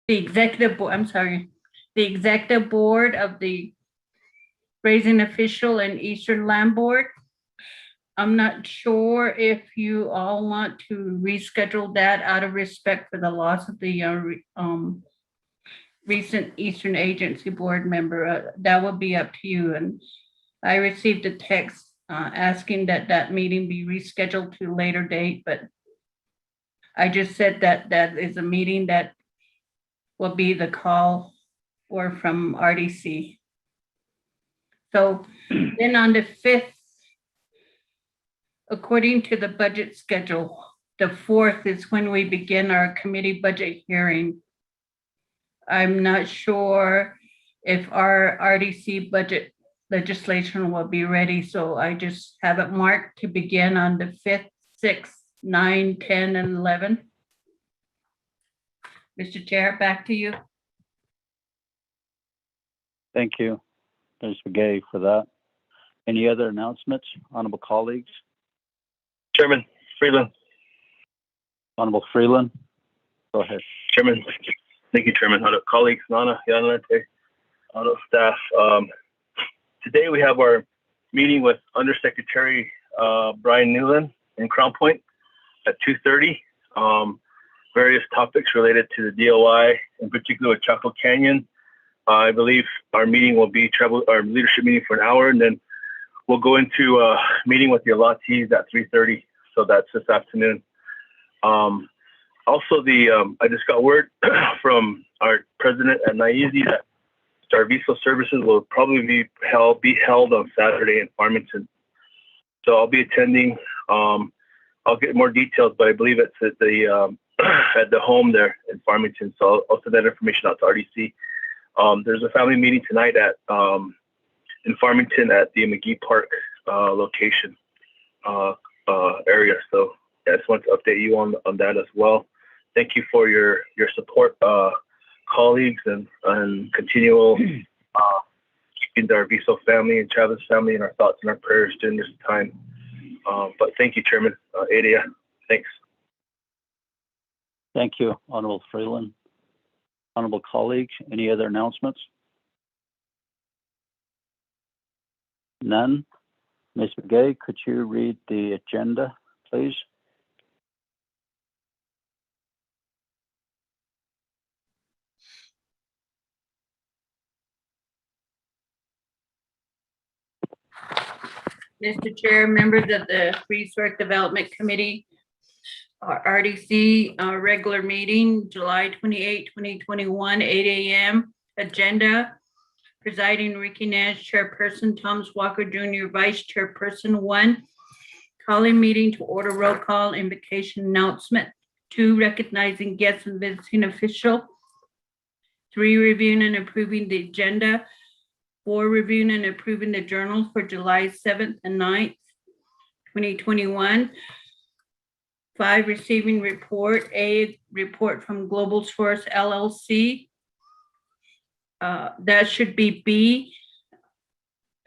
the executive board, I'm sorry, the executive board of the raising official and Eastern Land Board. I'm not sure if you all want to reschedule that out of respect for the loss of the recent Eastern Agency board member. That would be up to you. And I received a text asking that that meeting be rescheduled to a later date, but I just said that that is a meeting that will be the call or from RDC. So then on the 5th, according to the budget schedule, the 4th is when we begin our committee budget hearing. I'm not sure if our RDC budget legislation will be ready, so I just have it marked to begin on the 5th, 6th, 9, 10, and 11. Mr. Chair, back to you. Thank you, Ms. McGay, for that. Any other announcements, honorable colleagues? Chairman Freeland. Honorable Freeland, go ahead. Chairman, thank you, Chairman. Honorable colleagues, Nana, Yana, honorable staff. Today we have our meeting with Undersecretary Brian Newland in Crown Point at 2:30. Various topics related to the DOI, in particular Chaco Canyon. I believe our meeting will be our leadership meeting for an hour, and then we'll go into a meeting with the allottees at 3:30. So that's this afternoon. Also, I just got word from our president at NAISI that Starviso services will probably be held on Saturday in Farmington. So I'll be attending. I'll get more details, but I believe it's at the at the home there in Farmington. So I'll send that information out to RDC. There's a family meeting tonight at in Farmington at the McGee Park location area. So I just want to update you on that as well. Thank you for your support, colleagues, and continual keeping the Arvizo family and Chavez family in our thoughts and our prayers during this time. But thank you, Chairman Adia. Thanks. Thank you, Honorable Freeland. Honorable colleagues, any other announcements? None. Ms. McGay, could you read the agenda, please? Mr. Chair, members of the Resource Development Committee, RDC regular meeting, July 28, 2021, 8 a.m. Agenda, presiding Ricky Nash, Chairperson, Thomas Walker Jr., Vice Chairperson. 1, calling meeting to order, roll call, invocation, announcement. 2, recognizing guests and visiting official. 3, reviewing and approving the agenda. 4, reviewing and approving the journals for July 7th and 9th, 2021. 5, receiving report. A, report from Global Source LLC. That should be B,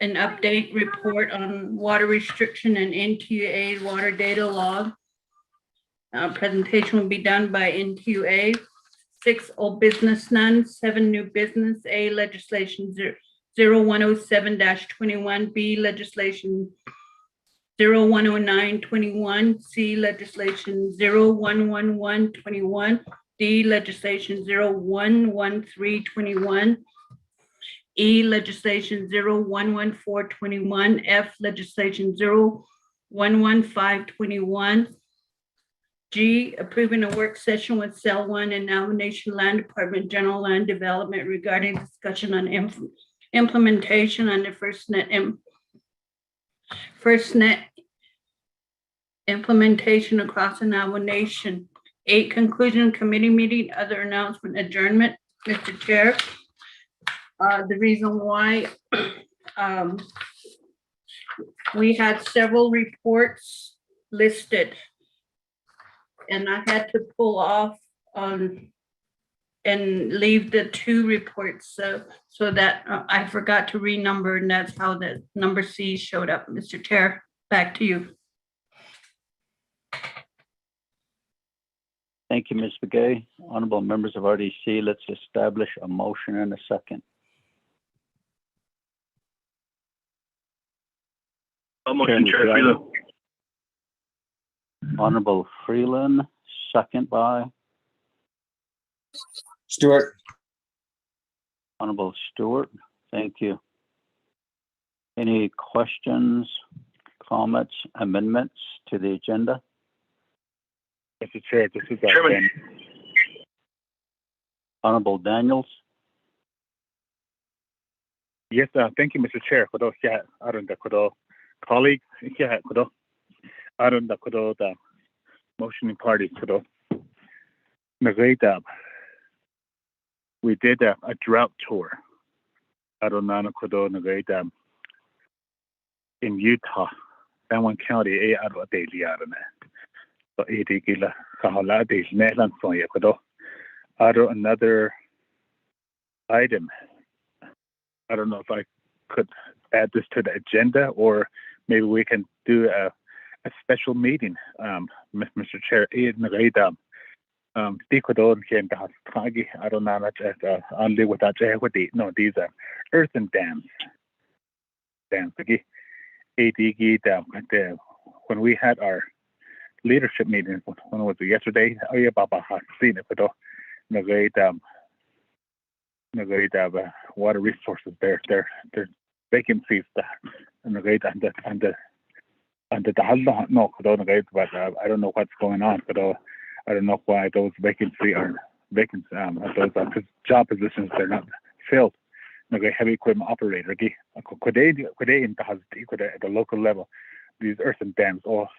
an update report on water restriction and NTUA water data log. Presentation will be done by NTUA. 6, old business, none. 7, new business. A, legislation 0107-21. B, legislation 0109-21. C, legislation 0111-21. D, legislation 0113-21. E, legislation 0114-21. F, legislation 0115-21. G, approving a work session with Cell 1 and Nomination Land Department General Land Development regarding discussion on implementation on the FirstNet implementation across the Navajo Nation. 8, conclusion of committee meeting, other announcement, adjournment. Mr. Chair, the reason why we had several reports listed, and I had to pull off and leave the 2 reports so that I forgot to renumber, and that's how the number C showed up. Mr. Chair, back to you. Thank you, Ms. Begay. Honorable members of RDC, let's establish a motion and a second. Motion, Chair Freeland. Honorable Freeland, second by Stewart. Honorable Stewart. Thank you. Any questions, comments, amendments to the agenda? Mr. Chair, this is Chairman. Honorable Daniels. Yes, thank you, Mr. Chair. For those colleagues, the motioning party, we did a drought tour. In Utah, San Juan County, so 80 kilo, another item. I don't know if I could add this to the agenda, or maybe we can do a special meeting, Mr. Chair. I don't know only with that. No, these are earthen dams. When we had our leadership meeting, when was it yesterday? Water resources there. There's vacancies and the but I don't know what's going on. But I don't know why those vacancies are vacant. Those job positions, they're not filled. Heavy equipment operator. At the local level, these earthen dams or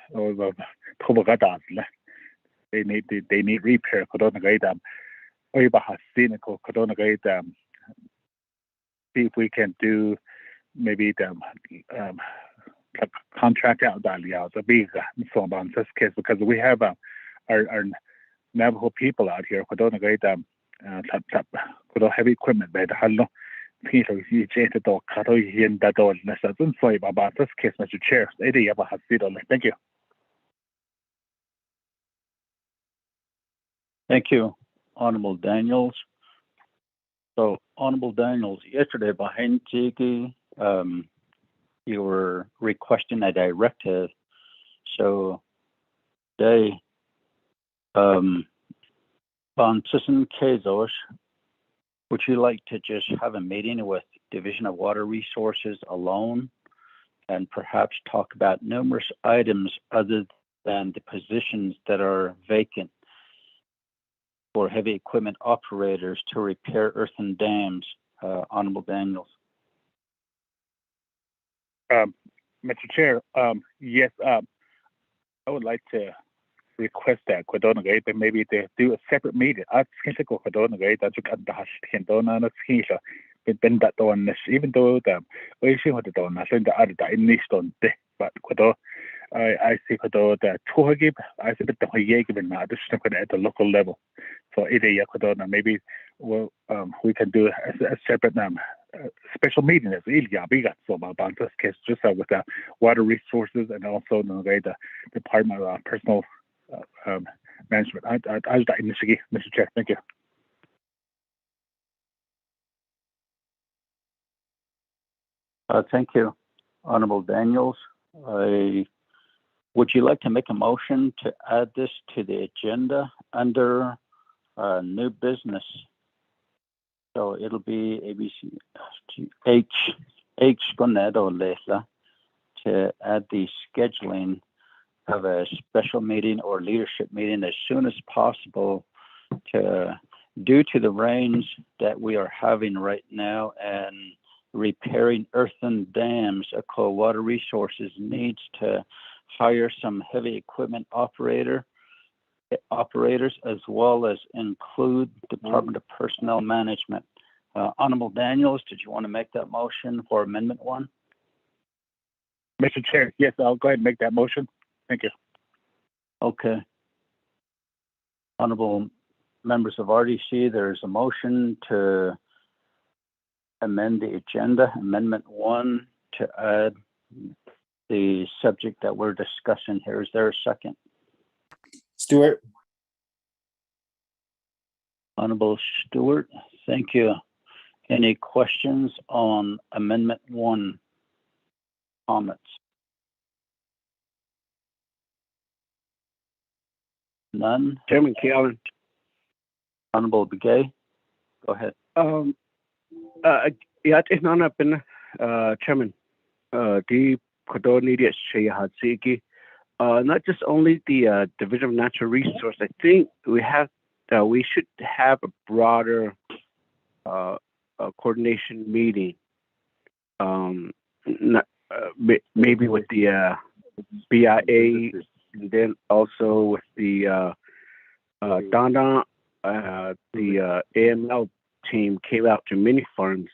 they need repair. See if we can do maybe the contract out the big so on this case, because we have our Navajo people out here heavy equipment by the Hallo. Peter, you change the dog, cut in that door, about this case, Mr. Chair. Thank you. Thank you, Honorable Daniels. So, Honorable Daniels, yesterday behind Jiggy, you were requesting a directive. So, they, Bon Citizen Kazos, would you like to just have a meeting with Division of Water Resources alone and perhaps talk about numerous items other than the positions that are vacant for heavy equipment operators to repair earthen dams, Honorable Daniels? Mr. Chair, yes, I would like to request that but maybe they do a separate meeting. I think go that you got the been that on even though the issue with the don I think the other in this on but I see the tour give I see the given at the local level. So maybe we can do a separate special meeting as so about this case just with the water resources and also the Department of Personal Management. I Mr. Chair, thank you. Thank you, Honorable Daniels. Would you like to make a motion to add this to the agenda under new business? So it'll be ABC H to add the scheduling of a special meeting or leadership meeting as soon as possible due to the rains that we are having right now and repairing earthen dams. Water Resources needs to hire some heavy equipment operators as well as include Department of Personnel Management. Honorable Daniels, did you want to make that motion for Amendment 1? Mr. Chair, yes, I'll go ahead and make that motion. Thank you. Okay. Honorable members of RDC, there's a motion to amend the agenda, Amendment 1, to add the subject that we're discussing here. Is there a second? Stewart. Honorable Stewart, thank you. Any questions on Amendment 1? Comments? None? Chairman Callan. Honorable Begay, go ahead. Yeah, it's not up in Chairman. The Kodonidi Shayahatsiki. Not just only the Division of Natural Resource. I think we should have a broader coordination meeting. Maybe with the BIA, and then also with the Donna, the AML team came out to many farms,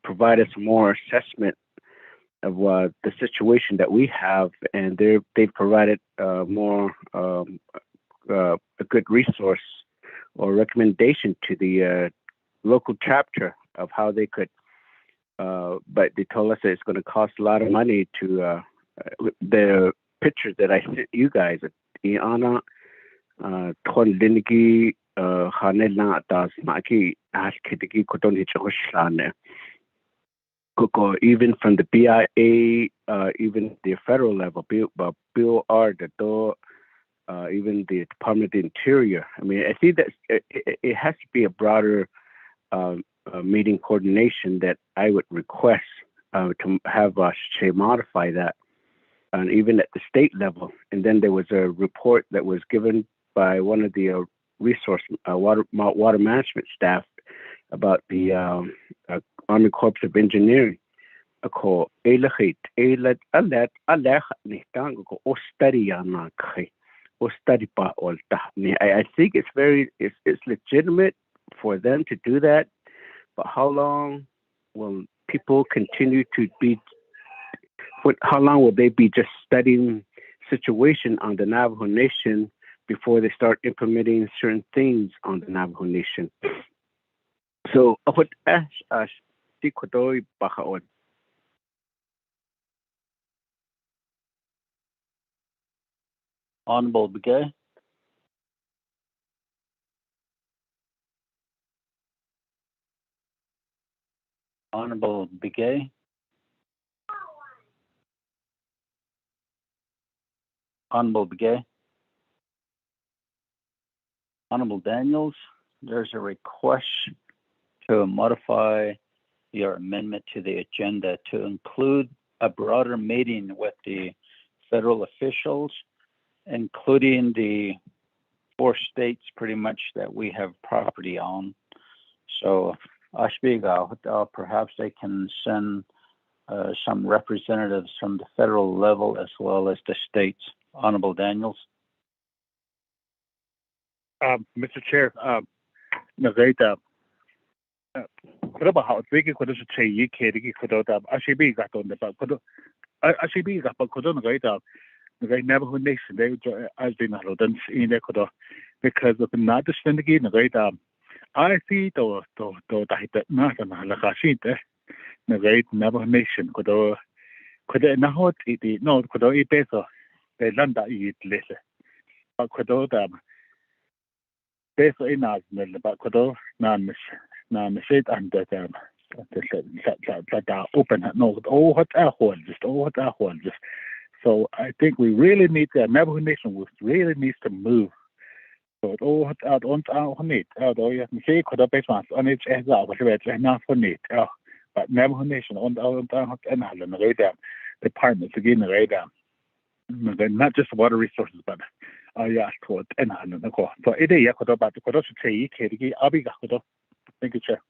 provided some more assessment of the situation that we have, and they've provided more a good resource or recommendation to the local chapter of how they could. But they told us that it's going to cost a lot of money to the pictures that I sent you guys. Iana, Tondiniki, Hanela, Das Maki, Ashkitiki, Kotoni Choshane. Even from the BIA, even the federal level, Bill R, the door, even the Department of the Interior. I mean, I think that it has to be a broader meeting coordination that I would request to have Shay modify that, and even at the state level. And then there was a report that was given by one of the resource water management staff about the Army Corps of Engineering. I think it's legitimate for them to do that, but how long will people continue to be? How long will they be just studying situation on the Navajo Nation before they start implementing certain things on the Navajo Nation? So, what Honorable Begay. Honorable Begay. Honorable Begay. Honorable Daniels, there's a request to modify your amendment to the agenda to include a broader meeting with the federal officials, including the 4 states pretty much that we have property on. So Ashbiga, perhaps they can send some representatives from the federal level as well as the states. Honorable Daniels. Mr. Chair, Nagaita, Kuraba, Twiki Kodosh Chay, Kedi Kodota, Ashibi got on the back. Ashibi got Kodonagaita, the Navajo Nation, they as they know, in the Kodo, because of the Nadishinagi, Nagaita. I see the Nathan Lakashite, Nagait Navajo Nation, Kodo, Nahot, no, Kodo Peso, they land that eat later. Kodo dam. Peso inaz but Kodo, Nan shade and that open no, oh, what a hole, just. So I think we really need the Navajo Nation really needs to move. So what out on it, although you can say could have been on it as well, but it's not for it. But Navajo Nation on the way down departments again the way down. Not just water resources, but yeah, toward and so it is about the Kodo say Abiga. Thank you, Chair.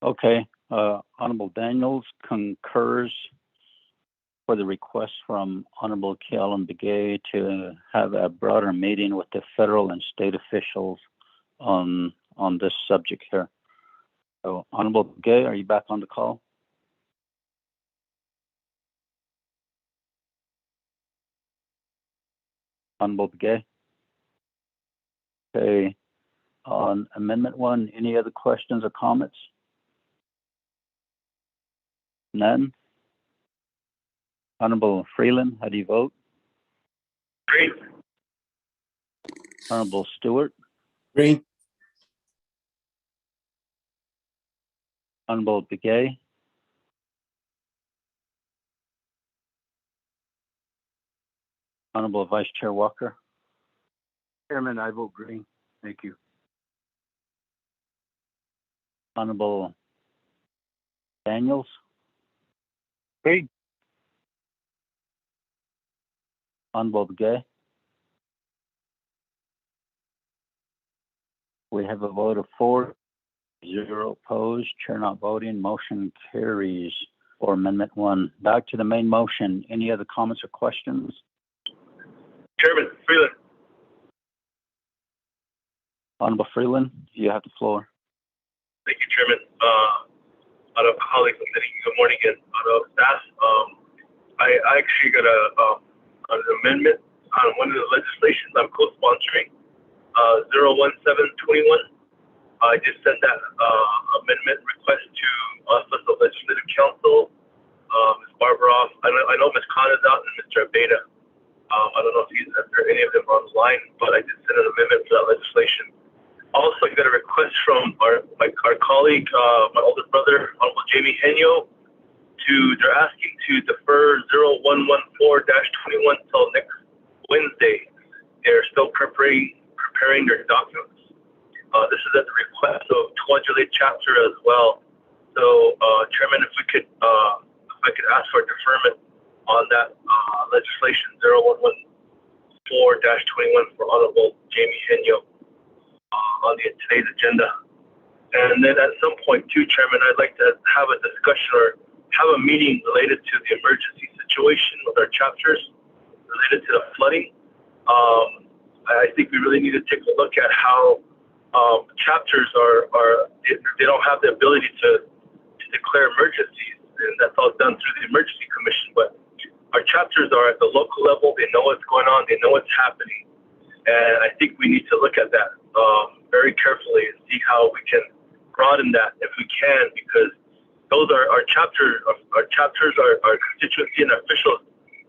Okay, Honorable Daniels concurs for the request from Honorable Kealan Begay to have a broader meeting with the federal and state officials on this subject here. So, Honorable Begay, are you back on the call? Honorable Begay? Okay, on Amendment 1, any other questions or comments? None? Honorable Freeland, how do you vote? Great. Honorable Stewart? Green. Honorable Begay, Honorable Vice Chair Walker. Chairman, I vote green. Thank you. Honorable Daniels, Green. Honorable Begay. We have a vote of 4, 0 opposed, chair not voting, motion carries for Amendment 1. Back to the main motion. Any other comments or questions? Chairman Freeland. Honorable Freeland, you have the floor. Thank you, Chairman. Out of colleagues, I'm saying good morning again. Out of staff, I actually got an amendment on one of the legislations I'm co-sponsoring, 01721. I just sent that amendment request to Office of Legislative Counsel, Ms. Barbaroff. I know Ms. Khan is out and Mr. Abeda. I don't know if any of them are on the line, but I did send an amendment for that legislation. Also, I got a request from our colleague, my older brother, Honorable Jamie Henyo. They're asking to defer 0114-21 till next Wednesday. They're still preparing their documents. This is at the request of Tuajalate chapter as well. So, Chairman, if I could ask for deferment on that legislation 0114-21 for Honorable Jamie Henyo on today's agenda. And then at some point too, Chairman, I'd like to have a discussion or have a meeting related to the emergency situation with our chapters related to the flooding. I think we really need to take a look at how chapters they don't have the ability to declare emergencies, and that's all done through the Emergency Commission. But our chapters are at the local level. They know what's going on. They know what's happening. And I think we need to look at that very carefully and see how we can broaden that if we can, because those are our chapters. Our chapters are our constituency and officials.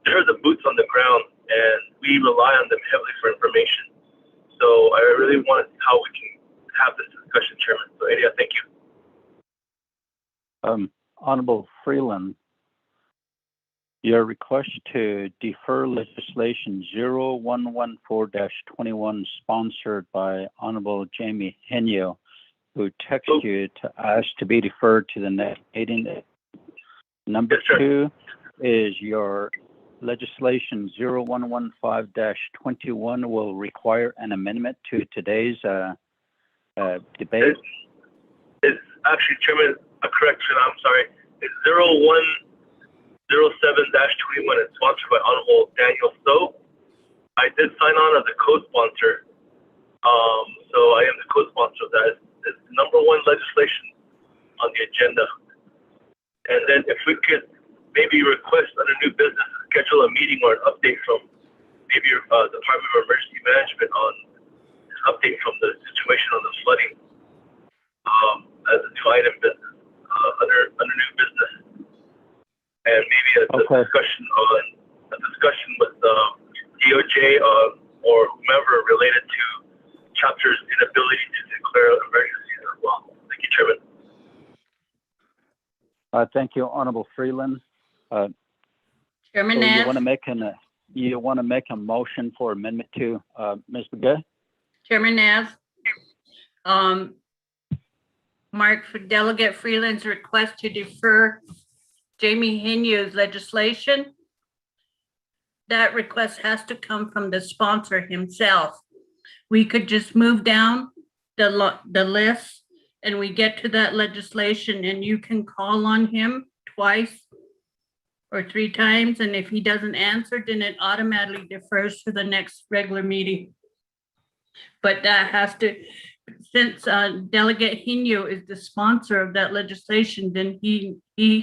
They're the boots on the ground, and we rely on them heavily for information. So I really want how we can have this discussion, Chairman. So, Eddie, thank you. Honorable Freeland, your request to defer legislation 0114-21 sponsored by Honorable Jamie Henyo, who texted you to ask to be deferred to the next meeting. Number Yes, sir. 2 is your legislation 0115-21 will require an amendment to today's debate. It's actually, Chairman, a correction. I'm sorry. It's 0107-21. It's sponsored by Honorable Daniel So. I did sign on as a co-sponsor. So I am the co-sponsor of that. It's the number 1 legislation on the agenda. And then if we could maybe request under new business to schedule a meeting or an update from maybe Department of Emergency Management on an update from the situation on the flooding as a new item business under new business, and maybe a discussion with DOJ or whomever related to chapters' inability to declare emergencies as well. Thank you, Chairman. Thank you, Honorable Freeland. Chairman So Nance. you want to make a motion for Amendment 2, Ms. Begay? Chairman Nance. Mark, for Delegate Freeland's request to defer Jamie Henyo's legislation, that request has to come from the sponsor himself. We could just move down the list and we get to that legislation and you can call on him twice or 3 times. And if he doesn't answer, then it automatically defers to the next regular meeting. But that has to, since Delegate Henyo is the sponsor of that legislation, then he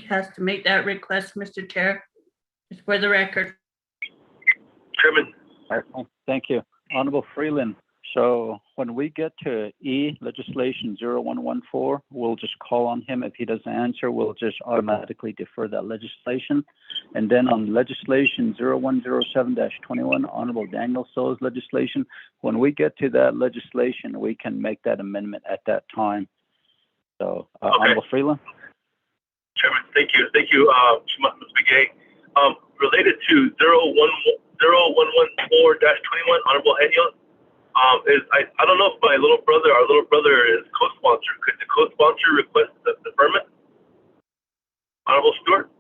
has to make that request, Mr. Chair. It's for the record. Chairman. Thank you. Honorable Freeland, so when we get to E, legislation 0114, we'll just call on him. If he doesn't answer, we'll just automatically defer that legislation. And then on legislation 0107-21, Honorable Daniel So's legislation, when we get to that legislation, we can make that amendment at that time. So, Okay. Honorable Freeland? Chairman, thank you. Thank you, Mr. Begay. Related to 0114-21, Honorable Henyo, I don't know if our little brother is co-sponsor. Could the co-sponsor request the deferment? Honorable Stewart?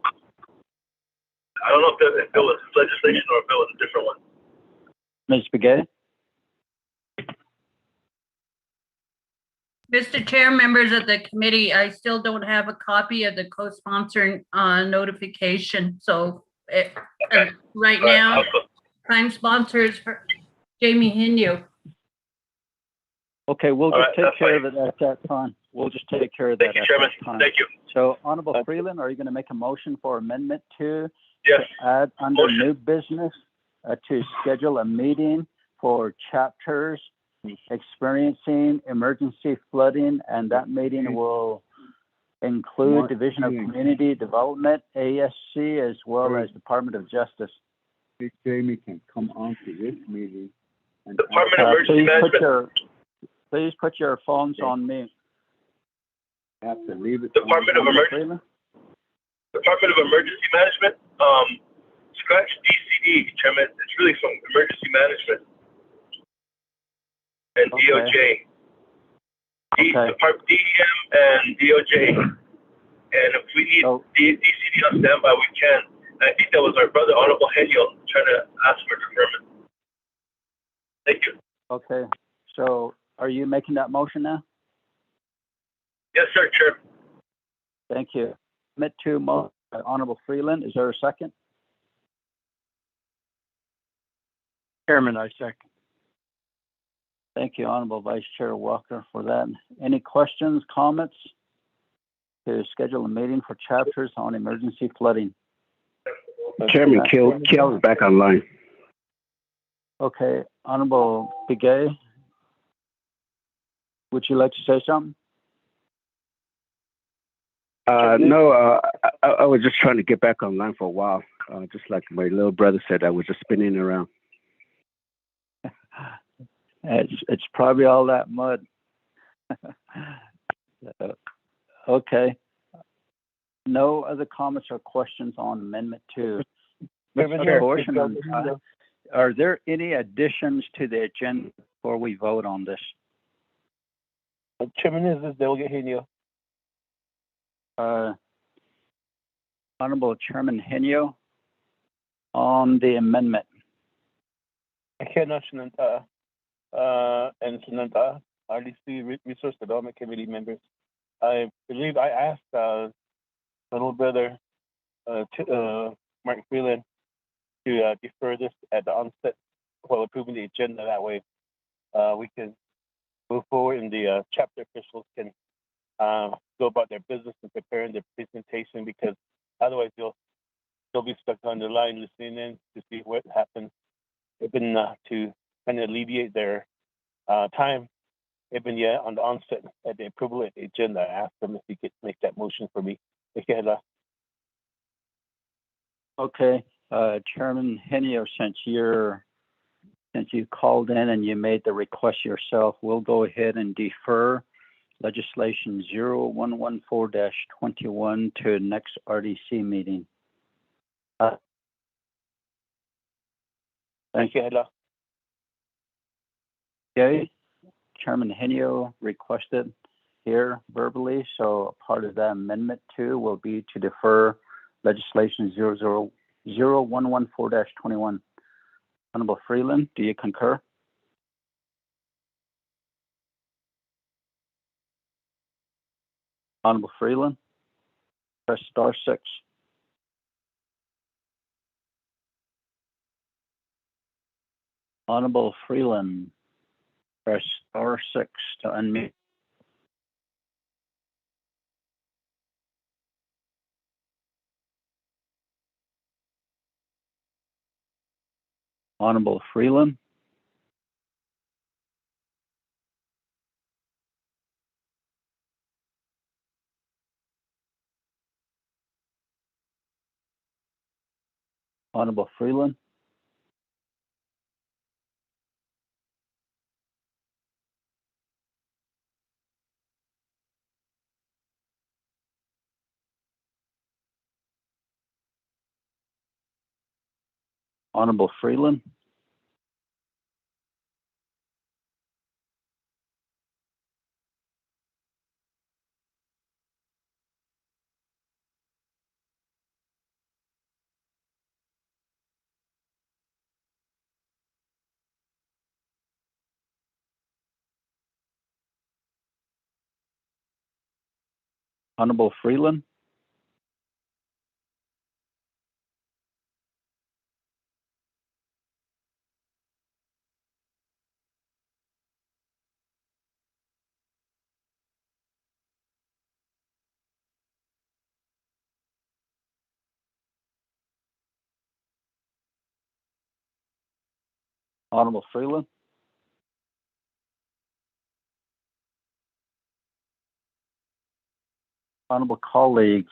I don't know if it was legislation or if it was a different one. Ms. Begay? Mr. Chair, members of the committee, I still don't have a copy of the co-sponsor notification. So right now, prime sponsor is for Jamie Hinyu. Okay, we'll just take care of fine. it at that time. We'll just take care of that Thank you, at Chairman. that time. Thank you. So, Honorable Freeland, are you going to make a motion for Amendment 2 Yes. to add under Motion. new business to schedule a meeting for chapters experiencing emergency flooding, and that meeting will include Division of Community Development, ASC, as well as Department of Justice? Jamie can come on to this meeting. And Department of Emergency Management. Please put your phones on mute. have to leave it. Department of Emergency. Freeland? Department of Emergency Management. Scratch DCD, Chairman. It's really from Emergency Management and Okay. DOJ. Okay. DEM and DOJ. And if we need DCD on standby, we can. And I think that was our brother, Honorable Henyo, trying to ask for deferment. Thank you. Okay. So, are you making that motion now? Yes, sir, Chair. Thank you. Submit to Honorable Freeland. Is there a second? Chairman, I second. Thank you, Honorable Vice Chair Walker, for that. Any questions, comments to schedule a meeting for chapters on emergency flooding? Chairman, Kiel is back online. Okay, Honorable Begay, would you like to say something? No, I was just trying to get back online for a while. Just like my little brother said, I was just spinning around. It's probably all that mud. Okay. No other comments or questions on Amendment 2. Are there any additions to the agenda before we vote on this? Chairman, is this Delegate Henyo? Honorable Chairman Henyo, on the amendment. Cannot and Sinanta, RDC Resource Development Committee members. I believe I asked little brother Mark Freeland to defer this at the onset while approving the agenda. That way we can move forward and the chapter officials can go about their business and preparing their presentation, because otherwise they'll be stuck on the line listening in to see what happens. Even to kind of alleviate their time, even on the onset at the approval of the agenda, I asked them if he could make that motion for me. Okay, Chairman Henio, since you called in and you made the request yourself, we'll go ahead and defer legislation 0114-21 to next RDC meeting. Thank you, Hela. Okay, Chairman Henio requested here verbally, so part of that amendment 2 will be to defer legislation 0114-21. Honorable Freeland, do you concur? Honorable Freeland, press *6. Honorable Freeland, press *6 to unmute. Honorable Freeland. Honorable Freeland. Honorable Freeland, Honorable Freeland, Honorable Freeland, honorable colleagues,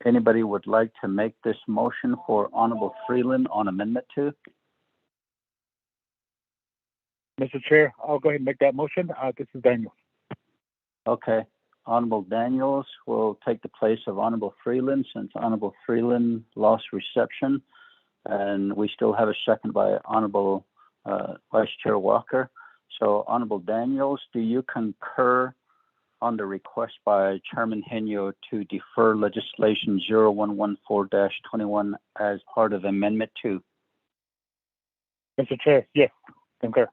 anybody would like to make this motion for Honorable Freeland on Amendment 2? Mr. Chair, I'll go ahead and make that motion. This is Daniel. Okay. Honorable Daniels will take the place of Honorable Freeland since Honorable Freeland lost reception. And we still have a second by Honorable Vice Chair Walker. So Honorable Daniels, do you concur on the request by Chairman Henyo to defer legislation 0114-21 as part of Amendment 2? Mr. Chair, yes, concur.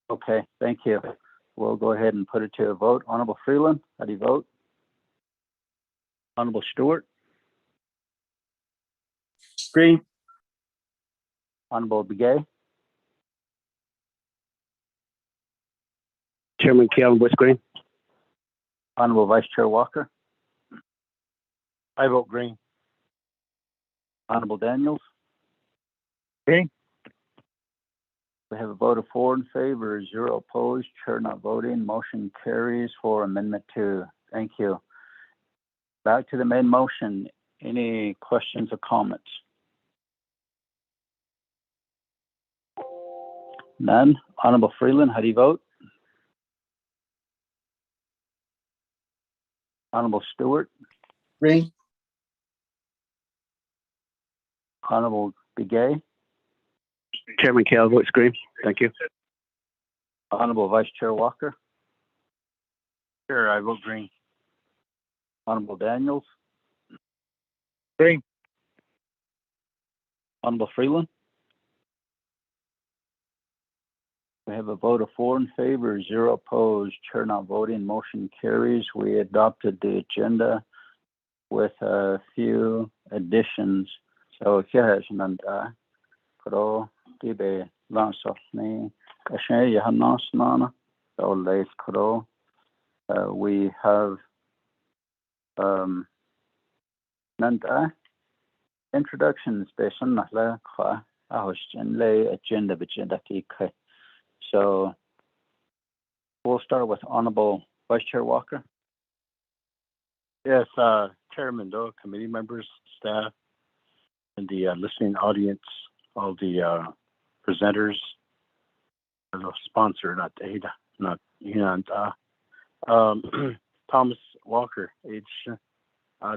Okay, thank you. We'll go ahead and put it to a vote. Honorable Freeland, how do you vote? Honorable Stewart? Green. Honorable Begay? Chairman Kale, votes green. Honorable Vice Chair Walker? I vote green. Honorable Daniels? Green. We have a vote of 4 in favor, 0 opposed, chair not voting. Motion carries for Amendment 2. Thank you. Back to the main motion. Any questions or comments? None. Honorable Freeland, how do you vote? Honorable Stewart? Green. Honorable Begay? Chairman Kale, votes green. Thank you. Honorable Vice Chair Walker? Sure, I vote green. Honorable Daniels? Green. Honorable Freeland? We have a vote of 4 in favor, 0 opposed, chair not voting. Motion carries. We adopted the agenda with a few additions. So here is Nanda. Kro Dibe Lansofni Ashe Yahanasnana. So late Kro. We have Nanda introductions based on Nahla Kwa Ahoshin Lay Agenda Vigenda Kike. So we'll start with Honorable Vice Chair Walker. Yes, Chairman, though, committee members, staff, and the listening audience, all the presenters, the sponsor, not Ada, not Yunanda. Thomas Walker, age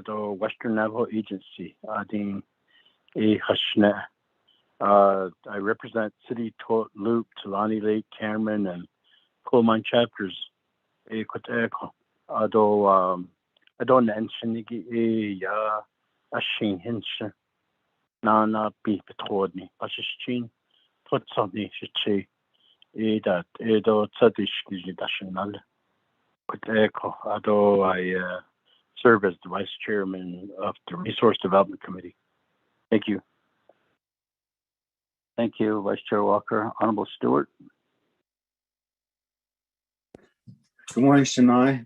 the Western Navajo Agency, Adin A. Hashne. I represent City Loop, Tulani Lake, Cameron, and Coal Mine chapters. A Koteko. Ado Adon Enshini Ya Ashin Hinsha. Nana Be Petrodni. Ashichin. Potsoni Shichi. That Edo Tsadish National. Koteko. Ado I serve as the Vice Chairman of the Resource Development Committee. Thank you. Thank you, Vice Chair Walker. Honorable Stewart. Good morning, Shania.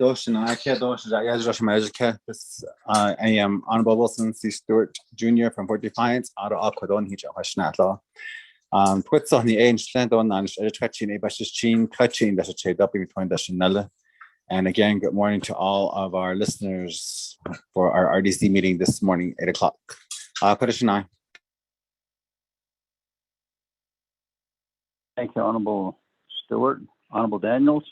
I am Honorable Wilson C. Stewart Jr. from Fort Defiance, Ottawa, Alcodon, Hitch, Hashnatla. Puts on the age, Slandon, and Touching a Bashichin, Touching the Shade up between the Chanella. And again, good morning to all of our listeners for our RDC meeting this morning, 8 o'clock. Shania. Thank you, Honorable Stewart. Honorable Daniels.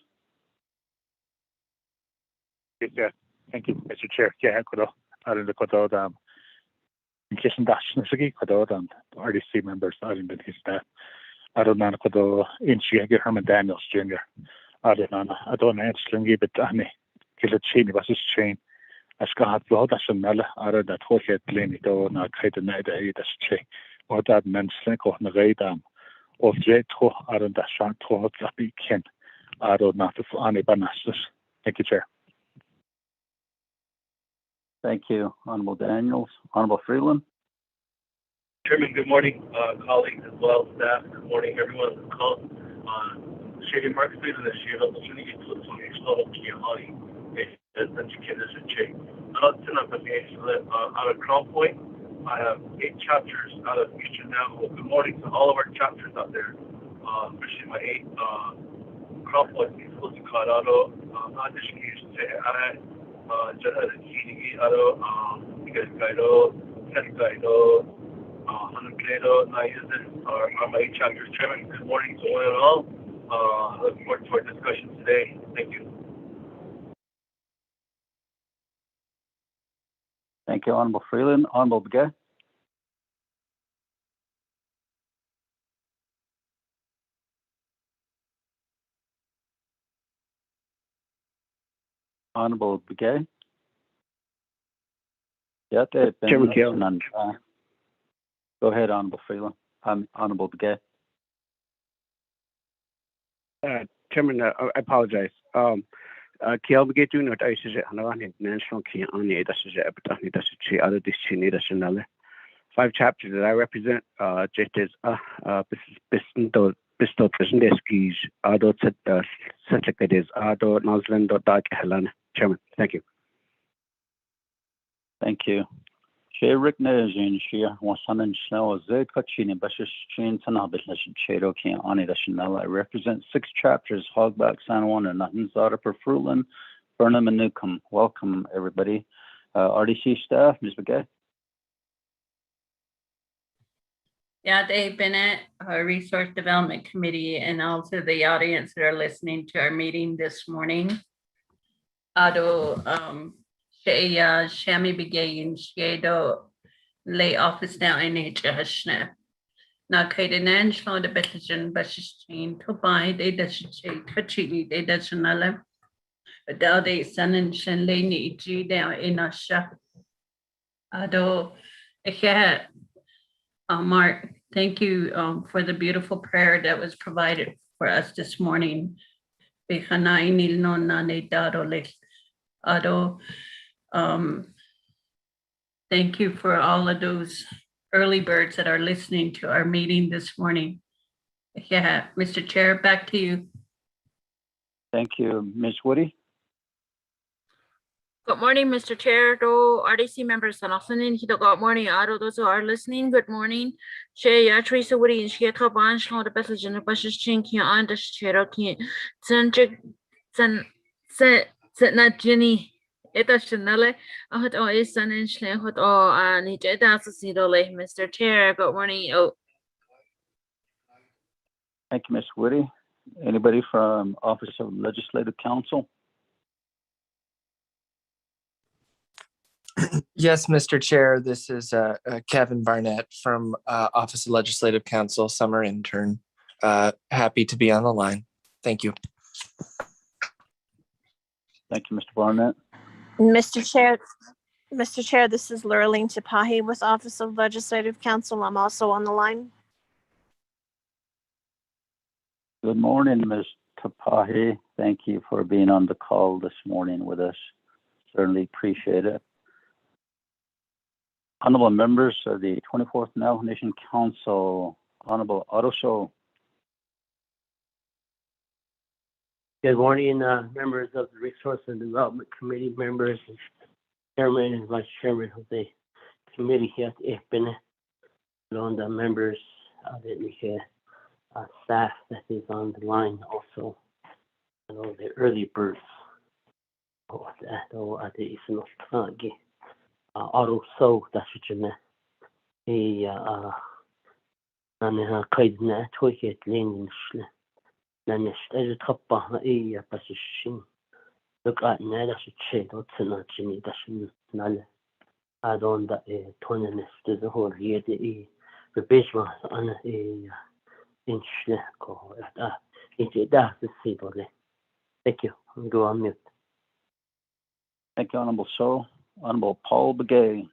Yes, thank you, Mr. Chair. Yeah, Kodo. Out of the Kodo, in case in dash na sige kodo and RDC members are in his staff. I don't know kodo in Chicago Herman Daniels Jr. I don't know slingy but ani kila chain was his chain. As got blood as a mella out of that whole head lane do na kite na da das chain. Or that man slink on the radam of jet ho out of that shank ho that ken. I don't know if any banastas. Thank you, Chair. Thank you, Honorable Daniels. Honorable Freeland. Chairman, good morning, colleagues as well, staff. Good morning, everyone on the call. Shady Mark Freeland this year, help us really get to the external key Holly. That's a kid as a chick. I'll turn up a page out of Crown Point. I have 8 chapters out of Eastern Navajo. Good morning to all of our chapters out there, especially my 8 Crown Point people to Colorado. Addition used to add Jana Chini Aro, because Guido, Ted Guido, Hanukado, Nayazin are my 8 chapters. Chairman, good morning to one and all. Looking forward to our discussion today. Thank you. Thank you, Honorable Freeland. Honorable Begay. Honorable Begay. Yeah, Chairman Keel. Go ahead, Honorable Freeland. Honorable Begay. Chairman, I apologize. Kiel begay doing what I said, and I wanted national key on the Edasha, but I need to see other disciplinary 5 chapters that I represent. Just as Pistol President Skis, Ado Secretaries, Ado Nosland, Dark Helen. Chairman, thank you. Thank you. She recognizing she was on snow, they coaching, but she's chain to not be Cherokee on it. I represent 6 chapters, Hogback, San Juan, and nothing's out for Fruitland, Burnham, and Newcomb. Welcome, everybody. RDC staff, Ms. Begay. Yeah, Dave Bennett, our Resource Development Committee, and also the audience that are listening to our meeting this morning. Ado, Shami Begay, Shiedo, lay office now in Hashna. Na Kaidanan, Shaw the Betajan, Bashin, Tobai, they doesn't say, Touchy, they doesn't know. But now they son and Shanley, G down in Asha. Ado, Mark, thank you for the beautiful prayer that was provided for us this morning. Ado, thank you for all of those early birds that are listening to our meeting this morning. Yeah, Mr. Chair, back to you. Thank you, Ms. Woody. Good morning, Mr. Chair, to RDC members and listening. Good morning, Ado, those who are listening. Good morning. She Teresa Woody and she top on the passage in the bushes chinky on the Cherokee. Not Jenny. It is Chanel. I had always sun and slang hot all and it does see the Mr. Chair. Good morning. Oh, Thank you, Ms. Woody. Anybody from Office of Legislative Counsel? Yes, Mr. Chair, this is Kevin Barnett from Office of Legislative Counsel, summer intern. Happy to be on the line. Thank you. Thank you, Mr. Barnett. Mr. Chair, this is Lurleen Tapahi with Office of Legislative Counsel. I'm also on the line. Good morning, Ms. Tapahi. Thank you for being on the call this morning with us. Certainly appreciate it. Honorable members of the 24th Navajo Nation Council, Honorable Otto. Good morning, members of the Resource and Development Committee, members, and Chairman and Vice Chairman of the committee here. Ich bin on the members of the staff that is on the line also. I know the early birds. Auto so that's what you أنا قيدنا تويكت لين نشتري تقبح إيه بس الشين لقى نالا شيء دوت سنة جني دشن نالا adonda tonenes de hor yede bebishma ana inch ko it's that the sibole. Thank you. Go on mute. Thank you, Honorable So. Honorable Paul Begay.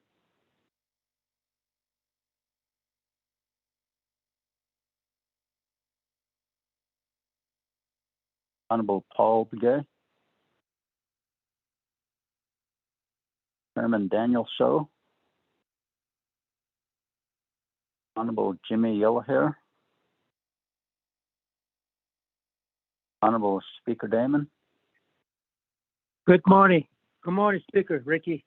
Honorable Paul Begay. Chairman Daniel So. Honorable Jimmy Yellowhair. Honorable Speaker Damon. Good morning. Good morning, Speaker Ricky.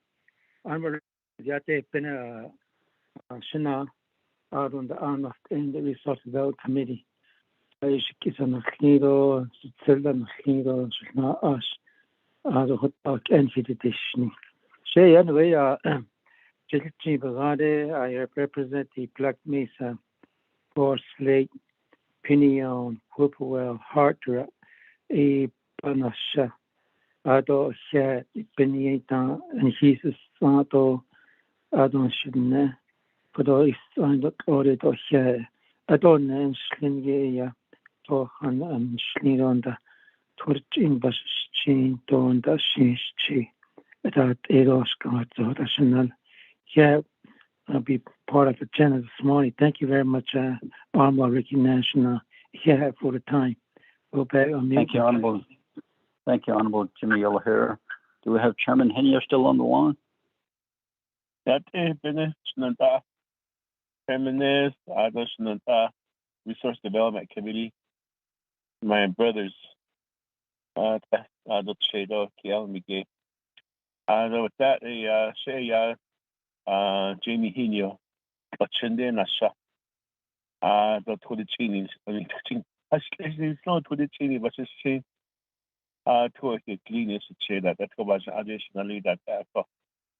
I'm Yate Pena Shina out on the in the Resource Development Committee. I should on the Knido, Sildan Knido, Shina Ash, the hot dog and edition. Say anyway, Chilchi Bagade, I represent the Black Mesa, Force Lake, Pinion, Whipplewell, Hartra, a Panasha. Ado he Pinieta and Jesus Sato Adon Shidne, Podo is on the order to he Adon and Schlingeya to Han and Schlindonda Torch in Bashin to the Shinchi at Eroska Rational. Yeah, I'll be part of the channel this morning. Thank you very much, Honorable Ricky National, here for the time. We'll back on mute. Thank you, Honorable. Thank you, Honorable Jimmy Yellowhair. Do we have Chairman Henia still on the line? That is finished. Feminist, Resource Development Committee. My brothers, with that, Jamie Hino, Chinde Nasha, the Todicini, it's not Todicini, but it's changed. To a clean say that was additionally that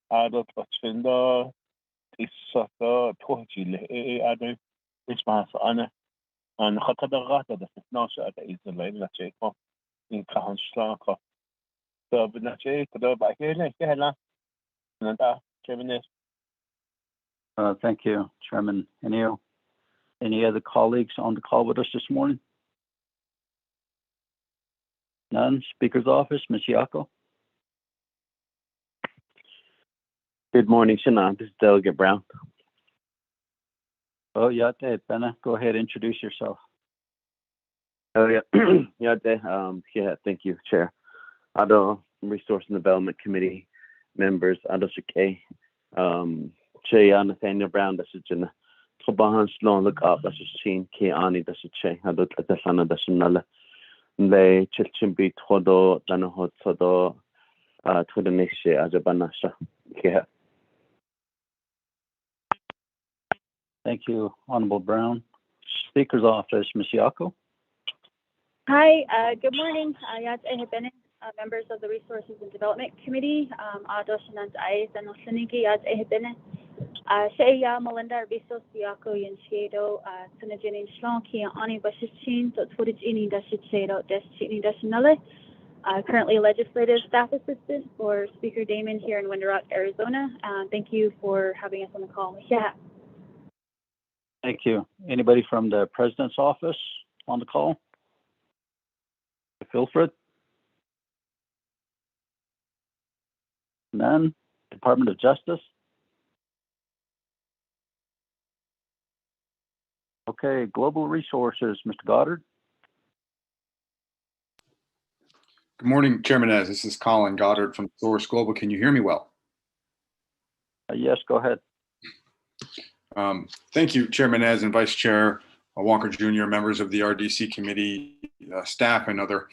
adult Chinde is sort of Torchil, other response on Hotadagata, the Nasha is the lane that check in Kahanslaka. So, but not check the by here, and Chairman. Thank you, Chairman Henia. Any other colleagues on the call with us this morning? None. Speaker's office, Ms. Yako. Good morning, Shana. This is Delegate Brown. Oh, Yate, Bena, go ahead, introduce yourself. Oh, yeah. Yate, thank you, Chair. Ado Resource and Development Committee members, Ado Shike, Che Nathaniel Brown, that's Jana. Tobahan Sloan, look up, that's Chin, Ki Ani, that's Che, Ado Tasana, that's Nala. Le Chilchimbi Todo, Danaho Todo, to the next year, Ajabanasha. Yeah. Thank you, Honorable Brown. Speaker's office, Ms. Yako. Hi, good morning. Yat Ehebene, members of the Resources and Development Committee. Adoshanant Ais and Osaniki Yat Ehebene. Sheya Melinda Arbiso Siako Yenshiedo, Sunajin Shlonki, Ani Bashishin, so Twitchini Dashichedo, Deschini Dashinale. Currently legislative staff assistant for Speaker Damon here in Winter Rock, Arizona. Thank you for having us on the call. Yeah. Thank you. Anybody from the President's office on the call? Wilfred? None. Department of Justice? Okay, Global Resources, Mr. Goddard. Good morning, Chairman Ez. This is Colin Goddard from Source Global. Can you hear me well? Yes, go ahead. Thank you, Chairman Ez and Vice Chair Walker Jr., members of the RDC committee, staff, and other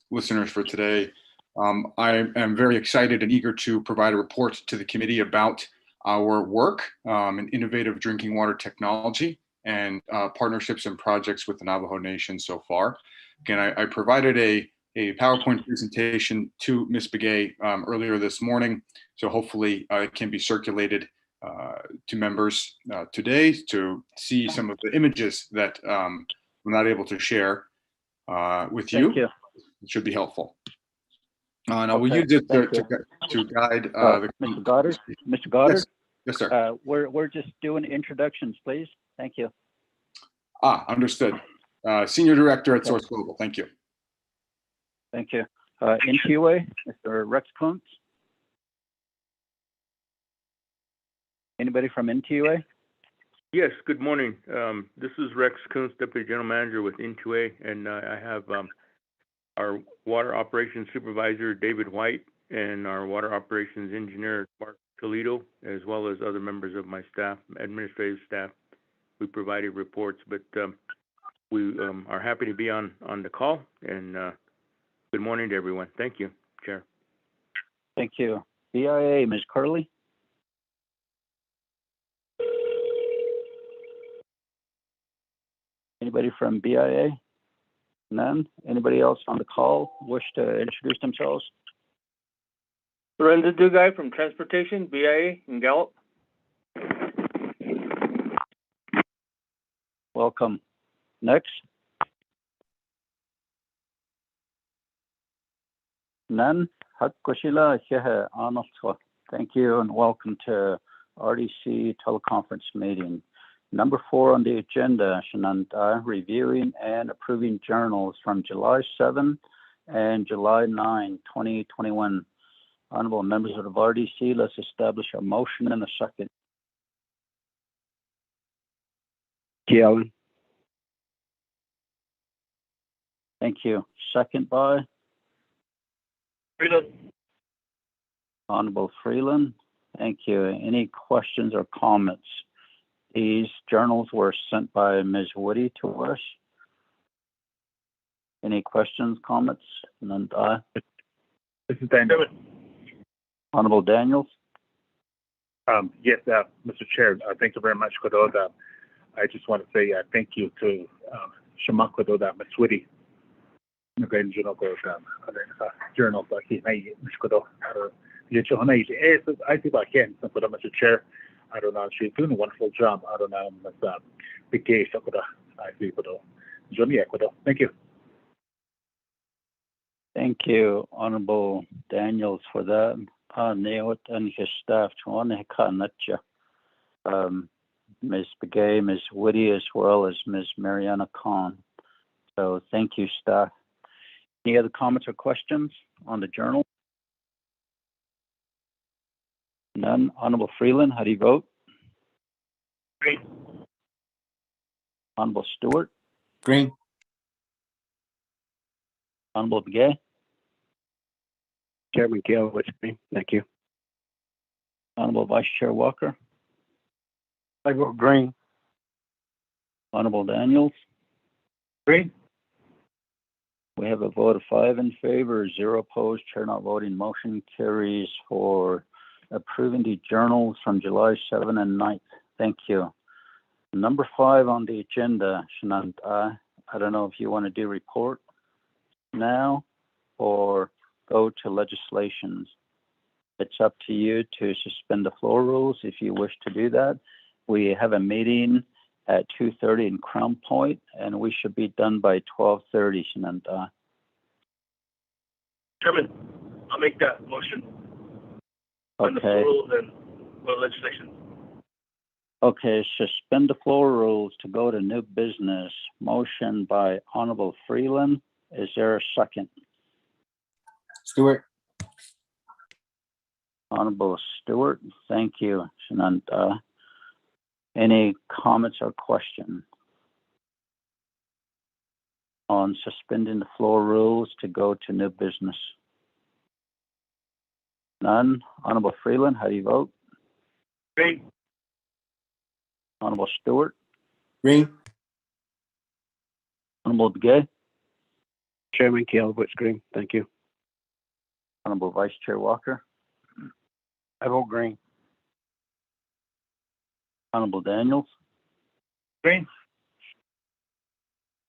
listeners for today. I am very excited and eager to provide a report to the committee about our work in innovative drinking water technology and partnerships and projects with the Navajo Nation so far. Again, I provided a PowerPoint presentation to Ms. Begay earlier this morning, so hopefully it can be circulated to members today to see some of the images that we're not able to share with you. Thank you. It should be helpful. No, we'll Okay, use it thank you. to guide the. Mr. Goddard, Mr. Goddard, Yes, yes, sir. we're just doing introductions, please. Thank you. Understood. Senior Director at Okay. Source Global. Thank you. Thank you. NQA, Mr. Rex Kuntz. Anybody from NQA? Yes, good morning. This is Rex Kuntz, Deputy General Manager with N2A, and I have our Water Operations Supervisor, David White, and our Water Operations Engineer, Mark Toledo, as well as other members of my staff, administrative staff. We provided reports, but we are happy to be on the call, and good morning to everyone. Thank you, Chair. Thank you. BIA, Ms. Curley. Anybody from BIA? None? Anybody else on the call wish to introduce themselves? Lorenzo Dugay from Transportation, BIA in Gallup. Welcome. Next? None? Hatkoshila Shehe Arnold. Thank you and welcome to RDC teleconference meeting. Number 4 on the agenda, Shananta, reviewing and approving journals from July 7 and July 9, 2021. Honorable members of the RDC, let's establish a motion and a second. Allen. Thank you. Second by? Freeland. Honorable Freeland. Thank you. Any questions or comments? These journals were sent by Ms. Woody to us. Any questions, comments? None. This is Daniel. Honorable Daniels. Yes, Mr. Chair, thank you very much, Kododa. I just want to say thank you to Shamak Kododa, Ms. Woody. Journal journal Kodo. I think I can, Mr. Chair. I don't know, she's doing a wonderful job. I don't know, big case. I see Kodo. Thank you. Thank you, Honorable Daniels, for that. Neot and his staff, Ms. Begay, Ms. Woody, as well as Ms. Mariana Khan. So thank you, staff. Any other comments or questions on the journal? None. Honorable Freeland, how do you vote? Green. Honorable Stewart? Green. Honorable Begay? Chairman Gale, what's green? Thank you. Honorable Vice Chair Walker? I vote green. Honorable Daniels? Green. We have a vote of 5 in favor, 0 opposed, chair not voting. Motion carries for approving the journals from July 7 and 9th. Thank you. Number 5 on the agenda, Shanant, I don't know if you want to do report now or go to legislations. It's up to you to suspend the floor rules if you wish to do that. We have a meeting at 2:30 in Crown Point, and we should be done by 12:30, Shananta. Chairman, I'll make that motion. On the Okay. rules and legislation. Okay, suspend the floor rules to go to new business. Motion by Honorable Freeland. Is there a second? Stewart. Honorable Stewart. Thank you, Shananta. Any comments or questions on suspending the floor rules to go to new business? None. Honorable Freeland, how do you vote? Green. Honorable Stewart? Green. Honorable Begay? Chairman Gale, what's green? Thank you. Honorable Vice Chair Walker? I vote green. Honorable Daniels? Green.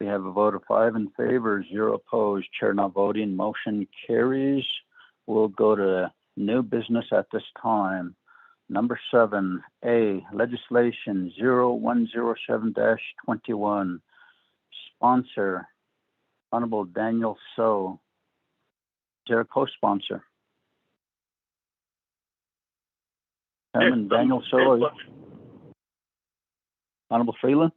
We have a vote of 5 in favor, 0 opposed, chair not voting. Motion carries. We'll go to new business at this time. Number 7A, legislation 0107-21. Sponsor, Honorable Daniel So. there a co-sponsor? Chairman Daniel So, Honorable Freeland?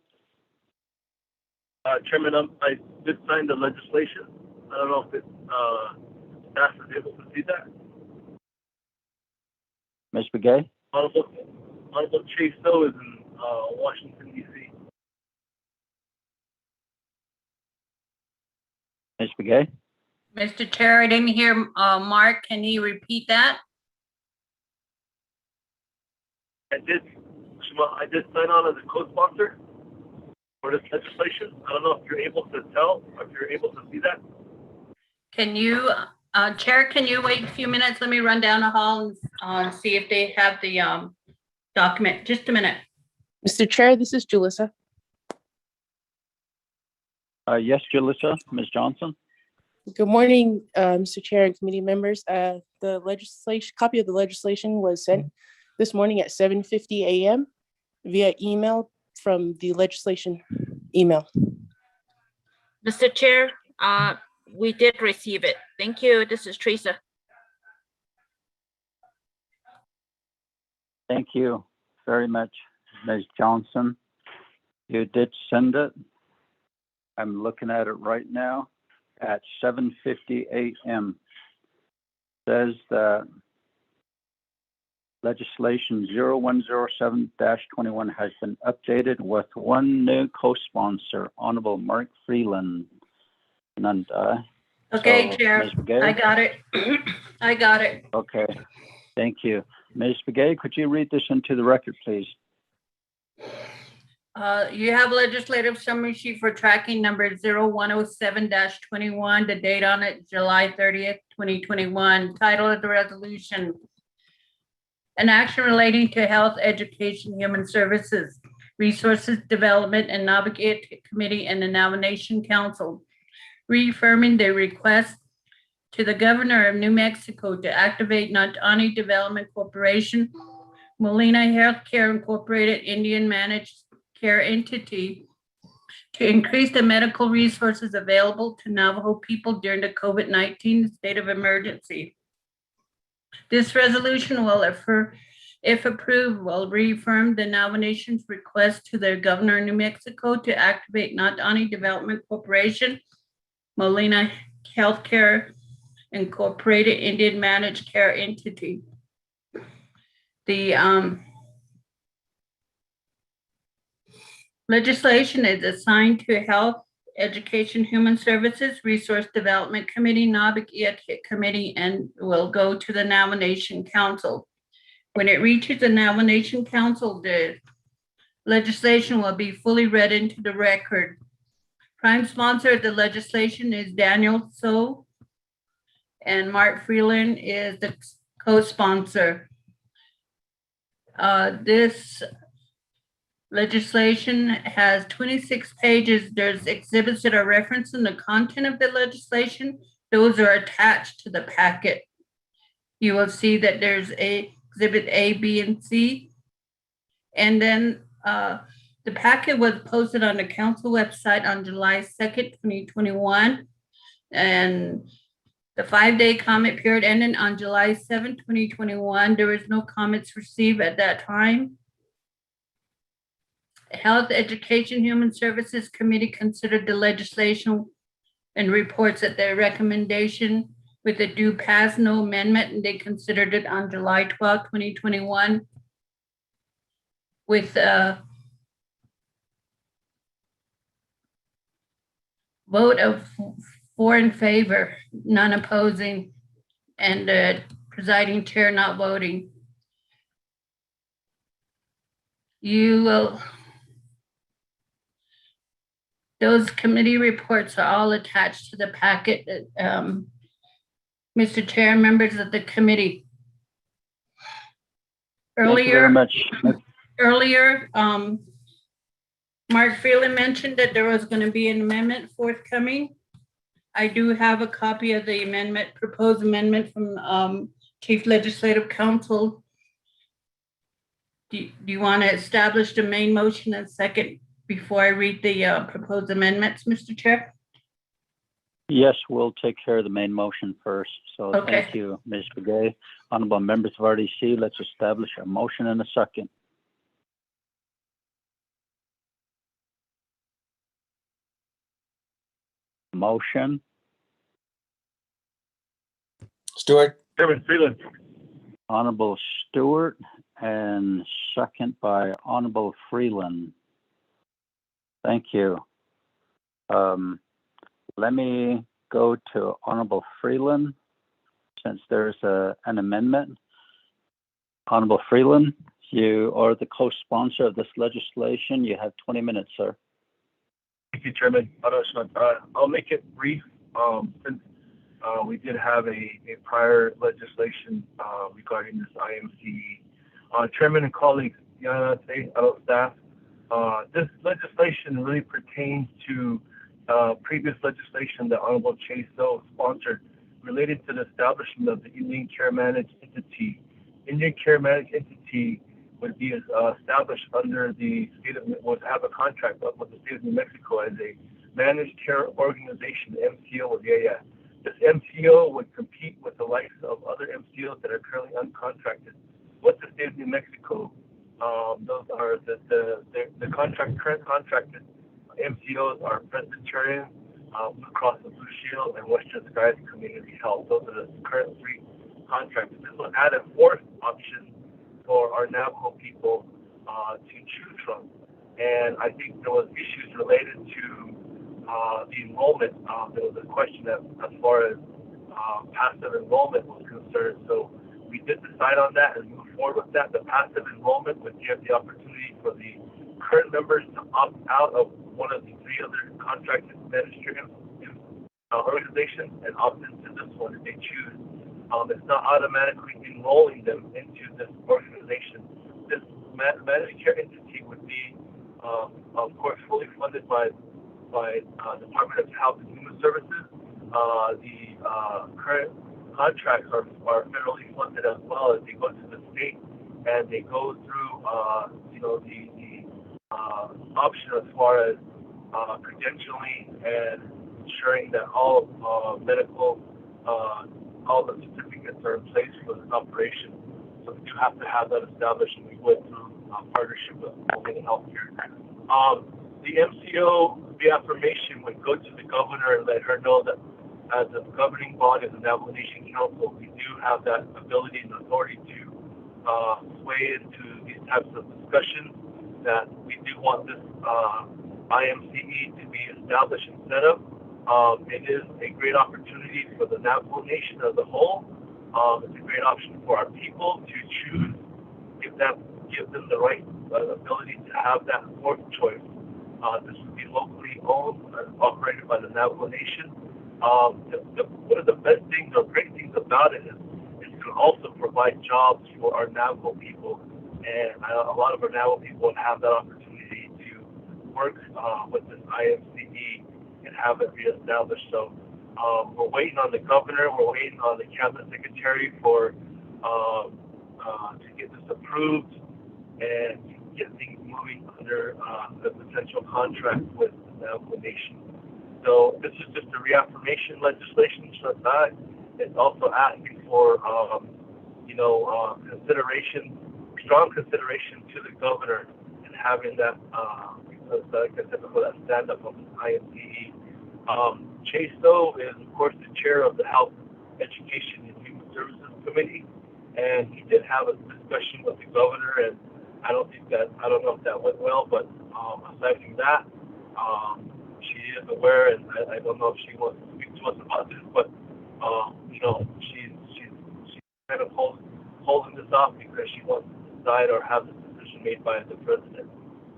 Chairman, I did sign the legislation. I don't know if staff is able to see that. Ms. Begay? Honorable Chief So is in Washington, D.C. Ms. Begay? Mr. Chair, I didn't hear Mark. Can you repeat that? I did sign on as a co-sponsor for this legislation. I don't know if you're able to tell, or if you're able to see that. Can you, Chair, can you wait a few minutes? Let me run down the hall and see if they have the document. Just a minute. Mr. Chair, this is Julissa. Yes, Julissa. Ms. Johnson? Good morning, Mr. Chair and committee members. The legislation, copy of the legislation was sent this morning at 7:50 a.m. via email from the legislation email. Mr. Chair, we did receive it. Thank you. This is Teresa. Thank you very much, Ms. Johnson. You did send it. I'm looking at it right now at 7:50 a.m. Says that legislation 0107-21 has been updated with one new co-sponsor, Honorable Mark Freeland. And Okay, so, Chair, Ms. Begay? I got it. I got it. Okay, thank you. Ms. Begay, could you read this into the record, please? You have legislative summary sheet for tracking number 0107-21. The date on it, July 30th, 2021. Title of the resolution: an action relating to health, education, human services, resources development, and Navigate Committee and the Nomination Council, reaffirming the request to the Governor of New Mexico to activate Natani Development Corporation, Molina Healthcare Incorporated Indian Managed Care Entity to increase the medical resources available to Navajo people during the COVID-19 state of emergency. This resolution will, if approved, will reaffirm the nomination's request to the Governor of New Mexico to activate Natani Development Corporation, Molina Healthcare Incorporated Indian Managed Care Entity. The legislation is assigned to Health, Education, Human Services, Resource Development Committee, Navigate Committee, and will go to the Nomination Council. When it reaches the Nomination Council, the legislation will be fully read into the record. Prime sponsor of the legislation is Daniel So, and Mark Freeland is the co-sponsor. This legislation has 26 pages. There's exhibits that are referenced in the content of the legislation. Those are attached to the packet. You will see that there's exhibit A, B, and C. And then the packet was posted on the council website on July 2nd, 2021. And the 5-day comment period ended on July 7th, 2021. There was no comments received at that time. Health, Education, Human Services Committee considered the legislation and reports that their recommendation with a due pass, no amendment, and they considered it on July 12th, 2021 with a vote of 4 in favor, none opposing, and the presiding chair not voting. You will, those committee reports are all attached to the packet. Mr. Chair, members of the committee. Thank you very much. Earlier, Mark Freeland mentioned that there was going to be an amendment forthcoming. I do have a copy of the amendment, proposed amendment from Chief Legislative Counsel. Do you want to establish the main motion and second before I read the proposed amendments, Mr. Chair? Yes, we'll take care of the main motion first. So Okay. thank you, Ms. Begay. Honorable members of RDC, let's establish a motion and a second. Motion. Stewart. Chairman Freeland. Honorable Stewart, and second by Honorable Freeland. Thank you. Let me go to Honorable Freeland since there's an amendment. Honorable Freeland, you are the co-sponsor of this legislation. You have 20 minutes, sir. Thank you, Chairman. I'll make it brief. Since we did have a prior legislation regarding this IMCE. Chairman and colleagues, staff, this legislation really pertains to previous legislation that Honorable Chase So sponsored related to the establishment of the Indian Care Managed Entity. Indian Care Managed Entity would be established under the state of, would have a contract with the state of New Mexico as a managed care organization, MCO with the This MCO would compete with the likes of other MCOs that are currently uncontracted with the state of New Mexico. Those are the current contracted MCOs are Presbyterian, Blue Cross and Blue Shield, and Western Skies Community Health. Those are the current three contracted. This will add a fourth option for our Navajo people to choose from. And I think there was issues related to the enrollment. There was a question as far as passive enrollment was concerned. So we did decide on that and move forward with that. The passive enrollment would give the opportunity for the current members to opt out of one of the three other contracted administrative organizations and opt into this one if they choose. It's not automatically enrolling them into this organization. This managed care entity would be, of course, fully funded by Department of Health and Human Services. The current contracts are federally funded as well as they go to the state and they go through, the option as far as credentialing and ensuring that all medical, all the certificates are in place for this operation. So we do have to have that established, and we went through partnership with Homing Healthcare. The MCO reaffirmation would go to the governor and let her know that as a governing body of the Navajo Nation Council, we do have that ability and authority to sway into these types of discussions, that we do want this IMCE to be established and set up. It is a great opportunity for the Navajo Nation as a whole. It's a great option for our people to choose, give them the right ability to have that fourth choice. This would be locally owned and operated by the Navajo Nation. One of the best things or great things about it is to also provide jobs for our Navajo people. And a lot of our Navajo people have that opportunity to work with this IMCE and have it reestablished. So we're waiting on the governor, we're waiting on the cabinet secretary for to get this approved and get things moving under the potential contract with the Navajo Nation. So this is just a reaffirmation legislation. It's also asking for consideration, strong consideration to the governor and having that like I said before, that stand up of the IMCE. Chase So is of course the chair of the Health, Education and Human Services Committee, and he did have a discussion with the governor, and I don't know if that went well, but aside from that, she is aware, and I don't know if she wants to speak to us about this, but she's kind of holding this off because she wants to decide or have this decision made by the president.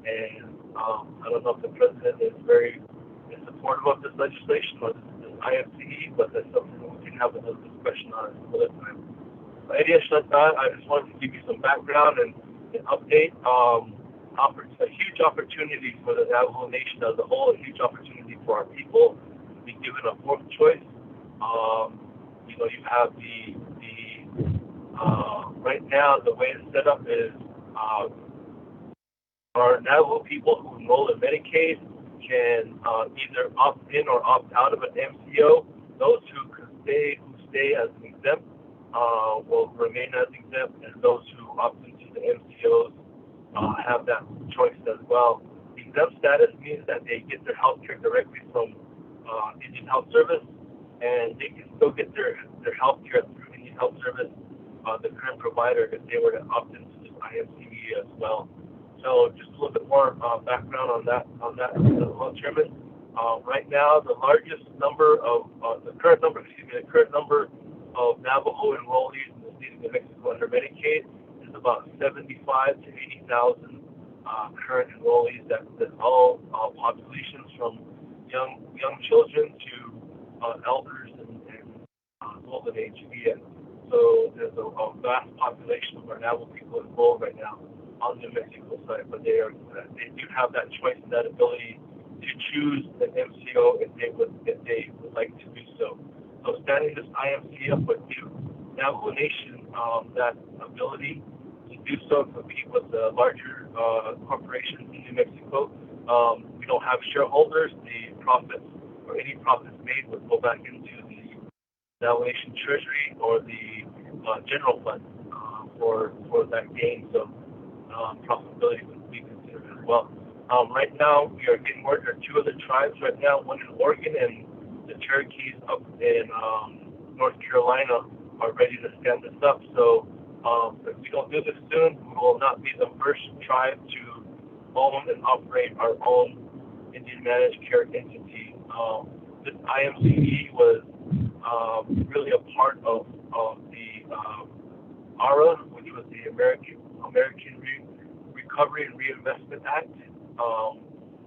And I don't know if the president is supportive of this legislation or this IMCE, but that's something we can have another discussion on another time. I just wanted to give you some background and an update. A huge opportunity for the Navajo Nation as a whole, a huge opportunity for our people to be given a fourth choice. You have right now the way it's set up is our Navajo people who enroll in Medicaid can either opt in or opt out of an MCO. Those who stay as an exempt will remain as exempt, and those who opt into the MCOs have that choice as well. Exempt status means that they get their health care directly from Indian Health Service, and they can still get their health care through Indian Health Service, the current provider, if they were to opt into this IMCE as well. So just a little bit more background on that as well, Chairman. Right now, the current number of Navajo enrollees in the state of New Mexico under Medicaid is about 75 to 80,000 current enrollees. That's all populations from young children to elders and golden age VN. So there's a vast population of our Navajo people enrolled right now on the New Mexico side, but they do have that choice and that ability to choose an MCO if they would like to do so. So standing this IMC up would give Navajo Nation that ability to do so, compete with the larger corporations in New Mexico. We don't have shareholders. The profits or any profits made would go back into the Navajo Nation Treasury or the general fund for that gain. So profitability would be considered as well. Right now, we are getting word there are two other tribes right now, one in Oregon and the Cherokees up in North Carolina are ready to stand this up. So if we don't do this soon, we will not be the first tribe to own and operate our own Indian managed care entity. This IMCE was really a part of the ARA, which was the American Recovery and Reinvestment Act,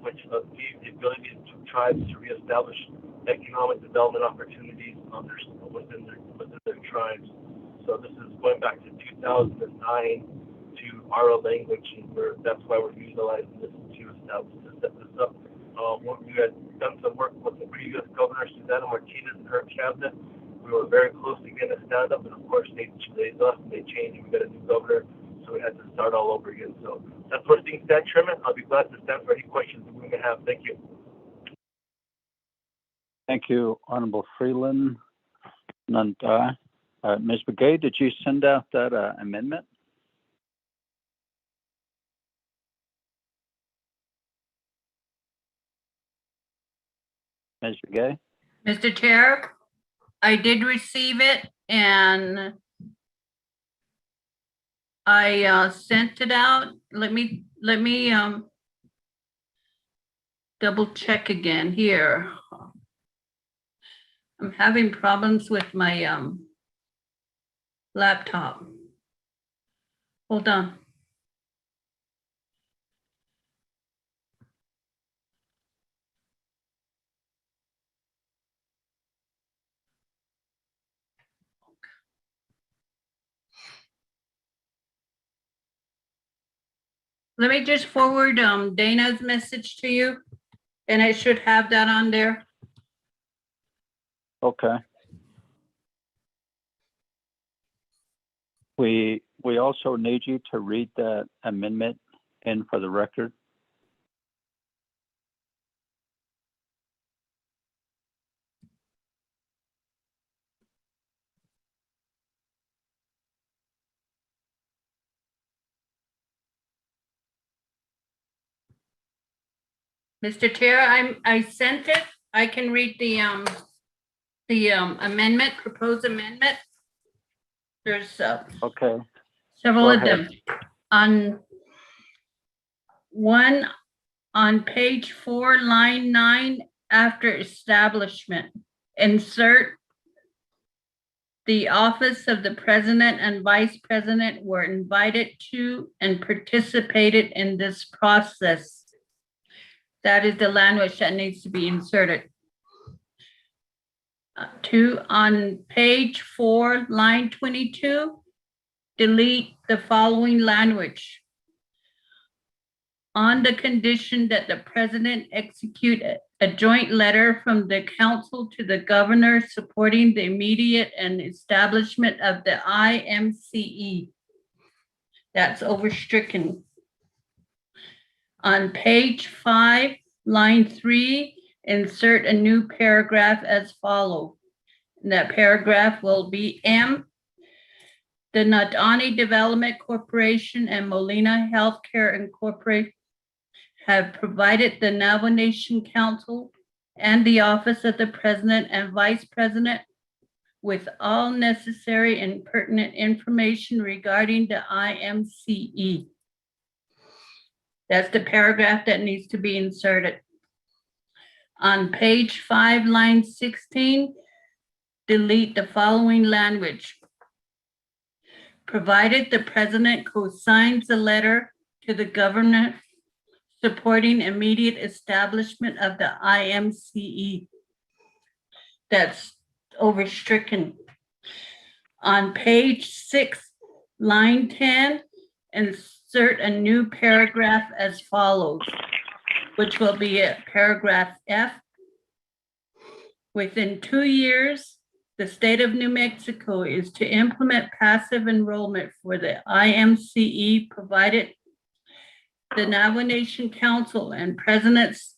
which gave the ability to tribes to reestablish economic development opportunities within their tribes. So this is going back to 2009 to ARA language, and that's why we're utilizing this to set this up. We had done some work with the previous governor, Susana Martinez, and her cabinet. We were very close to getting a stand up, and of course they left and they changed. We got a new governor, so we had to start all over again. So that's where things stand, Chairman. I'll be glad to stand for any questions that we may have. Thank you. Thank you, Honorable Freeland. Nanda. Ms. Begay, did you send out that amendment? Ms. Begay? Mr. Chair, I did receive it and I sent it out. Let me double check again here. I'm having problems with my laptop. Hold on. Let me just forward Dana's message to you, and I should have that on there. Okay. We also need you to read that amendment in for the record. Mr. Chair, I sent it. I can read the amendment, proposed amendment. There's okay. Several of them. On one, on page 4, line 9, after establishment, insert the office of the president and vice president were invited to and participated in this process. That is the language that needs to be inserted. 2, on page 4, line 22, delete the following language. On the condition that the president execute a joint letter from the council to the governor supporting the immediate and establishment of the IMCE. That's overstricken. On page 5, line 3, insert a new paragraph as follows. And that paragraph will be M. The Natani Development Corporation and Molina Healthcare Incorporated have provided the Navajo Nation Council and the Office of the President and Vice President with all necessary and pertinent information regarding the IMCE. That's the paragraph that needs to be inserted. On page 5, line 16, delete the following language. Provided the president co-signs the letter to the governor supporting immediate establishment of the IMCE. That's overstricken. On page 6, line 10, insert a new paragraph as follows, which will be at paragraph F. Within 2 years, the state of New Mexico is to implement passive enrollment for the IMCE, provided the Navajo Nation Council and presidents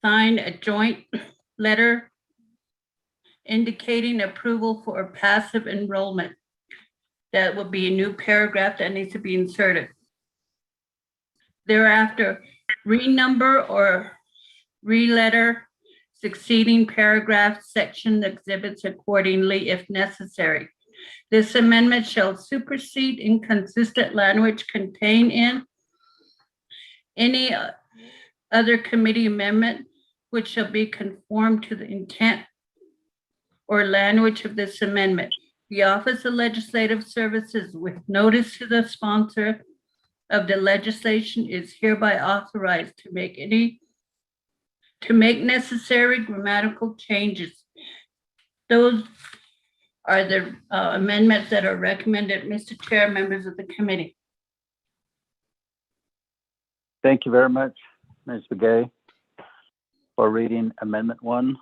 sign a joint letter indicating approval for passive enrollment. That will be a new paragraph that needs to be inserted. Thereafter, renumber or re-letter succeeding paragraph section exhibits accordingly if necessary. This amendment shall supersede inconsistent language contained in any other committee amendment which shall be conformed to the intent or language of this amendment. The Office of Legislative Services, with notice to the sponsor of the legislation, is hereby authorized to make necessary grammatical changes. Those are the amendments that are recommended, Mr. Chair, members of the committee. Thank you very much, Ms. Begay, for reading Amendment 1.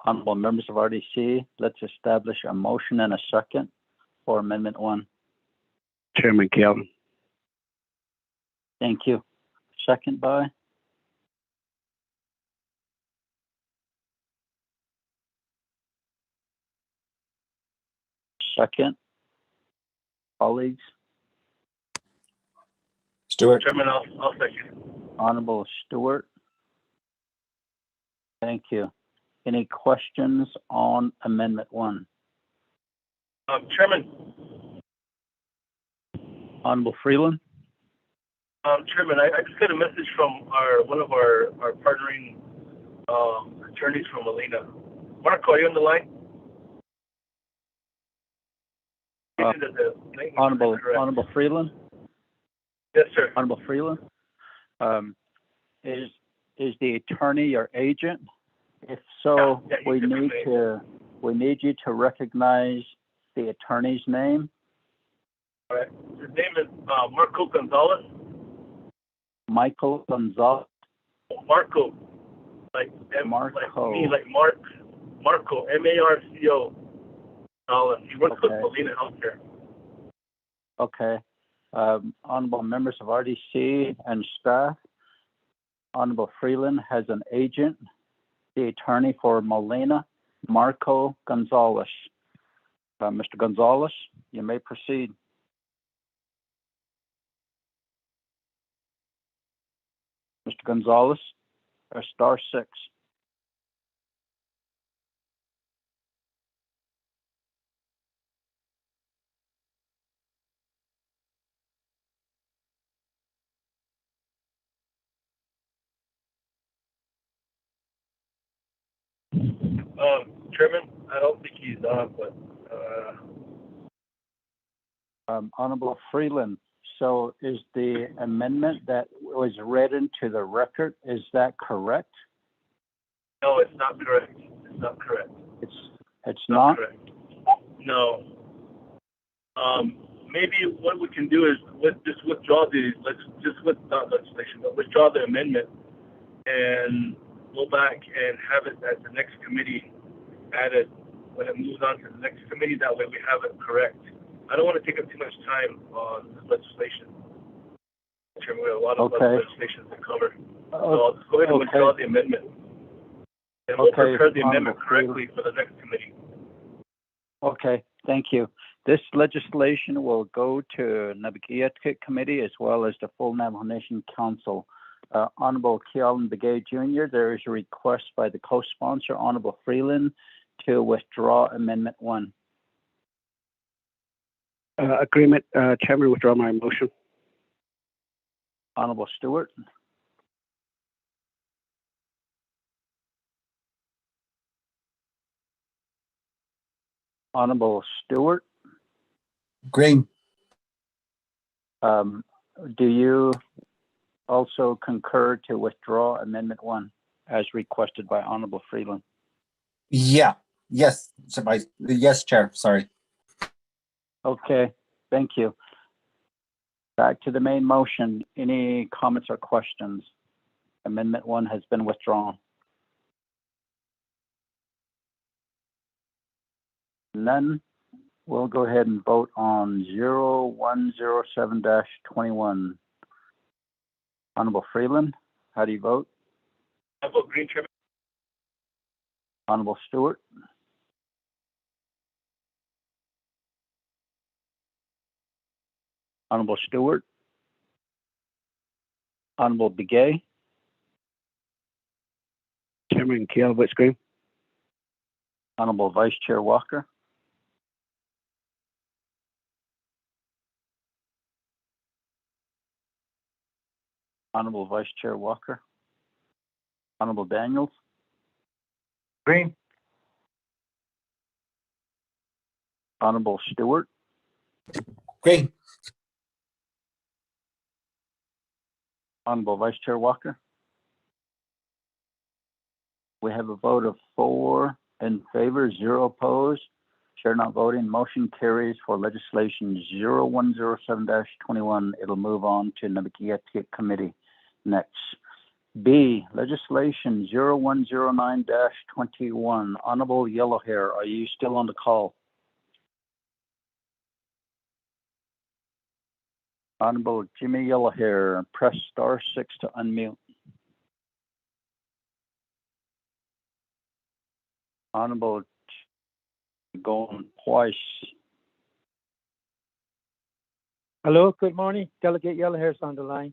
Honorable members of RDC, let's establish a motion and a second for Amendment 1. Chairman Calvin. Thank you. Second by? Second. Colleagues? Stewart. Chairman, I'll second. Honorable Stewart. Thank you. Any questions on Amendment 1? Chairman. Honorable Freeland. Chairman, I just got a message from one of our partnering attorneys from Molina. Marco, are you on the line? Honorable Freeland. Yes, sir. Honorable Freeland. Is the attorney your agent? If so, yeah, we need you to recognize the attorney's name. All right. His name is Marco Gonzalez. Michael Gonzalez. Marco, like Marco. Like me, like Mark. Marco, Marco Gonzalez. He works with Molina Healthcare. Okay. Honorable members of RDC and staff, Honorable Freeland has an agent, the attorney for Molina, Marco Gonzalez. Mr. Gonzalez, you may proceed. Mr. Gonzalez, star 6. Chairman, I don't think he's on, but Honorable Freeland, so is the amendment that was read into the record, is that correct? no, it's not correct. It's not correct. It's not? Correct. No. Maybe what we can do is just withdraw withdraw the amendment and go back and have it at the next committee added when it moves on to the next committee. That way we have it correct. I don't want to take up too much time on this legislation. Chairman, we have a lot of Okay. legislation to cover. So Oh, I'll just go ahead and withdraw the amendment. And we'll Okay, prepare the Honorable amendment correctly for the next committee. Okay, thank you. This legislation will go to Navajo Committee as well as the full Navajo Nation Council. Honorable Kealan Begay Jr., there is a request by the co-sponsor, Honorable Freeland, to withdraw Amendment 1. Agreement, Chairman, withdraw my motion. Honorable Stewart. Honorable Stewart. Green. Do you also concur to withdraw Amendment 1 as requested by Honorable Freeland? Yeah. Yes. Yes, Chair. Sorry. Okay, thank you. Back to the main motion. Any comments or questions? Amendment 1 has been withdrawn. None. We'll go ahead and vote on 0107-21. Honorable Freeland, how do you vote? I vote green, Chairman. Honorable Stewart? Honorable Stewart? Honorable Begay? Chairman Kealan votes green. Honorable Vice Chair Walker? Honorable Vice Chair Walker? Honorable Daniels? Green. Honorable Stewart? Green. Honorable Vice Chair Walker? We have a vote of 4 in favor, 0 opposed. Chair not voting. Motion carries for legislation 0107-21. It'll move on to Navajo Committee next. B, legislation 0109-21. Honorable Yellowhair, are you still on the call? Honorable Jimmy Yellowhair, press *6 to unmute. Honorable going twice. Hello, good morning. Delegate Yellowhair's on the line.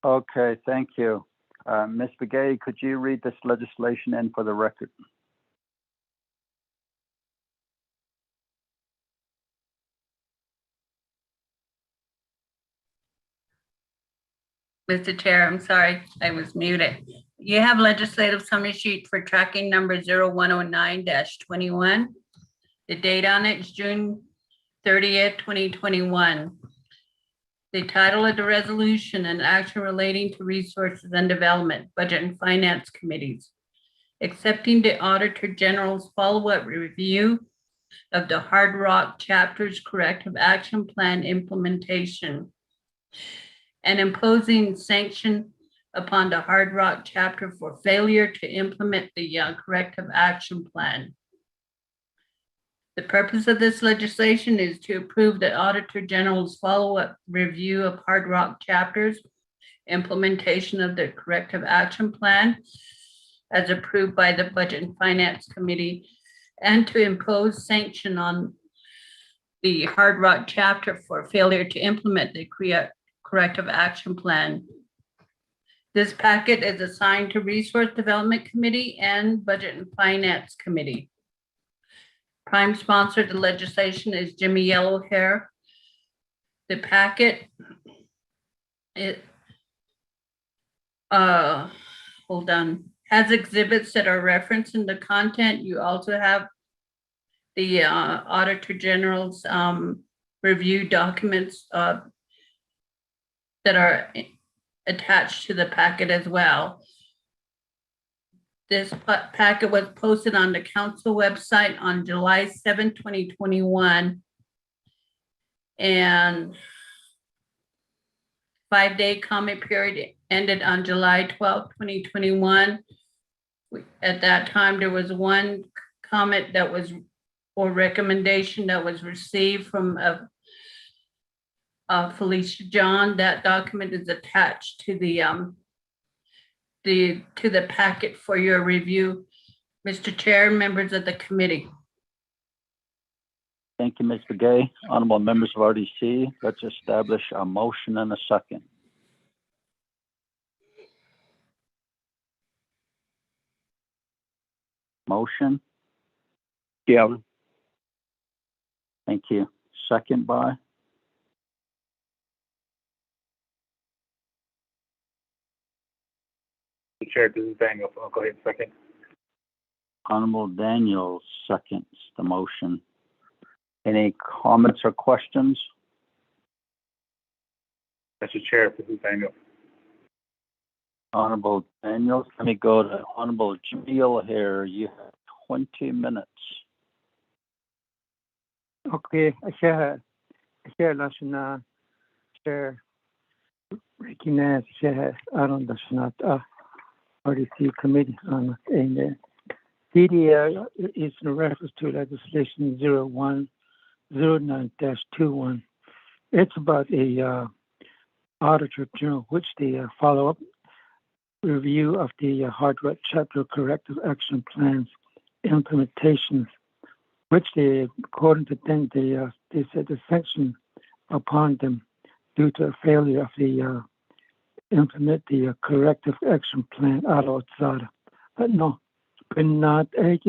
Okay, thank you. Ms. Begay, could you read this legislation in for the record? Mr. Chair, I'm sorry, I was muted. You have legislative summary sheet for tracking number 0109-21. The date on it is June 30th, 2021. The title of the resolution: an action relating to resources and development, budget and finance committees, accepting the Auditor General's follow-up review of the Hard Rock Chapter's corrective action plan implementation, and imposing sanction upon the Hard Rock Chapter for failure to implement the corrective action plan. The purpose of this legislation is to approve the Auditor General's follow-up review of Hard Rock Chapter's implementation of the corrective action plan as approved by the Budget and Finance Committee, and to impose sanction on the Hard Rock Chapter for failure to implement the corrective action plan. This packet is assigned to Resource Development Committee and Budget and Finance Committee. Prime sponsor of the legislation is Jimmy Yellowhair. The packet, hold on, has exhibits that are referenced in the content. You also have the Auditor General's review documents that are attached to the packet as well. This packet was posted on the council website on July 7, 2021. And 5-day comment period ended on July 12, 2021. At that time, there was one comment that was, or recommendation that was received from Felicia John. That document is attached to the packet for your review. Mr. Chair, members of the committee. Thank you, Ms. Begay. Honorable members of RDC, let's establish a motion and a second. Motion? Galvin. Thank you. Second by? Chair, this is Daniel. I'll go ahead and second. Honorable Daniel seconds the motion. Any comments or questions? Mr. Chair, this is Daniel. Honorable Daniel, let me go to Honorable Jamil here. You have 20 minutes. Okay, Chair Lashana, Chair Ricky Nash, Chair Aaron Dashanat, RDC Committee on and DDA is in reference to legislation 0109-21. It's about a Auditor General, which the follow-up review of the Hard Rock Chapter Corrective Action Plans implementations, which they, according to them, they said the sanction upon them due to a failure of the implement the corrective action plan outside. But no, but not at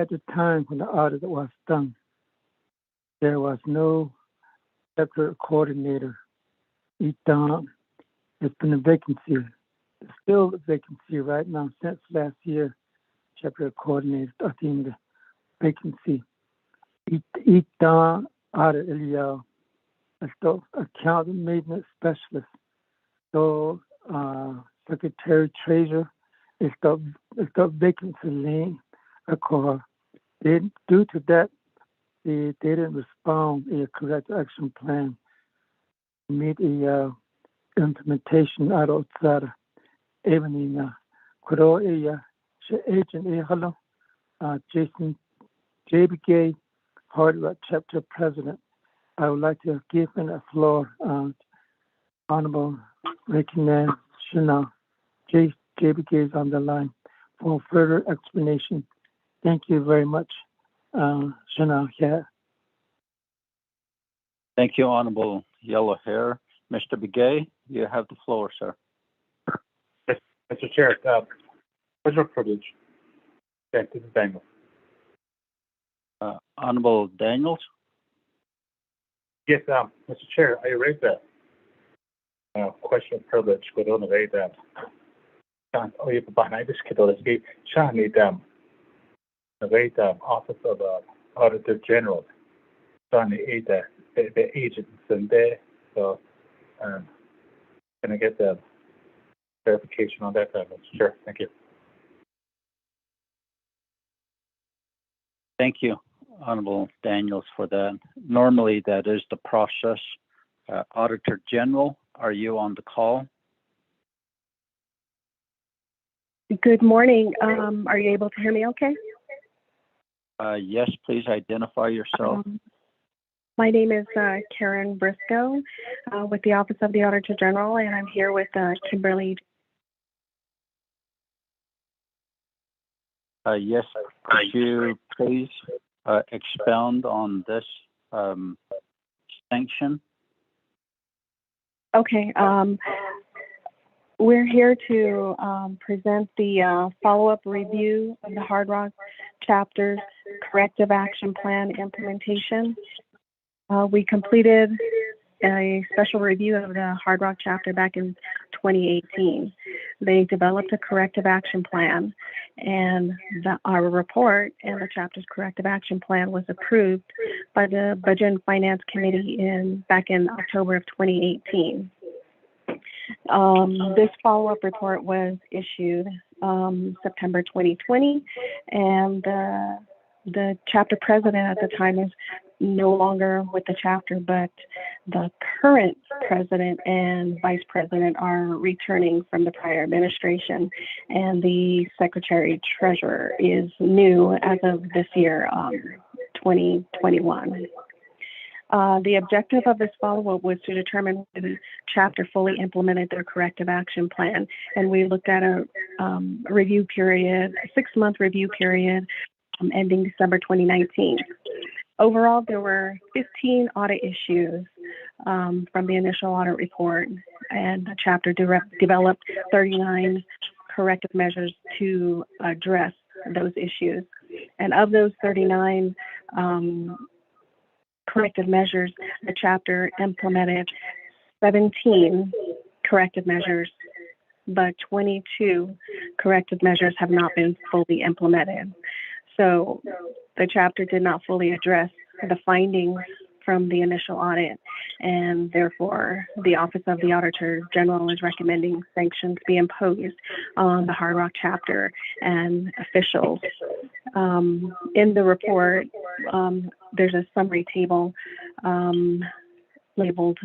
the time when the audit was done, there was no chapter coordinator. It's been a vacancy. It's still a vacancy right now since last year. Chapter coordinator, I think the vacancy. Audit Elio, account maintenance specialist. So secretary treasurer is the vacancy lane. Due to that, they didn't respond a correct action plan. Meet the implementation outside. Even in Quero area, agent hello, Jason JBK, Hard Rock Chapter President. I would like to give him the floor, Honorable Ricky Shana. JBK is on the line for further explanation. Thank you very much, Shana. Yeah. Thank you, Honorable Yellow Hair. Mr. Begay, you have the floor, sir. Mr. Chair, pleasure privilege. Okay, this is Daniel. Honorable Daniels? Yes, Mr. Chair, I raised that question of privilege. But on the way that, you behind this kid, let's get Shani them. The way the Office of Auditor General, Shani the agents in there. So, can I get the verification on that, Mr. Chair? Thank you. Thank you, Honorable Daniels, for that. Normally, that is the process. Auditor General, are you on the call? Good morning. Are you able to hear me okay? Yes, please identify yourself. My name is Karen Briscoe with the Office of the Auditor General, and I'm here with Kimberly. Yes, could you please expound on this sanction? Okay. We're here to present the follow-up review of the Hard Rock Chapter's Corrective Action Plan implementation. We completed a special review of the Hard Rock Chapter back in 2018. They developed a corrective action plan, and our report and the chapter's corrective action plan was approved by the Budget and Finance Committee back in October of 2018. This follow-up report was issued September 2020, and the chapter president at the time is no longer with the chapter, but the current president and vice president are returning from the prior administration, and the secretary treasurer is new as of this year, 2021. The objective of this follow-up was to determine whether the chapter fully implemented their corrective action plan. And we looked at a review period, a 6-month review period ending December 2019. Overall, there were 15 audit issues from the initial audit report, and the chapter developed 39 corrective measures to address those issues. And of those 39 corrective measures, the chapter implemented 17 corrective measures, but 22 corrective measures have not been fully implemented. So the chapter did not fully address the findings from the initial audit, and therefore the Office of the Auditor General is recommending sanctions be imposed on the Hard Rock chapter and officials. In the report, there's a summary table labeled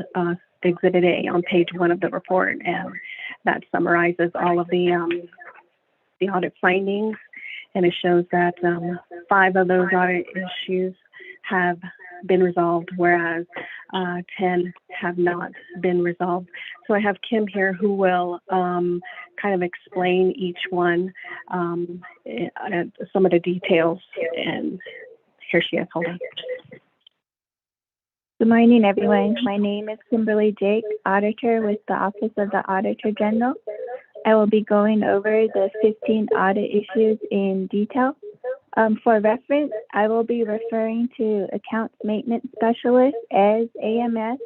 Exhibit A on page 1 of the report, and that summarizes all of the audit findings, and it shows that 5 of those audit issues have been resolved, whereas 10 have not been resolved. So I have Kim here who will kind of explain each one, some of the details, and here she is. Hold on. Good morning, everyone. My name is Kimberly Jake, auditor with the Office of the Auditor General. I will be going over the 15 audit issues in detail. For reference, I will be referring to Accounts Maintenance Specialist as AMS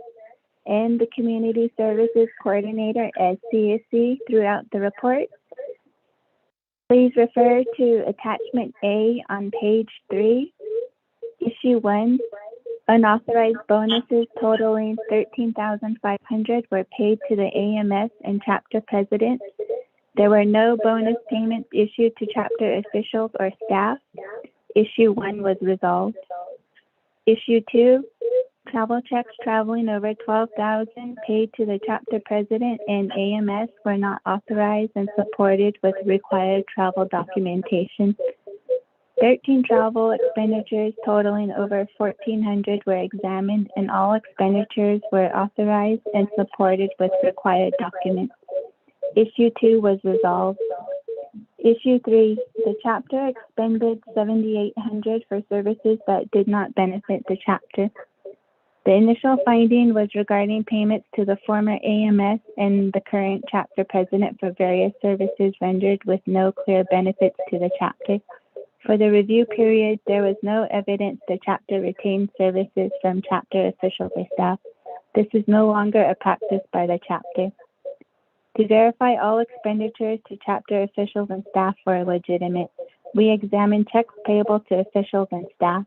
and the Community Services Coordinator as CSC throughout the report. Please refer to Attachment A on page 3, Issue 1. Unauthorized bonuses totaling $13,500 were paid to the AMS and chapter presidents. There were no bonus payments issued to chapter officials or staff. Issue 1 was resolved. Issue 2, travel checks traveling over $12,000 paid to the chapter president and AMS were not authorized and supported with required travel documentation. 13 travel expenditures totaling over $1,400 were examined, and all expenditures were authorized and supported with required documents. Issue 2 was resolved. Issue 3, the chapter expended $7,800 for services that did not benefit the chapter. The initial finding was regarding payments to the former AMS and the current chapter president for various services rendered with no clear benefits to the chapter. For the review period, there was no evidence the chapter retained services from chapter officials or staff. This is no longer a practice by the chapter. To verify all expenditures to chapter officials and staff were legitimate, we examined checks payable to officials and staff.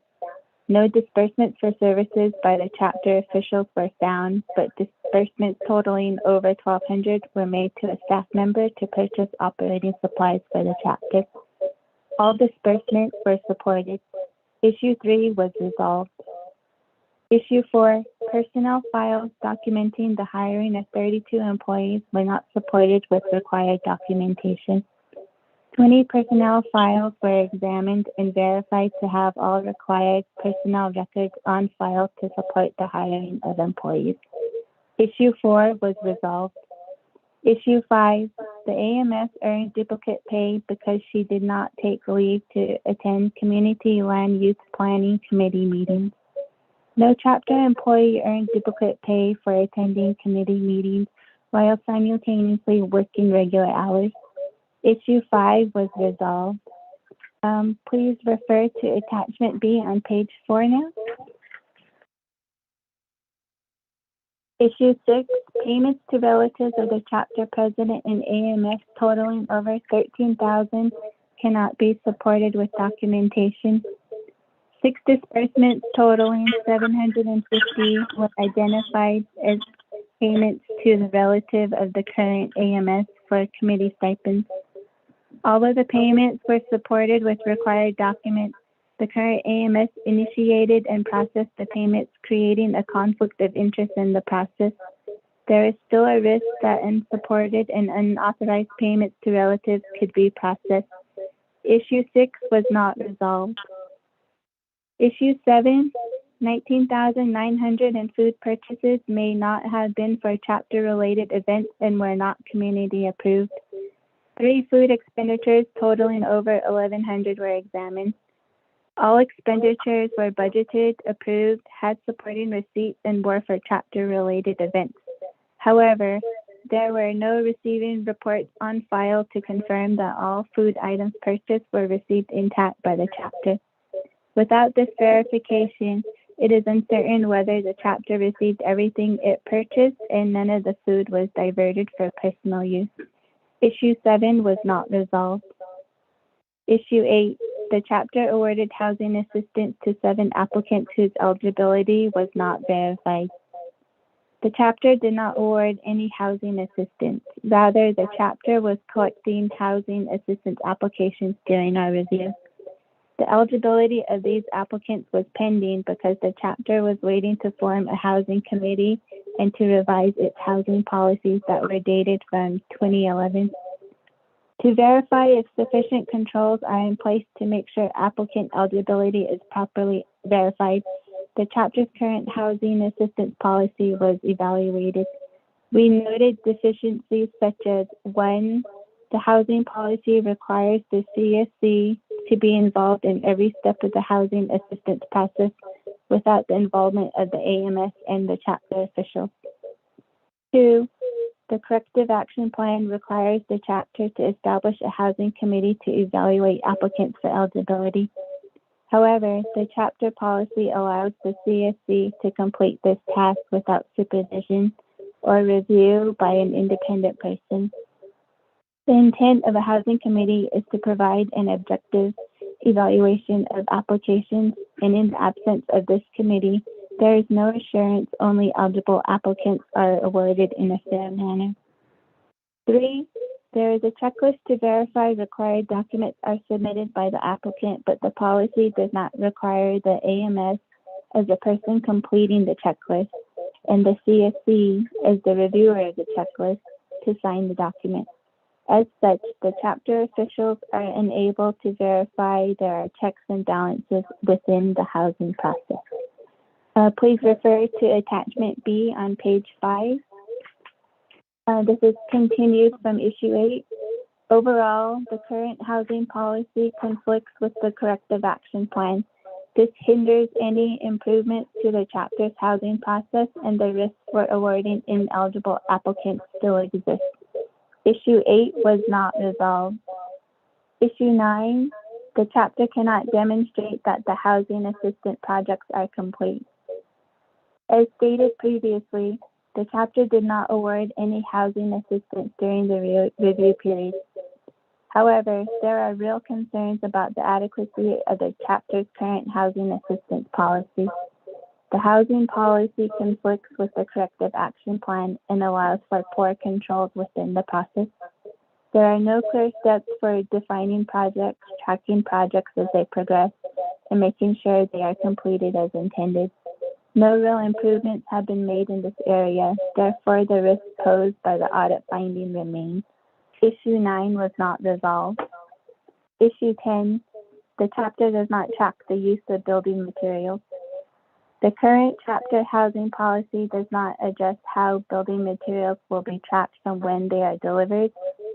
No disbursements for services by the chapter officials were found, but disbursements totaling over $1,200 were made to a staff member to purchase operating supplies for the chapter. All disbursements were supported. Issue 3 was resolved. Issue 4, personnel files documenting the hiring of 32 employees were not supported with required documentation. 20 personnel files were examined and verified to have all required personnel records on file to support the hiring of employees. Issue 4 was resolved. Issue 5, the AMS earned duplicate pay because she did not take leave to attend Community Land Use Planning Committee meetings. No chapter employee earned duplicate pay for attending committee meetings while simultaneously working regular hours. Issue 5 was resolved. Please refer to Attachment B on page 4 now. Issue 6, payments to relatives of the chapter president and AMS totaling over $13,000 cannot be supported with documentation. 6 disbursements totaling $750 were identified as payments to the relative of the current AMS for committee stipends. All of the payments were supported with required documents. The current AMS initiated and processed the payments, creating a conflict of interest in the process. There is still a risk that unsupported and unauthorized payments to relatives could be processed. Issue 6 was not resolved. Issue 7, $19,900 in food purchases may not have been for chapter-related events and were not community approved. 3 food expenditures totaling over $1,100 were examined. All expenditures were budgeted, approved, had supporting receipts, and were for chapter-related events. However, there were no receiving reports on file to confirm that all food items purchased were received intact by the chapter. Without this verification, it is uncertain whether the chapter received everything it purchased and none of the food was diverted for personal use. Issue 7 was not resolved. Issue 8, the chapter awarded housing assistance to 7 applicants whose eligibility was not verified. The chapter did not award any housing assistance. Rather, the chapter was collecting housing assistance applications during our review. The eligibility of these applicants was pending because the chapter was waiting to form a housing committee and to revise its housing policies that were dated from 2011. To verify if sufficient controls are in place to make sure applicant eligibility is properly verified, the chapter's current housing assistance policy was evaluated. We noted deficiencies such as 1, the housing policy requires the CSC to be involved in every step of the housing assistance process without the involvement of the AMS and the chapter officials. 2, the corrective action plan requires the chapter to establish a housing committee to evaluate applicants for eligibility. However, the chapter policy allows the CSC to complete this task without supervision or review by an independent person. The intent of a housing committee is to provide an objective evaluation of applications, and in the absence of this committee, there is no assurance only eligible applicants are awarded in a fair manner. 3, there is a checklist to verify required documents are submitted by the applicant, but the policy does not require the AMS as the person completing the checklist and the CSC as the reviewer of the checklist to sign the document. As such, the chapter officials are unable to verify there are checks and balances within the housing process. Please refer to attachment B on page 5. This is continued from issue 8. Overall, the current housing policy conflicts with the corrective action plan. This hinders any improvements to the chapter's housing process, and the risk for awarding ineligible applicants still exists. Issue 8 was not resolved. Issue 9, the chapter cannot demonstrate that the housing assistance projects are complete. As stated previously, the chapter did not award any housing assistance during the review period. However, there are real concerns about the adequacy of the chapter's current housing assistance policy. The housing policy conflicts with the corrective action plan and allows for poor controls within the process. There are no clear steps for defining projects, tracking projects as they progress, and making sure they are completed as intended. No real improvements have been made in this area, therefore the risk posed by the audit finding remains. Issue 9 was not resolved. Issue 10, the chapter does not track the use of building materials. The current chapter housing policy does not address how building materials will be tracked from when they are delivered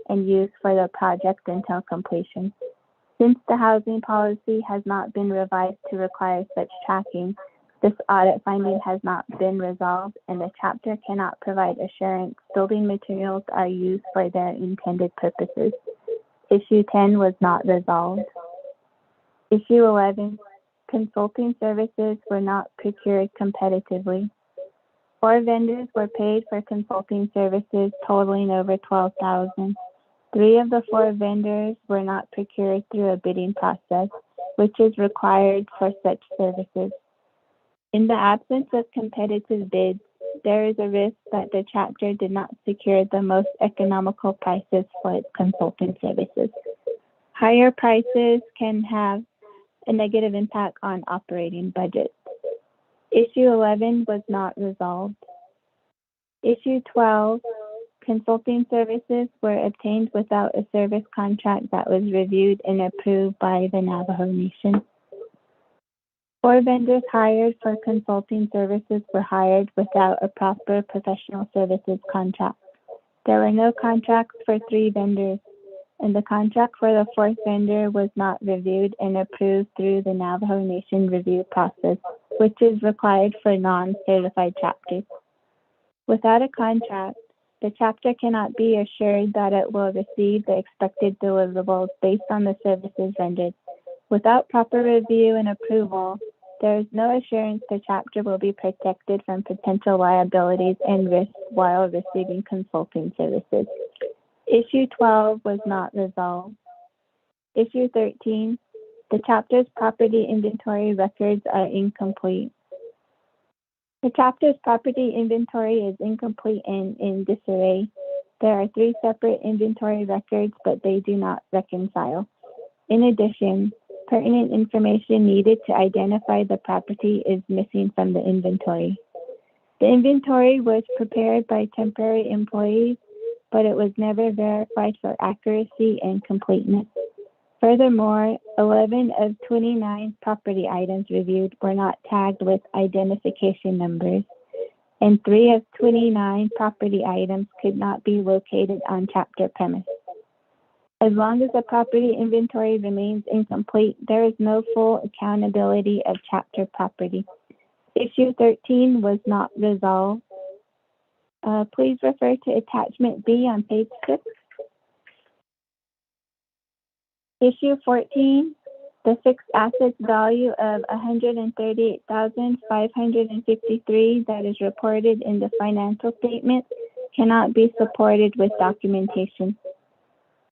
and used for the project until completion. Since the housing policy has not been revised to require such tracking, this audit finding has not been resolved, and the chapter cannot provide assurance building materials are used for their intended purposes. Issue 10 was not resolved. Issue 11, consulting services were not procured competitively. 4 vendors were paid for consulting services totaling over $12,000. 3 of the 4 vendors were not procured through a bidding process, which is required for such services. In the absence of competitive bids, there is a risk that the chapter did not secure the most economical prices for its consulting services. Higher prices can have a negative impact on operating budgets. Issue 11 was not resolved. Issue 12, consulting services were obtained without a service contract that was reviewed and approved by the Navajo Nation. 4 vendors hired for consulting services were hired without a proper professional services contract. There were no contracts for 3 vendors, and the contract for the 4th vendor was not reviewed and approved through the Navajo Nation review process, which is required for non-certified chapters. Without a contract, the chapter cannot be assured that it will receive the expected deliverables based on the services rendered. Without proper review and approval, there is no assurance the chapter will be protected from potential liabilities and risks while receiving consulting services. Issue 12 was not resolved. Issue 13, the chapter's property inventory records are incomplete. The chapter's property inventory is incomplete and in disarray. There are 3 separate inventory records, but they do not reconcile. In addition, pertinent information needed to identify the property is missing from the inventory. The inventory was prepared by temporary employees, but it was never verified for accuracy and completeness. Furthermore, 11 of 29 property items reviewed were not tagged with identification numbers, and 3 of 29 property items could not be located on chapter premise. As long as the property inventory remains incomplete, there is no full accountability of chapter property. Issue 13 was not resolved. Please refer to attachment B on page 6. Issue 14, the fixed assets value of $138,553 that is reported in the financial statement cannot be supported with documentation.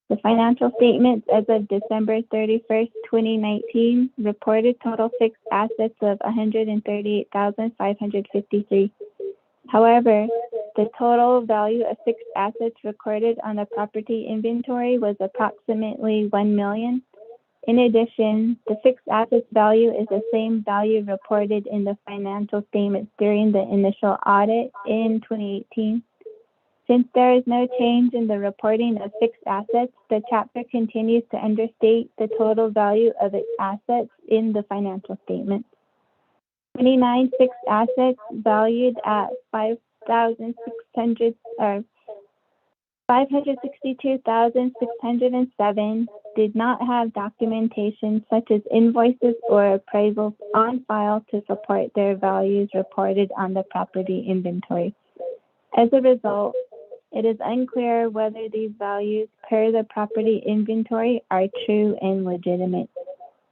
The financial statements as of December 31st, 2019 reported total fixed assets of $138,553. However, the total value of fixed assets recorded on the property inventory was approximately $1 million. In addition, the fixed assets value is the same value reported in the financial statements during the initial audit in 2018. Since there is no change in the reporting of fixed assets, the chapter continues to understate the total value of its assets in the financial statement. 29 fixed assets valued at $562,607 did not have documentation such as invoices or appraisals on file to support their values reported on the property inventory. As a result, it is unclear whether these values per the property inventory are true and legitimate.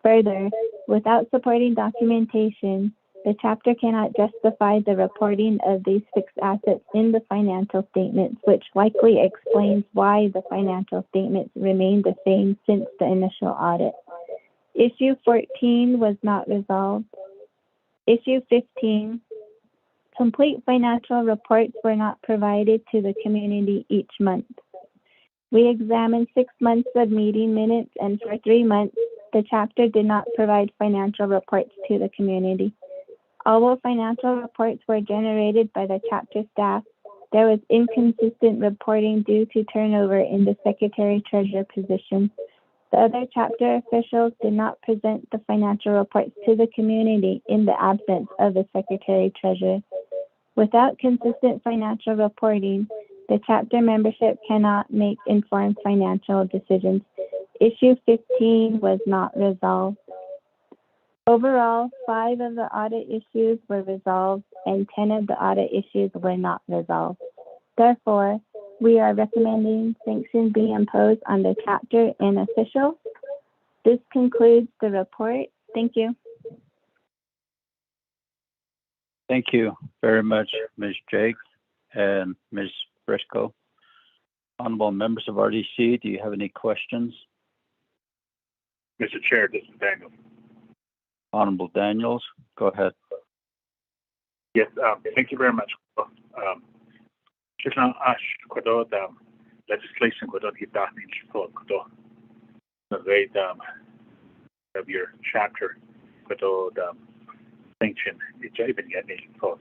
Further, without supporting documentation, the chapter cannot justify the reporting of these fixed assets in the financial statements, which likely explains why the financial statements remain the same since the initial audit. Issue 14 was not resolved. Issue 15, complete financial reports were not provided to the community each month. We examined 6 months of meeting minutes, and for 3 months, the chapter did not provide financial reports to the community. Although financial reports were generated by the chapter staff, there was inconsistent reporting due to turnover in the secretary-treasurer position. The other chapter officials did not present the financial reports to the community in the absence of the secretary-treasurer. Without consistent financial reporting, the chapter membership cannot make informed financial decisions. Issue 15 was not resolved. Overall, 5 of the audit issues were resolved and 10 of the audit issues were not resolved. Therefore, we are recommending sanction be imposed on the chapter and officials. This concludes the report. Thank you. Thank you very much, Ms. Jake and Ms. Briscoe. Honorable members of RDC, do you have any questions? Mr. Chair, this is Daniel. Honorable Daniels, go ahead. Yes, thank you very much. Shishang Ash, Kodo, the legislation Kodo Hidani Shipol Kodo, the rate of your chapter Kodo, the sanction, it's even getting so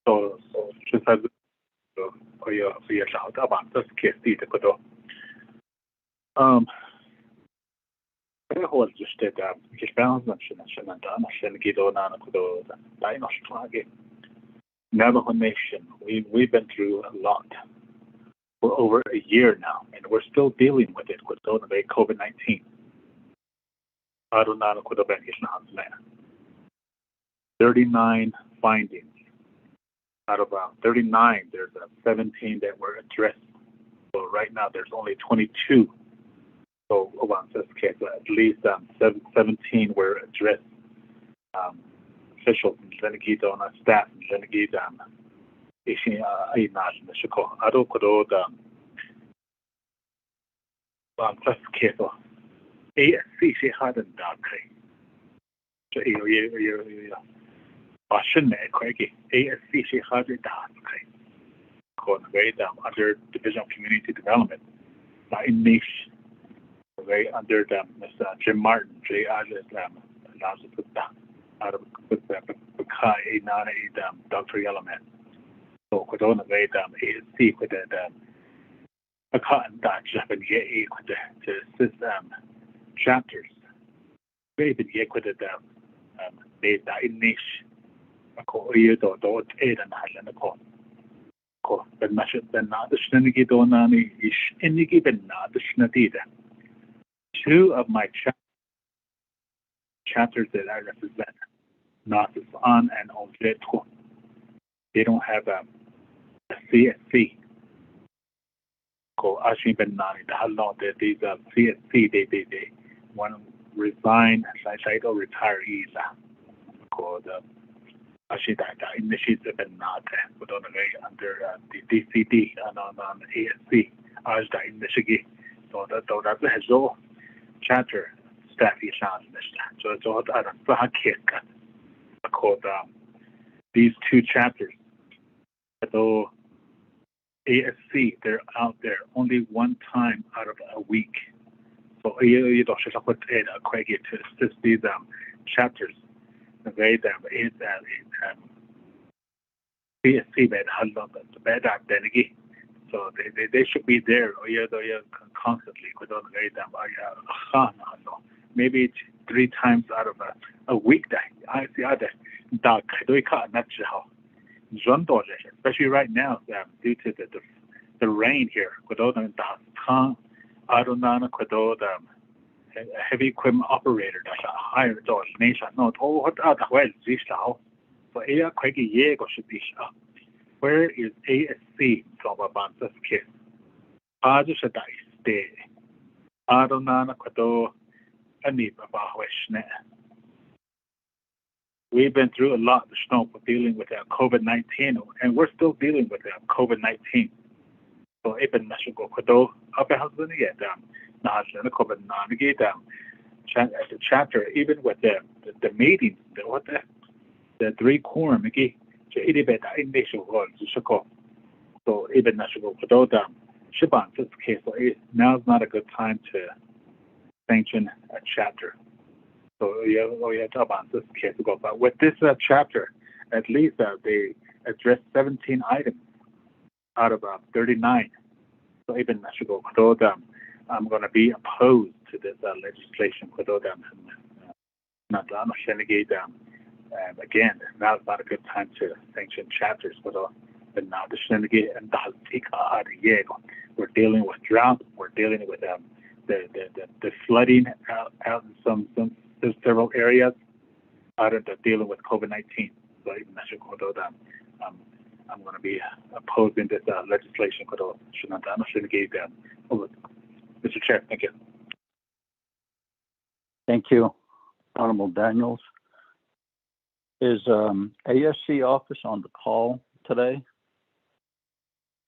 so should have for your shout about this case, the Kodo. I hold just instead because balance and Navajo Nation, we've been through a lot for over a year now, and we're still dealing with it with COVID-19. 39 findings. Out of 39, there's 17 that were addressed. So right now there's only 22. So at least 17 were addressed. Officials in Lenegita on staff in Lenegita, Ishin Ainash, the Chicago, Ado Kodo, classificator, ASC, she hadn't done. So, I shouldn't make ASC, she hadn't done. Under Division of Community Development, in niche, under Mr. Jim Martin, J. Adler, allows to put that. Out of the Kai Nana Dr. Yellowman. So could only wait ASC with a cotton Dutch and ye with the system chapters. Maybe ye with the data in niche. A call you don't aid and Highland call. But much than not the Shinigi Donani is any given not the Shinadida. Two of my chapters that I represent, not on and on they don't have a CSC. Actually, been not how long that these CSC they want to resign, like retirees. Called actually that initiatives have been not but on the way under the DCD and on ASC as the initiative. So that's a whole chapter. Staff is on this. So it's all out of called these two chapters. Although ASC, they're out there only one time out of a week. So you don't have to put to assist these chapters. The way that is ASC bed the bed identity. So they should be there constantly without maybe it's 3 times out of a weekday. I see other dog especially right now due to the rain here. Heavy equipment operator that's a higher nation. No, what other way is so should be where is ASC from about this case? I just said that stay. I don't know what we've been through a lot of snow dealing with COVID-19, and we're still dealing with COVID-19. So even national go up a husband yet national COVID-19 the chapter, even with the meetings, the 3 quorum again. So even national go Shiban this case. So now is not a good time to sanction a chapter. So you have to about this case to go. But with this chapter, at least they addressed 17 items out of 39. So even I'm going to be opposed to this legislation. Again, now is not a good time to sanction chapters. But now the Shenanigans and the we're dealing with drought. We're dealing with the flooding out in some several areas. Out of dealing with COVID-19. So even I'm going to be opposing this legislation. Mr. Chair, thank you. Thank you, Honorable Daniels. Is ASC office on the call today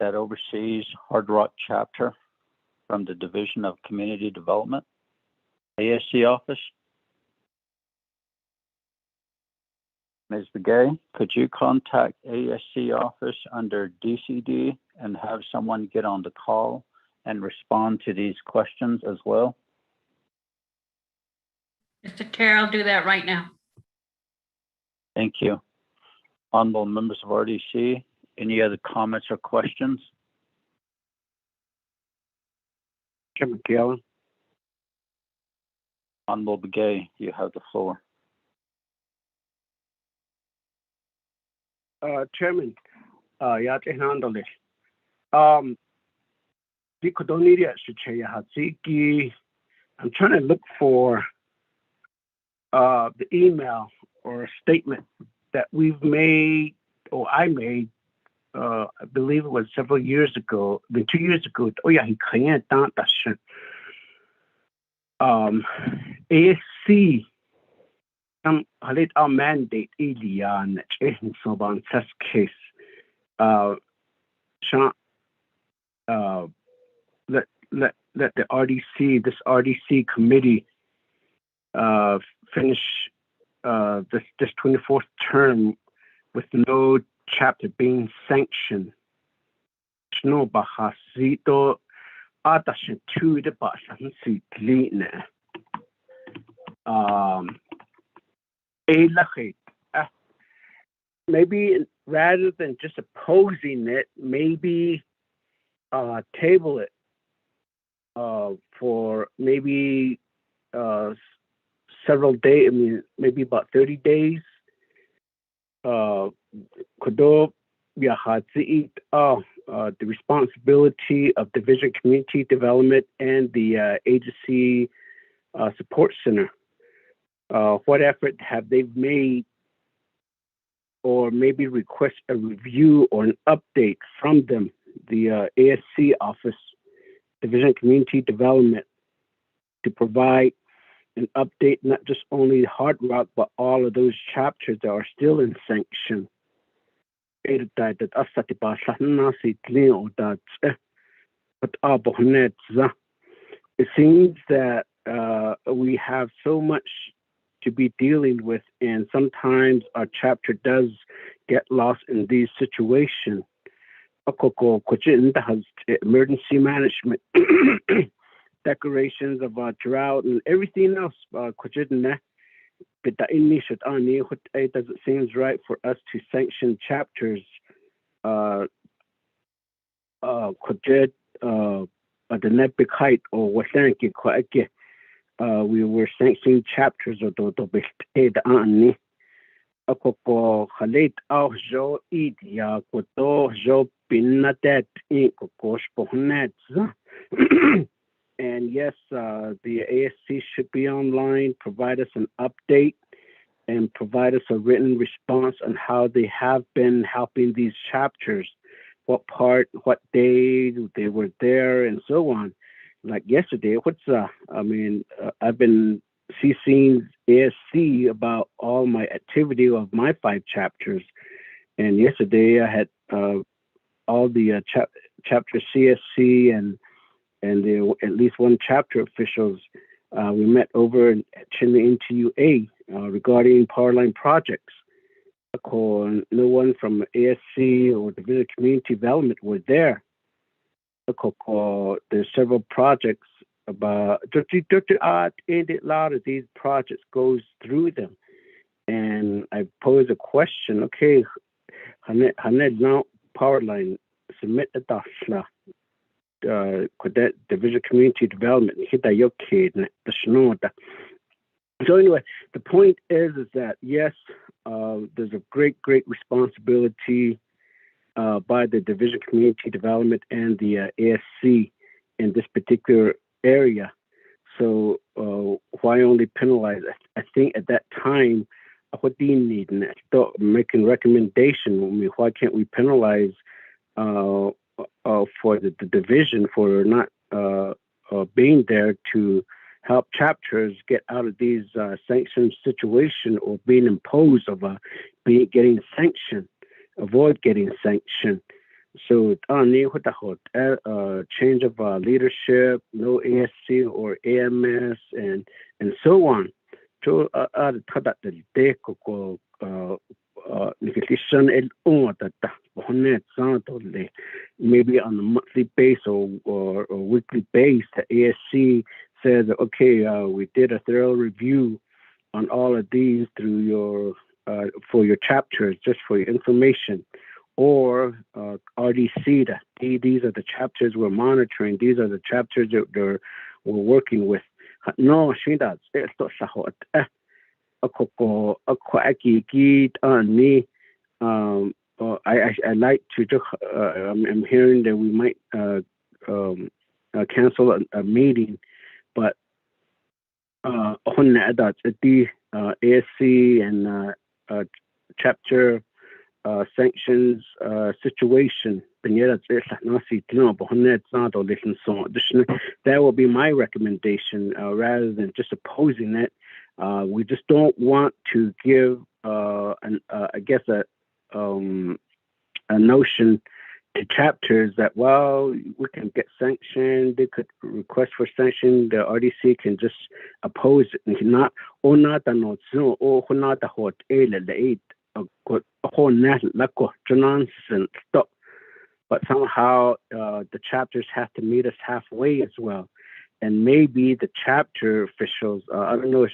that oversees Hard Rock chapter from the Division of Community Development? ASC office? Ms. Begay, could you contact ASC office under DCD and have someone get on the call and respond to these questions as well? Mr. Chair, I'll do that right now. Thank you. Honorable members of RDC, any other comments or questions? Chairman Gallen. Honorable Begay, you have the floor. Chairman, ya te handle. Di kodoniria shiche hatsiki. I'm trying to look for the email or a statement that we've made, or I made, I believe it was several years ago, 2 years ago. Oh yeah, he can't that. ASC, halit our mandate ilian in soban test case. Let the RDC, this RDC committee, finish this 24th term with no chapter being sanctioned. No bahasito atashin to the basan si line. Maybe rather than just opposing it, maybe table it for maybe several days. I mean, maybe about 30 days. Kodo the responsibility of Division Community Development and the agency support center. What effort have they made, or maybe request a review or an update from them, the ASC office, Division Community Development, to provide an update, not just only Hard Rock, but all of those chapters that are still in sanction. It seems that we have so much to be dealing with, and sometimes our chapter does get lost in these situations. Emergency management, declarations of drought, and everything else. It doesn't seem right for us to sanction chapters. We were sanctioning chapters of the Ani. And yes, the ASC should be online, provide us an update, and provide us a written response on how they have been helping these chapters, what part, what day they were there, and so on. Like yesterday, I've been CCing ASC about all my activity of my 5 chapters. And yesterday I had all the chapter CSC and at least one chapter officials. We met over at Chinle NTUA regarding power line projects. No one from ASC or Division of Community Development were there. There's several projects about a lot of these projects goes through them. And I pose a question, okay, Haned now power line submit a dasla. Division Community Development. So anyway, the point is that yes, there's a great responsibility by the Division Community Development and the ASC in this particular area. So why only penalize? I think at that time, what do you need? Making recommendation. Why can't we penalize for the division for not being there to help chapters get out of these sanctioned situation, or being imposed of getting sanctioned, avoid getting sanctioned. So change of leadership, no ASC or AMS, and so on. So maybe on a monthly basis or weekly basis, the ASC says, okay, we did a thorough review on all of these through your for your chapters, just for your information. Or RDC, these are the chapters we're monitoring. These are the chapters that we're working with. no shinda to shahot akoko aki on me. I like to just I'm hearing that we might cancel a meeting, but on that the ASC and chapter sanctions situation. That will be my recommendation rather than just opposing it. We just don't want to give, I guess, a notion to chapters that, well, we can get sanctioned. They could request for sanction. The RDC can just oppose it. Not or not or not the hot nonsense. But somehow the chapters have to meet us halfway as well. And maybe the chapter officials, I don't know if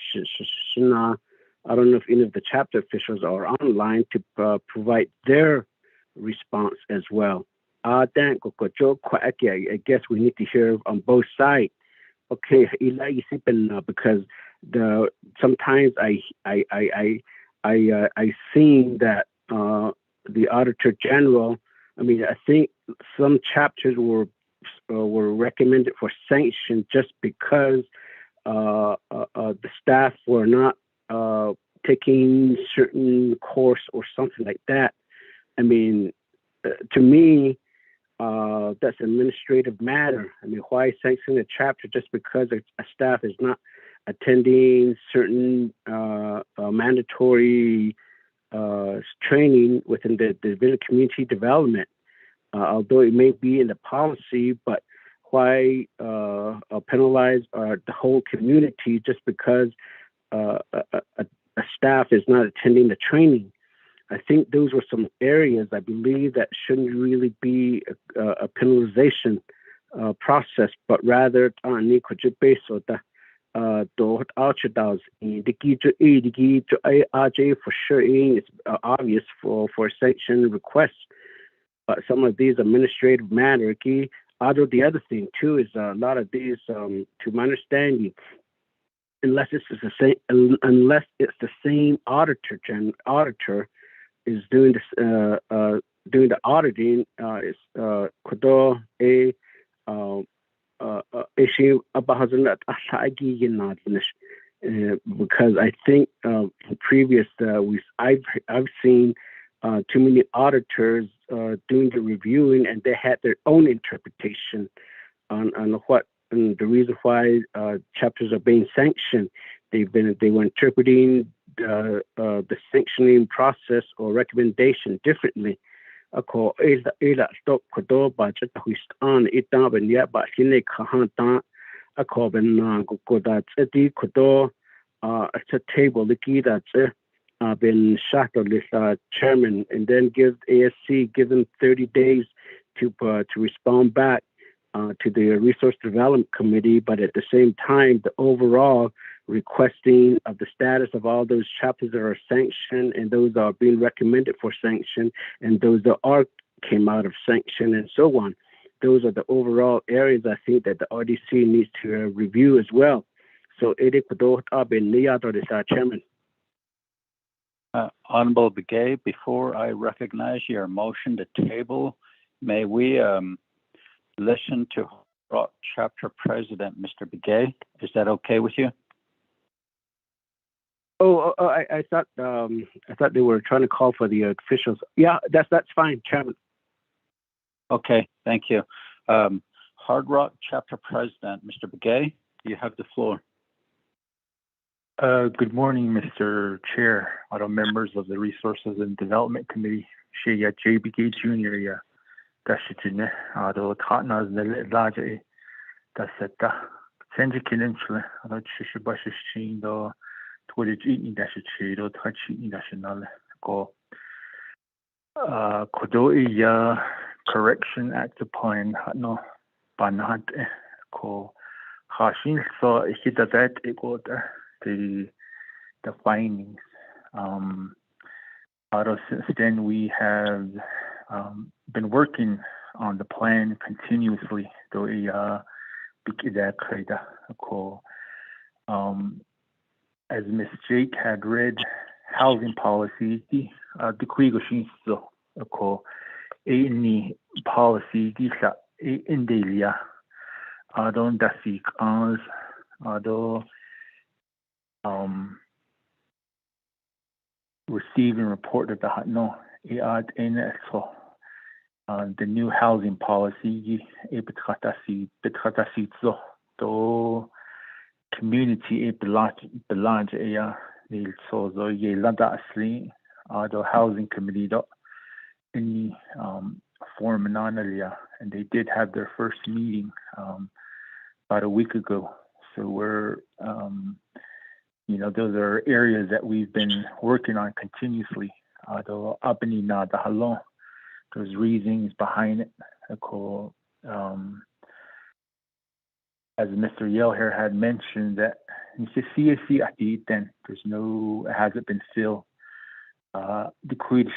I don't know if any of the chapter officials are online to provide their response as well. I guess we need to hear on both sides. Okay, because sometimes I seen that the Auditor General. I mean, I think some chapters were recommended for sanction just because the staff were not taking certain course or something like that. I mean, to me, that's an administrative matter. I mean, why sanction a chapter just because a staff is not attending certain mandatory training within the community development, although it may be in the policy, but why penalize the whole community just because a staff is not attending the training? I think those were some areas I believe that shouldn't really be a penalization process, but rather for sure it's obvious for sanction requests, but some of these administrative matters. Although the other thing too is a lot of these, to my understanding, unless it's the same auditor is doing this doing the auditing, is kodo issue about because I think in previous I've seen too many auditors doing the reviewing, and they had their own interpretation on what and the reason why chapters are being sanctioned. They were interpreting the sanctioning process or recommendation differently. Ako ila stop kodo ba chata huistan ita ben ya ba sine kahanta ako ben koda tseti kodo it's a table the key that's been shackled with chairman, and then give them 30 days to respond back to the Resource Development Committee, but at the same time, the overall requesting of the status of all those chapters that are sanctioned and those that are being recommended for sanction and those that came out of sanction and so on. Those are the overall areas I think that the RDC needs to review as well. So, Chairman. Honorable Begay, before I recognize your motion to table, may we listen to Rock Chapter President, Mr. Begay? Is that okay with you? I thought they were trying to call for the officials. Yeah, that's fine, Chairman. Okay, thank you. Hard Rock Chapter President, Mr. Begay, you have the floor. Good morning, Mr. Chair, other members of the Resources and Development Committee. Shea J. Begay Jr. Ya Gashitine, Ado Tatnas Nelaja, Daseta, Senjikininsula, Ado Shishabashin, do Twitch eating Dashichido, Touchy National Go. Kodoi Ya Correction Act upon Hatno Banat Ko Hashin saw Hitadat Equator. The findings. Since then, we have been working on the plan continuously. As Miss Jake had read, housing policy, the Quigo ko any policy, the Indelia, Adon Dasik Ans, Ado receiving report that the no, the new housing policy, Betratasi, to community belong so ye landa asli the housing committee any form and they did have their first meeting about a week ago. So we're those are areas that we've been working on continuously. There's reasons behind it. As Mr. Yale here had mentioned that then there's no, it hasn't been filled. The Queen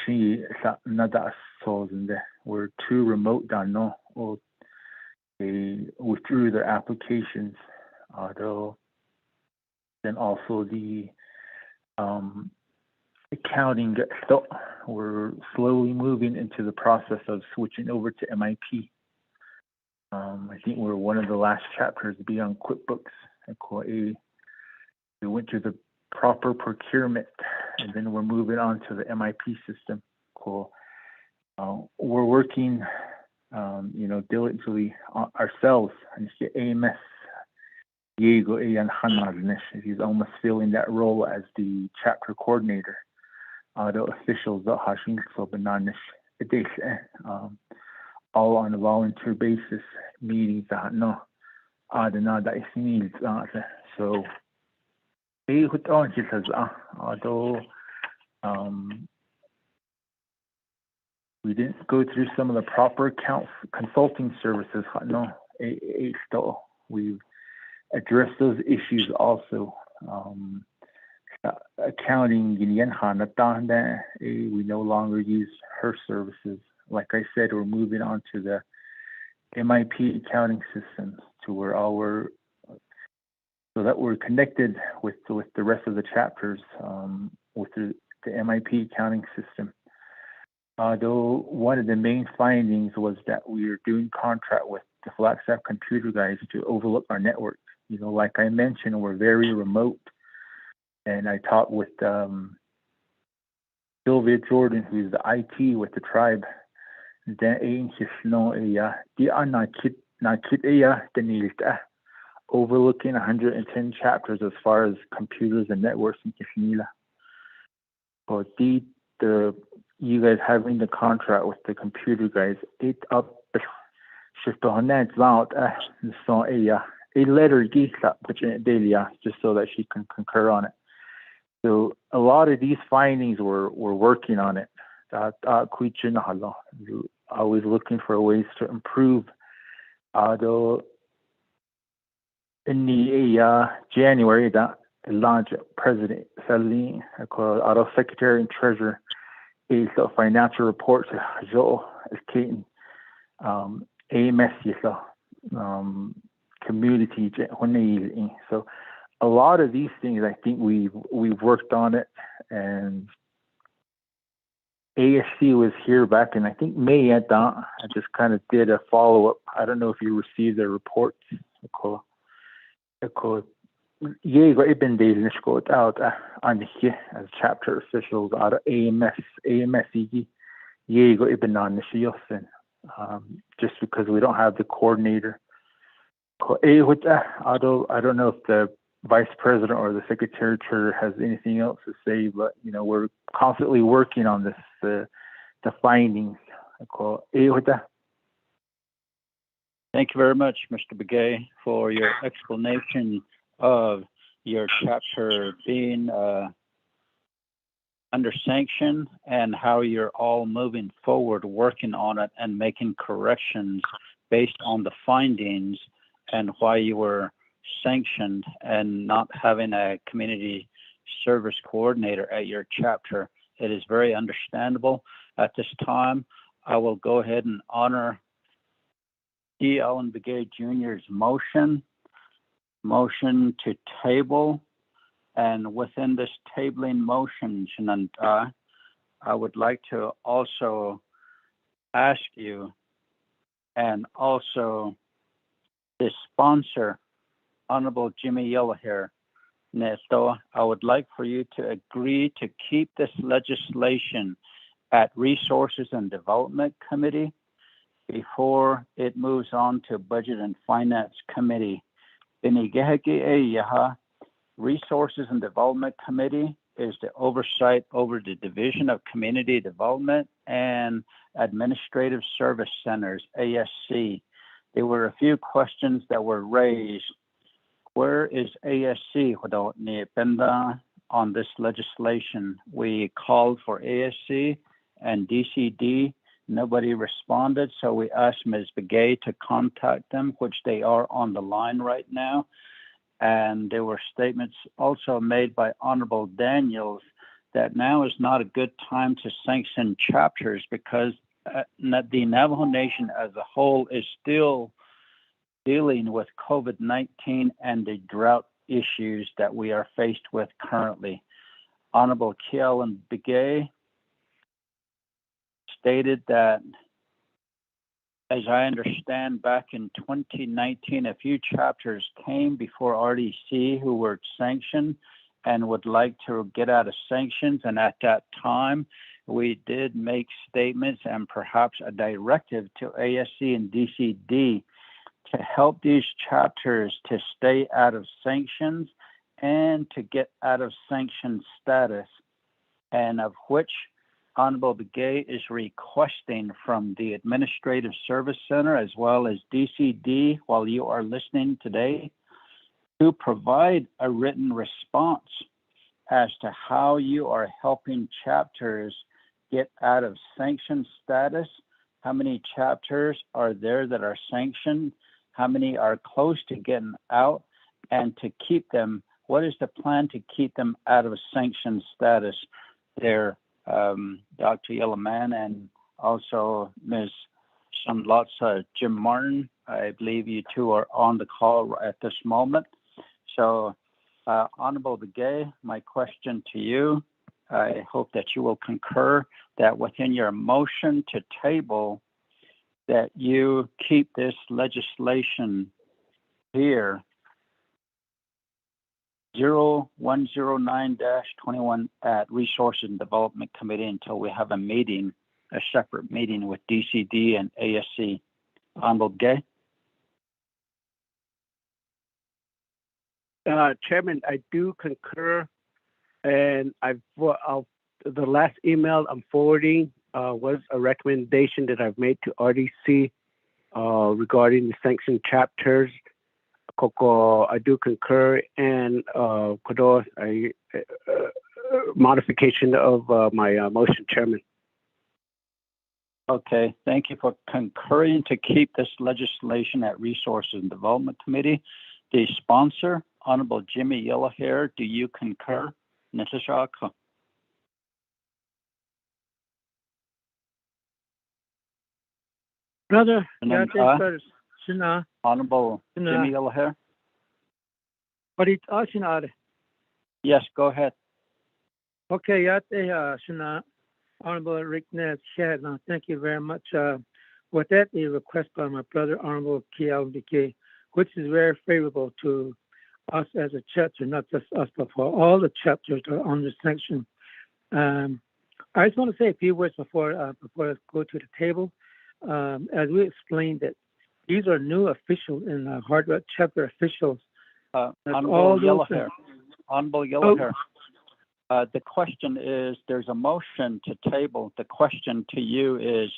nada souls and we're too remote down no or they withdrew their applications. Though then also the accounting we're slowly moving into the process of switching over to MIP. I think we're one of the last chapters to be on QuickBooks. We went through the proper procurement, and then we're moving on to the MIP system. Cool. We're working, diligently ourselves. And AMS, Diego Ian Hanadnish, he's almost filling that role as the chapter coordinator. The officials, the Hashing Sobananish, all on a volunteer basis, meetings that no, that is needs. So, although we didn't go through some of the proper consulting services, no, still we've addressed those issues also. Accounting, we no longer use her services. Like I said, we're moving on to the MIP accounting systems to where so that we're connected with the rest of the chapters with the MIP accounting system. Though one of the main findings was that we are doing contract with the Flagstaff computer guys to overlook our network. Like I mentioned, we're very remote. And I talked with Sylvia Jordan, who's the IT with the tribe. Overlooking 110 chapters as far as computers and networks in Kishnila. You guys having the contract with the computer guys, it up just a letter just so that she can concur on it. So a lot of these findings we're working on it. Always looking for ways to improve. Though in the January, that launch President Saline, our Secretary and Treasurer, is the financial report to Kate AMS community. So a lot of these things, I think we've worked on it, and ASC was here back in I think May. I just kind of did a follow up. I don't know if you received their reports. Ibn days out on here as chapter officials out of AMS just because we don't have the coordinator. I don't know if the vice president or the secretary has anything else to say, but we're constantly working on this, the findings. Thank you very much, Mr. Begay, for your explanation of your chapter being under sanction and how you're all moving forward, working on it and making corrections based on the findings and why you were sanctioned and not having a community service coordinator at your chapter. It is very understandable. At this time, I will go ahead and honor E. Allen Begay Jr.'s motion motion to table, and within this tabling motion, Shananta, I would like to also ask you, and also the sponsor, Honorable Jimmy Yellowhair, Neto, I would like for you to agree to keep this legislation at Resources and Development Committee before it moves on to Budget and Finance Committee. Resources and Development Committee is the oversight over the Division of Community Development and Administrative Service Centers, ASC. There were a few questions that were raised. Where is ASC on this legislation? We called for ASC and DCD. Nobody responded, so we asked Ms. Begay to contact them, which they are on the line right now. And there were statements also made by Honorable Daniels that now is not a good time to sanction chapters because the Navajo Nation as a whole is still dealing with COVID-19 and the drought issues that we are faced with currently. Honorable Kiel Begay stated that, as I understand, back in 2019, a few chapters came before RDC who were sanctioned and would like to get out of sanctions. And at that time, we did make statements and perhaps a directive to ASC and DCD to help these chapters to stay out of sanctions and to get out of sanction status, and of which Honorable Begay is requesting from the Administrative Service Center as well as DCD while you are listening today to provide a written response as to how you are helping chapters get out of sanction status. How many chapters are there that are sanctioned? How many are close to getting out? And to keep them, what is the plan to keep them out of sanction status there? Dr. Yellowman and also Ms. Shamlotsa Jim Martin. I believe you two are on the call at this moment. So, Honorable Begay, my question to you, I hope that you will concur that within your motion to table that you keep this legislation here 0109-21 at Resources and Development Committee until we have a meeting, a separate meeting with DCD and ASC. Honorable Gay. Chairman, I do concur, and the last email I'm forwarding was a recommendation that I've made to RDC regarding the sanctioned chapters. Koko, I do concur, and Kodo, modification of my motion, Chairman. Okay, thank you for concurring to keep this legislation at Resources and Development Committee. The sponsor, Honorable Jimmy Yellowhair, do you concur? Nitashaka. Brother, Honorable Jimmy Yellowhair. Yes, go ahead. Okay, Honorable Rick Ned Shad, thank you very much. With that, a request by my brother, Honorable Kiel Begay, which is very favorable to us as a chapter, not just us, but for all the chapters that are under sanction. I just want to say a few words before I go to the table. As we explained that these are new officials and Hard Rock chapter officials. Honorable Yellowhair. The question is, there's a motion to table. The question to you is,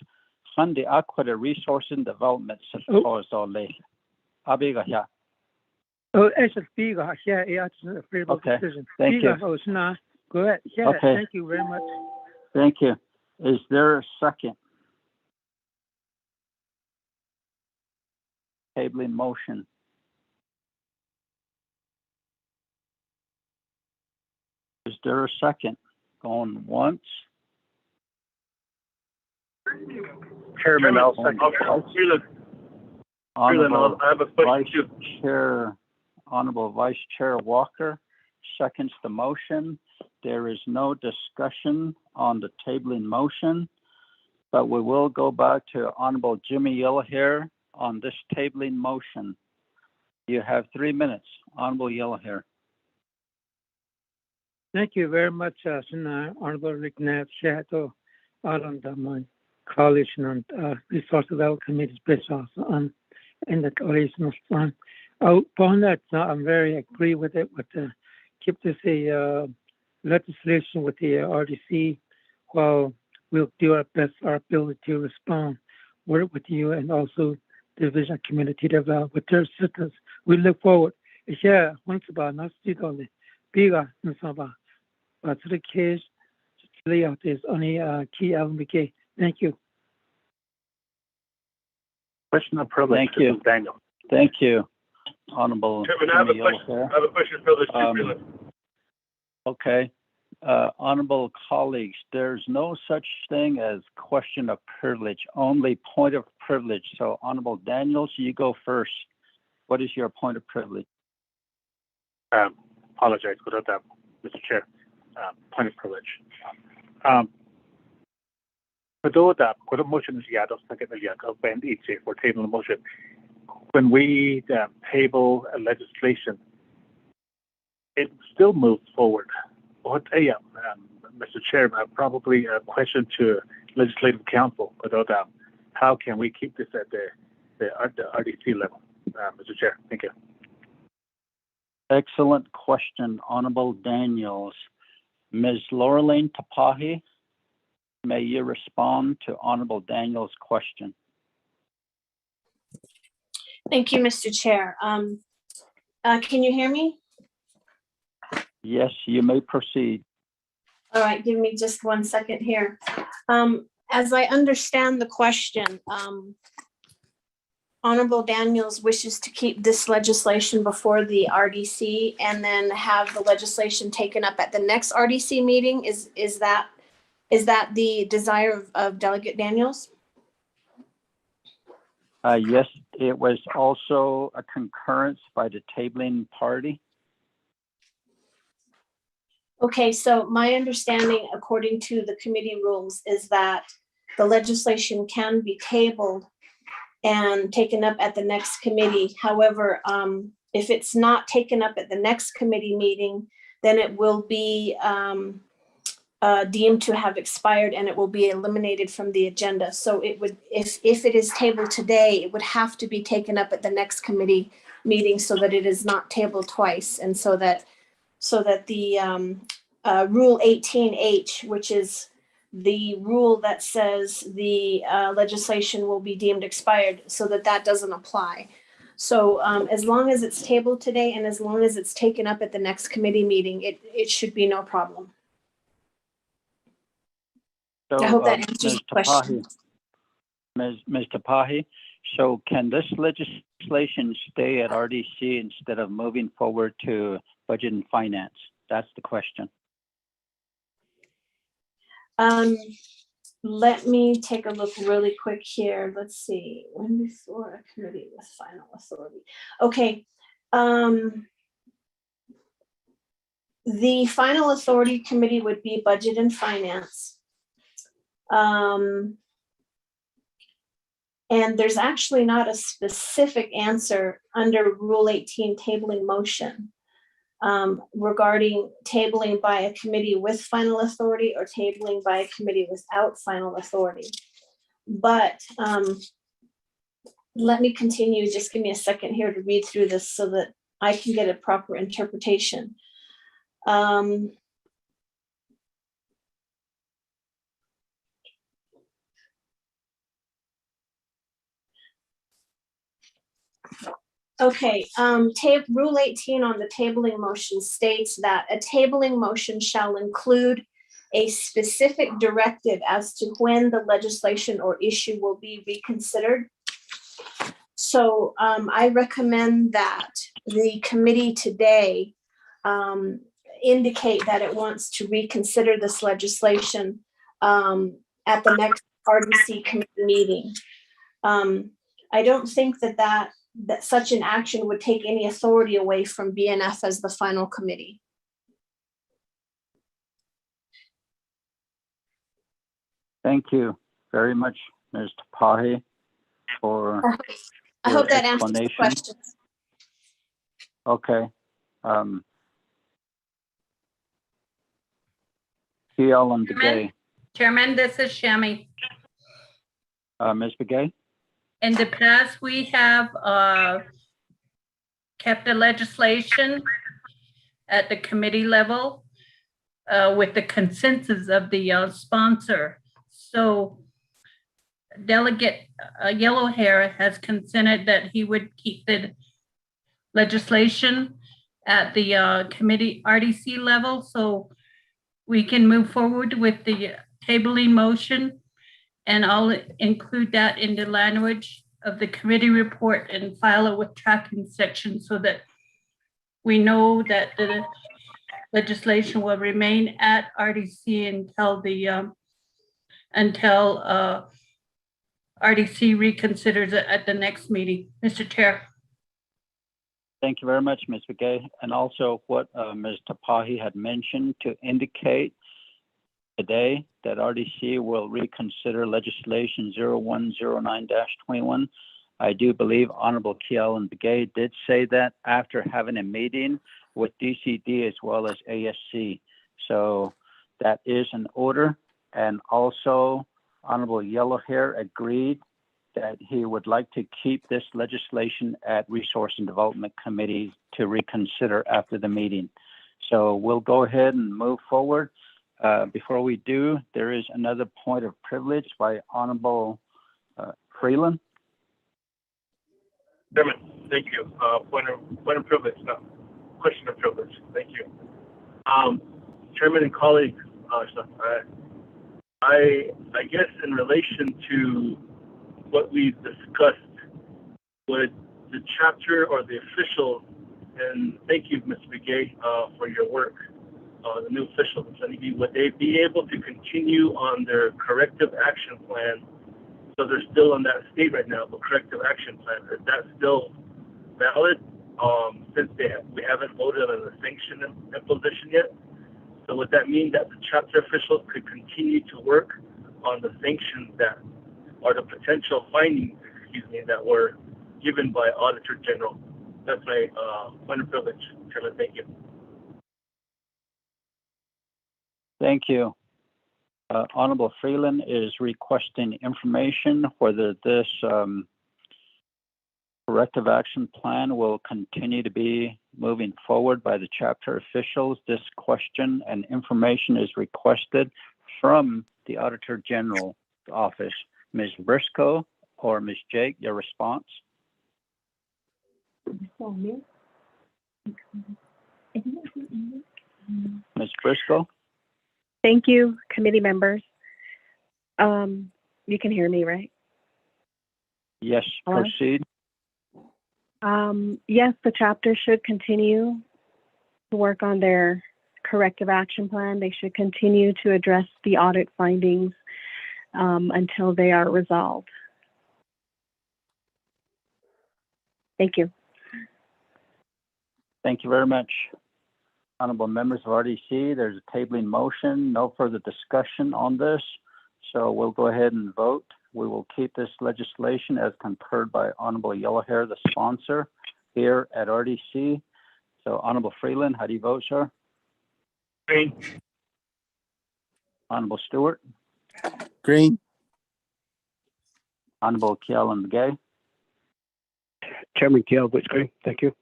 Sunday Aqua Resource and Development Abiga. Okay, thank you. Go ahead. Okay. Thank you very much. Thank you. Is there a second? Tabling motion. Is there a second? Going once? Chairman, I'll second. Honorable I have a question Vice Chair Honorable Vice Chair Walker seconds the motion. There is no discussion on the tabling motion, but we will go back to Honorable Jimmy Yellowhair on this tabling motion. You have 3 minutes, Honorable Yellowhair. Thank you very much, Honorable Rick Knapp, Shadow, and my coalition and Resource Development Committee special on in the original one. Upon that, I'm very agree with it. Keep this legislation with the RDC, while we'll do our best, our ability to respond, work with you, and also Division of Community Development with their assistance. We look forward. Yeah, once about not still on the bigger and so about. But to the case, layout is only key element. Thank you. Question of privilege. Thank you, Daniel. Thank you, Honorable Chairman, I have a Jimmy question. Yellowhair. I have a question for the Okay. Honorable colleagues, there's no such thing as question of privilege, only point of privilege. So Honorable Daniels, you go first. What is your point of privilege? Apologize for that, Mr. Chair. Point of privilege. For those that the motion is for table the motion. When we table a legislation, it still moves forward. What Mr. Chair, probably a question to Legislative Council about how can we keep this at the RDC level, Mr. Chair? Thank you. Excellent question, Honorable Daniels. Ms. Laureline Tapahi, may you respond to Honorable Daniels' question? Thank you, Mr. Chair. Can you hear me? Yes, you may proceed. All right, give me just 1 second here. As I understand the question, Honorable Daniels wishes to keep this legislation before the RDC and then have the legislation taken up at the next RDC meeting. Is that the desire of Delegate Daniels? Yes, it was also a concurrence by the tabling party. Okay, so my understanding, according to the committee rules, is that the legislation can be tabled and taken up at the next committee. However, if it's not taken up at the next committee meeting, then it will be deemed to have expired and it will be eliminated from the agenda. So it would, if it is tabled today, it would have to be taken up at the next committee meeting so that it is not tabled twice, and so that the Rule 18H, which is the rule that says the legislation will be deemed expired, so that doesn't apply. So as long as it's tabled today and as long as it's taken up at the next committee meeting, it should be no problem. So, I hope that answers the question. Ms. Tapahi, so can this legislation stay at RDC instead of moving forward to Budget and Finance? That's the question. Let me take a look really quick here. Let's see. When before a committee with final authority. Okay. The final authority committee would be Budget and Finance. And there's actually not a specific answer under Rule 18 tabling motion regarding tabling by a committee with final authority or tabling by a committee without final authority. But let me continue. Just give me a second here to read through this so that I can get a proper interpretation. Okay, Rule 18 on the tabling motion states that a tabling motion shall include a specific directive as to when the legislation or issue will be reconsidered. So I recommend that the committee today indicate that it wants to reconsider this legislation at the next RDC committee meeting. I don't think that that such an action would take any authority away from BNF as the final committee. Thank you very much, Ms. Tapahi, for I your hope that answers the explanation. question. Okay. PL and Begay. Chairman, this is Shami. Ms. Begay? In the past, we have kept the legislation at the committee level with the consensus of the sponsor. So Delegate Yellowhair has consented that he would keep the legislation at the committee RDC level, so we can move forward with the tabling motion, and I'll include that in the language of the committee report and file it with tracking section so that we know that the legislation will remain at RDC until RDC reconsiders it at the next meeting. Mr. Chair. Thank you very much, Ms. Begay. And also what Ms. Tapahi had mentioned to indicate today that RDC will reconsider legislation 0109-21. I do believe Honorable Kealan Begay did say that after having a meeting with DCD as well as ASC. So that is an order. And also Honorable Yellowhair agreed that he would like to keep this legislation at Resource and Development Committee to reconsider after the meeting. So we'll go ahead and move forward. Before we do, there is another point of privilege by Honorable Freeland. Chairman, thank you. Point of privilege, no, question of privilege. Thank you. Chairman and colleagues, I guess in relation to what we've discussed, would the chapter or the official, and thank you, Ms. Begay, for your work, the new official, would they be able to continue on their corrective action plan? So they're still in that state right now, the corrective action plan. Is that still valid? Since we haven't voted on the sanction imposition yet. So would that mean that the chapter officials could continue to work on the sanctions that are the potential findings, that were given by Auditor General? That's my point of privilege, Chairman. Thank you. Thank you. Honorable Freeland is requesting information whether this corrective action plan will continue to be moving forward by the chapter officials. This question and information is requested from the Auditor General's office. Ms. Briscoe or Ms. Jake, your response? Ms. Briscoe? Thank you, committee members. You can hear me, right? Yes, Hello? proceed. Yes, the chapter should continue to work on their corrective action plan. They should continue to address the audit findings until they are resolved. Thank you. Thank you very much. Honorable members of RDC, there's a tabling motion, no further discussion on this. So we'll go ahead and vote. We will keep this legislation as concurred by Honorable Yellowhair, the sponsor here at RDC. So Honorable Freeland, how do you vote, sir? Green. Honorable Stewart? Green. Honorable Kealan Begay? Chairman Kealan votes green. Thank you.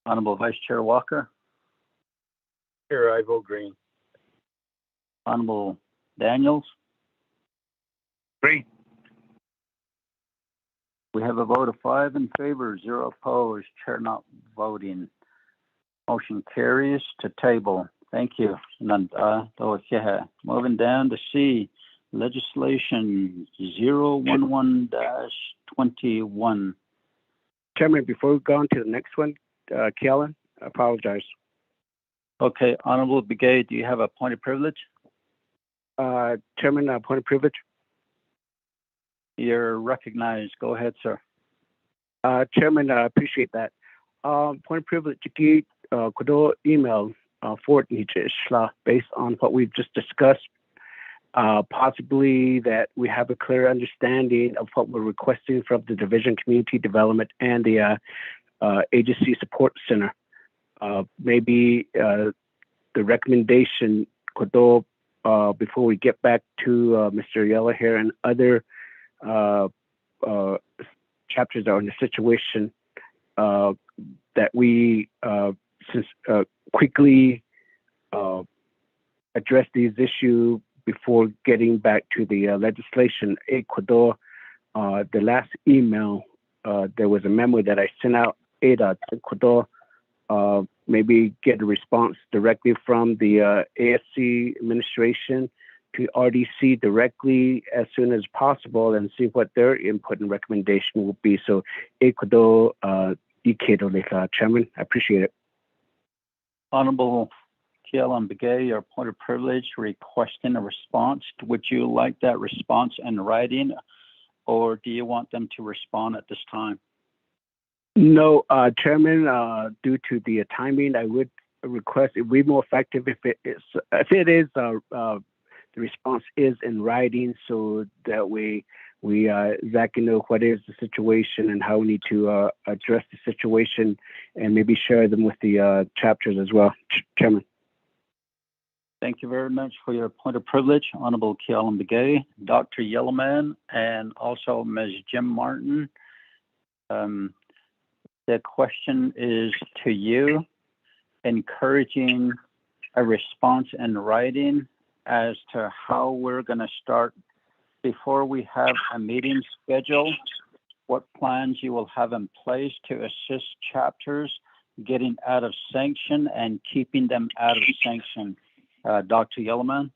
Honorable Vice Chair Walker? Here, I vote green. Honorable Daniels? Green. We have a vote of 5 in favor, 0 opposed, chair not voting. Motion carries to table. Thank you. Moving down to C, legislation 011-21. Chairman, before we go on to the next one, Kealan, I apologize. Okay, Honorable Begay, do you have a point of privilege? Chairman, point of privilege. You're recognized. Go ahead, sir. Chairman, I appreciate that. Point of privilege, could email forward based on what we've just discussed, possibly that we have a clear understanding of what we're requesting from the Division Community Development and the Agency Support Center. Maybe the recommendation could before we get back to Mr. Yellow here and other chapters that are in the situation, that we quickly address these issues before getting back to the legislation. Ecuador, the last email, there was a memo that I sent out, Ecuador, maybe get a response directly from the ASC administration to RDC directly as soon as possible and see what their input and recommendation will be. So Ecuador, Chairman, I appreciate it. Honorable Kialan Begay, your point of privilege, requesting a response. Would you like that response in writing, or do you want them to respond at this time? No, Chairman, due to the timing, I would request it would be more effective if it is the response is in writing, so that we exactly know what is the situation and how we need to address the situation, and maybe share them with the chapters as well, Chairman. Thank you very much for your point of privilege, Honorable Kialan Begay, Dr. Yellowman, and also Ms. Jim Martin. The question is to you, encouraging a response in writing as to how we're going to start before we have a meeting schedule, what plans you will have in place to assist chapters getting out of sanction and keeping them out of sanction. Dr. Yellowman.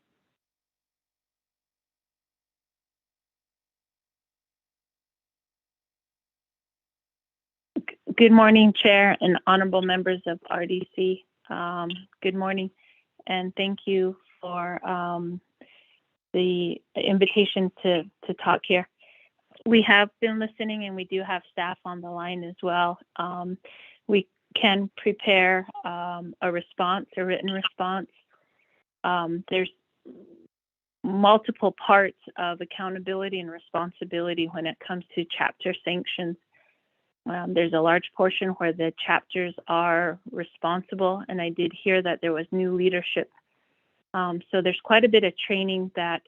Good morning, Chair and honorable members of RDC. Good morning, and thank you for the invitation to talk here. We have been listening, and we do have staff on the line as well. We can prepare a response, a written response. There's multiple parts of accountability and responsibility when it comes to chapter sanctions. There's a large portion where the chapters are responsible, and I did hear that there was new leadership. So there's quite a bit of training that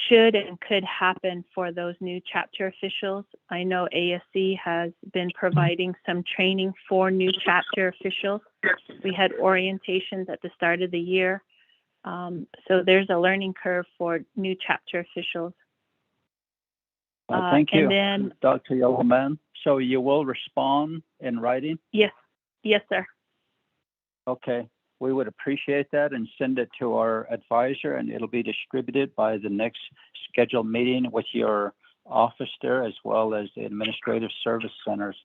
should and could happen for those new chapter officials. I know ASC has been providing some training for new chapter officials. We had orientations at the start of the year. So there's a learning curve for new chapter officials. Thank you, and then, Dr. Yellowman. So you will respond in writing? Yes, sir. Okay, we would appreciate that, and send it to our advisor, and it'll be distributed by the next scheduled meeting with your office there, as well as the administrative service centers.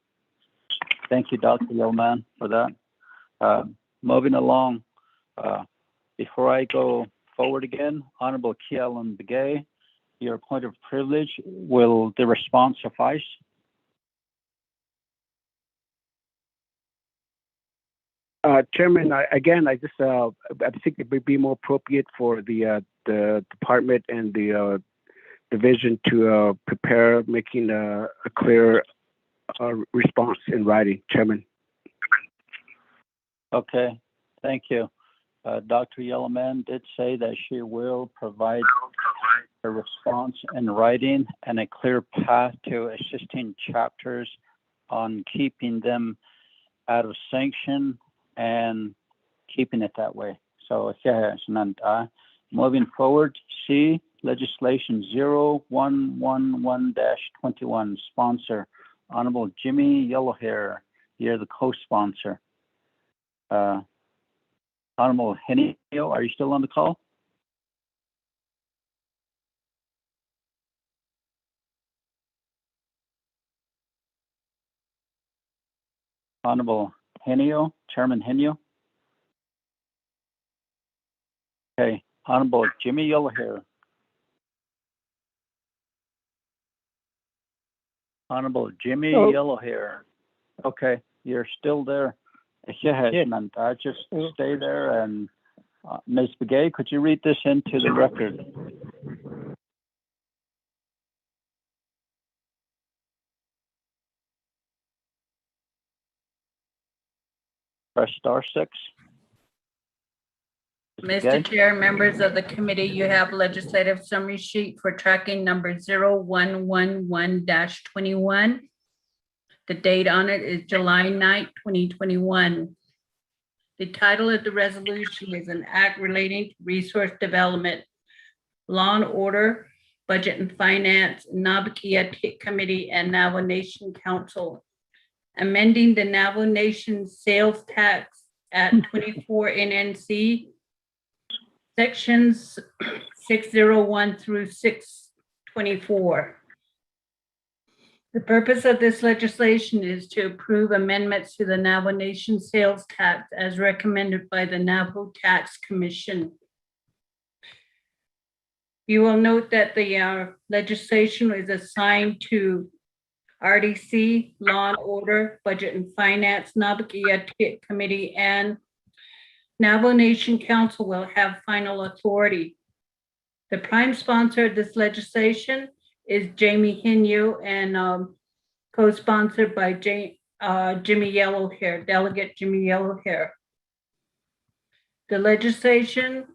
Thank you, Dr. Yellowman, for that. Moving along, before I go forward again, Honorable Kialan Begay, your point of privilege, will the response suffice? Chairman, I think it would be more appropriate for the department and the division to prepare, making a clear response in writing, Chairman. Okay, thank you. Dr. Yellowman did say that she will provide a response in writing and a clear path to assisting chapters on keeping them out of sanction and keeping it that way. So moving forward, C, legislation 0111-21, sponsor, Honorable Jimmy Yellowhair. You're the co-sponsor. Honorable Henio, are you still on the call? Honorable Henio, Chairman Henio. Okay, Honorable Jimmy Yellowhair. Honorable Jimmy Oh. Yellowhair. Okay, you're still there. Yes. Just stay there. And Ms. Begay, could you read this into the record? Press *6. Mr. Chair, members of the committee, you have legislative summary sheet for tracking number 0111-21. The date on it is July 9th, 2021. The title of the resolution is an act relating to resource development, law and order, budget and finance, Nabakia Committee, and Navajo Nation Council, amending the Navajo Nation sales tax at 24 NNC, sections 601 through 624. The purpose of this legislation is to approve amendments to the Navajo Nation sales tax as recommended by the Navajo Tax Commission. You will note that the legislation is assigned to RDC, Law and Order, Budget and Finance, Nabakia Committee, and Navajo Nation Council will have final authority. The prime sponsor of this legislation is Jamie Hinyo and co-sponsored by Jimmy Yellowhair, Delegate Jimmy Yellowhair. The legislation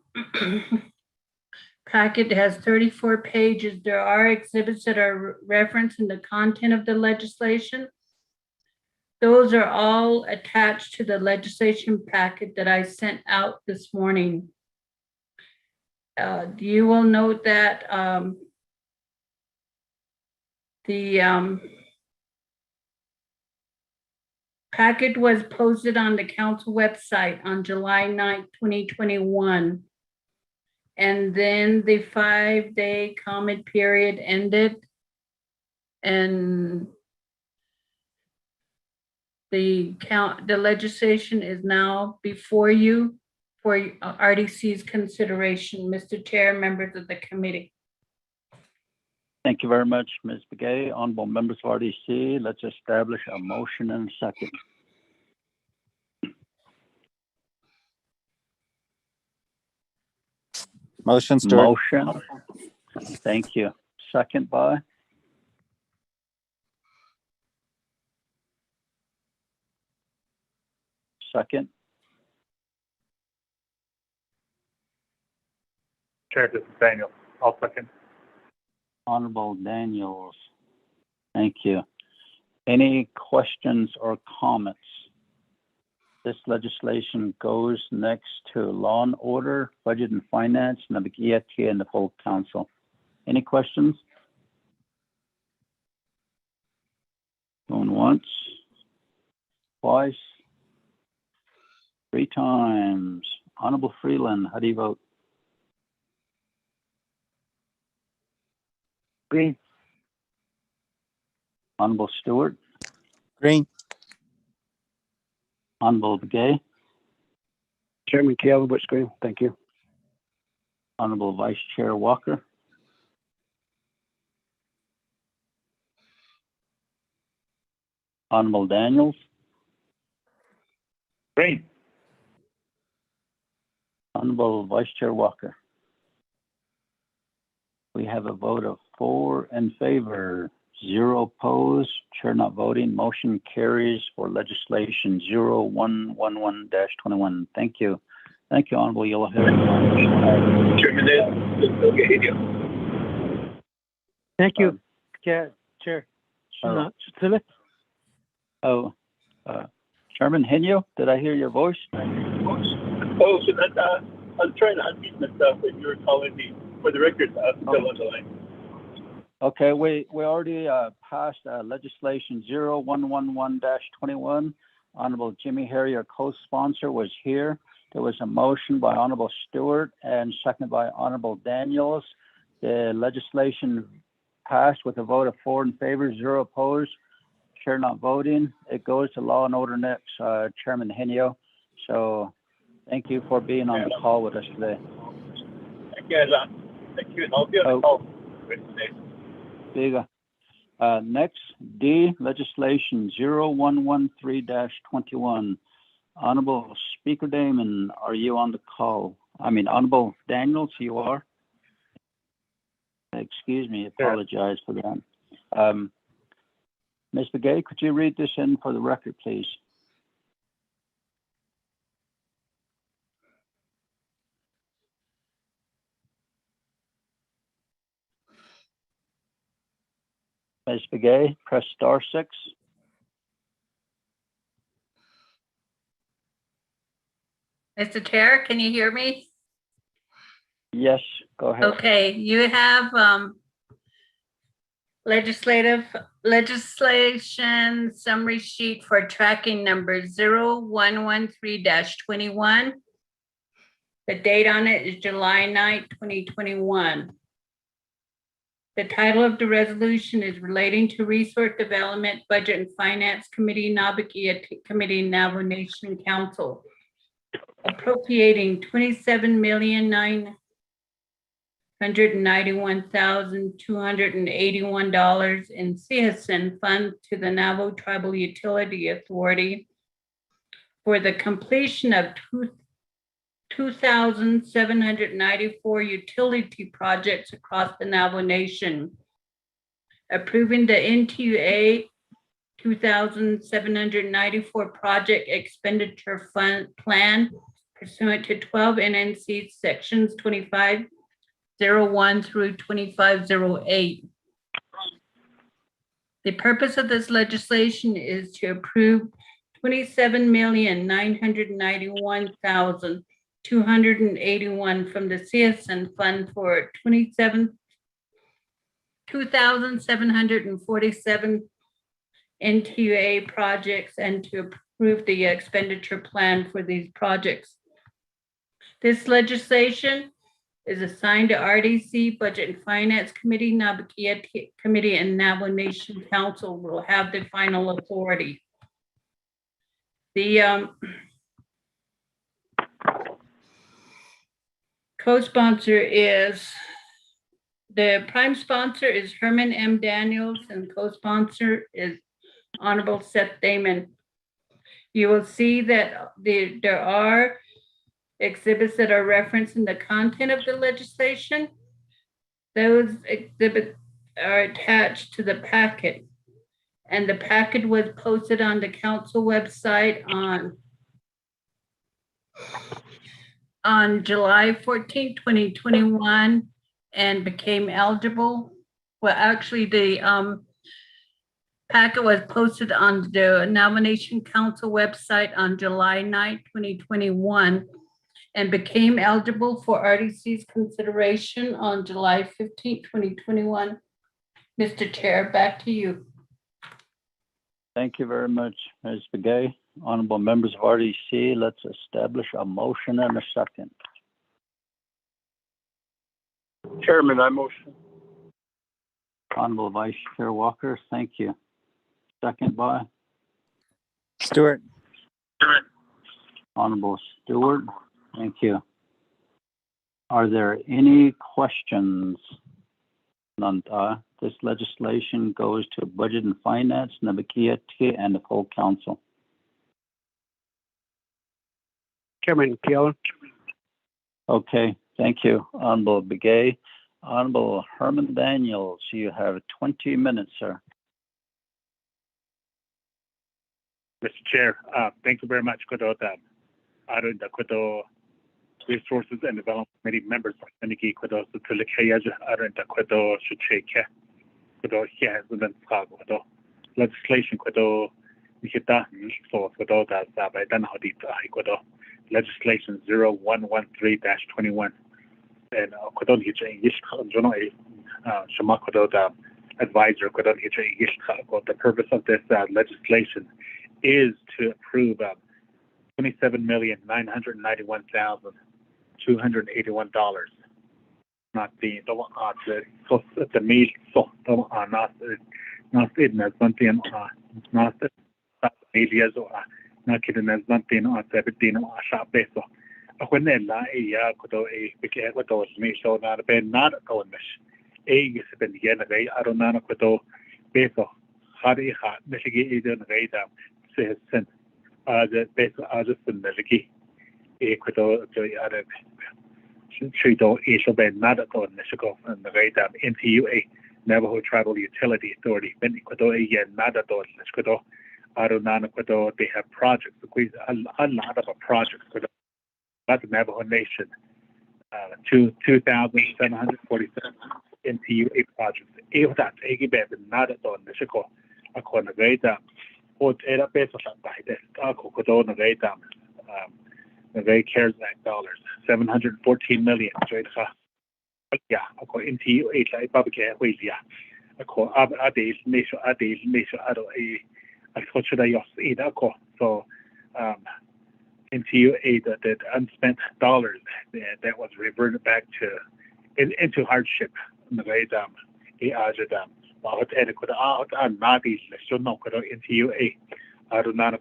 packet has 34 pages. There are exhibits that are referenced in the content of the legislation. Those are all attached to the legislation packet that I sent out this morning. You will note that the packet was posted on the council website on July 9th, 2021. And then the 5-day comment period ended. And the legislation is now before you for RDC's consideration. Mr. Chair, members of the committee. Thank you very much, Ms. Begay. Honorable members of RDC, let's establish a motion and a second. Motion, Stewart. Motion. Thank you. Second by? Second. Chair, this is Daniel. I'll second. Honorable Daniels. Thank you. Any questions or comments? This legislation goes next to Law and Order, Budget and Finance, Nabakia, and the full council. Any questions? Going once, twice, 3 times. Honorable Freeland, how do you vote? Green. Honorable Stewart? Green. Honorable Begay? Chairman Caleb, green. Thank you. Honorable Vice Chair Walker? Honorable Daniels? Green. Honorable Vice Chair Walker? We have a vote of 4 in favor, 0 opposed, chair not voting. Motion carries for legislation 0111-21. Thank you. Thank you, Honorable Yellowhair. Chairman, Thank you, Chair. Chairman Hinyo, did I hear your voice? Oh, so that, I'm trying to unmute myself when you were calling me. For the record, I'm still on the line. Okay, we already passed legislation 0111-21. Honorable Jimmy Harry, your co-sponsor, was here. There was a motion by Honorable Stewart and seconded by Honorable Daniels. The legislation passed with a vote of 4 in favor, 0 opposed, chair not voting. It goes to Law and Order next, Chairman Hinyo. So thank you for being on the call with us today. Thank you, Thank you. I'll be on the call today. Biga. Next, D, legislation 0113-21. Honorable Speaker Damon, are you on the call? Honorable Daniels, you are? Excuse me, apologize for that. Ms. Begay, could you read this in for the record, please? Ms. Begay, press *6. Mr. Chair, can you hear me? Yes, go ahead. Okay, you have legislation summary sheet for tracking number 0113-21. The date on it is July 9th, 2021. The title of the resolution is relating to Resource Development, Budget and Finance Committee, Nabakia Committee, Navajo Nation Council, appropriating $27,991,281 in CSN fund to the Navajo Tribal Utility Authority for the completion of 2,794 utility projects across the Navajo Nation, approving the NTUA 2,794 project expenditure fund plan pursuant to 12 NNC sections 2501 through 2508. The purpose of this legislation is to approve $27,991,281 from the CSN fund for 2,747 NTUA projects and to approve the expenditure plan for these projects. This legislation is assigned to RDC, Budget and Finance Committee, Nabakia Committee, and Navajo Nation Council will have the final authority. The co-sponsor is, the prime sponsor is Herman M. Daniels, and co-sponsor is Honorable Seth Damon. You will see that there are exhibits that are referenced in the content of the legislation. Those exhibits are attached to the packet, and the packet was posted on the council website on July 14, 2021, and became eligible. Well, actually, the packet was posted on the Nomination Council website on July 9, 2021, and became eligible for RDC's consideration on July 15, 2021. Mr. Chair, back to you. Thank you very much, Ms. Begay. Honorable members of RDC, let's establish a motion and a second. Chairman, I motion. Honorable Vice Chair Walker, thank you. Second by? Stewart. Honorable Stewart, thank you. Are there any questions? None. This legislation goes to Budget and Finance, Nabakia, and the full council. Chairman Keelan. Okay, thank you, Honorable Begay. Honorable Herman Daniels, you have 20 minutes, sir. Mr. Chair, thank you very much. Resources and Development Committee members, legislation legislation 0113-21 and advisor the purpose of this legislation is to approve $27,991,281. Not the meal, so not in as one thing, not media, not kidding as one thing, or 17 or sharp peso. When they lie, yeah, could a big head with me, so not a bed, not a going mesh. A is been again, I don't know, beso hari ha nishigi eden gaidam se sen the beso ajusten nishigi equito to other Trito Ishobe Nadato Nishiko and the Gaidam NTUA Navajo Tribal Utility Authority Beniquito Nadato Nishiko Arunanaquito. They have projects, a lot of projects for the Navajo Nation. 2,747 NTUA projects. If that's Egibet Nadato Nishiko, Akona Gaidam, or Era Peso by the Akukodo Gaidam. The very CARES Act dollars, 714 million. Yeah, according to you, it's like public airways. Yeah, according Adil, Mesho Ado, a culture that you see that. So, into you, that unspent dollars that was reverted back to into hardship. The way Ajadam, but adequate out and Nadi, so no, into you, I do not know.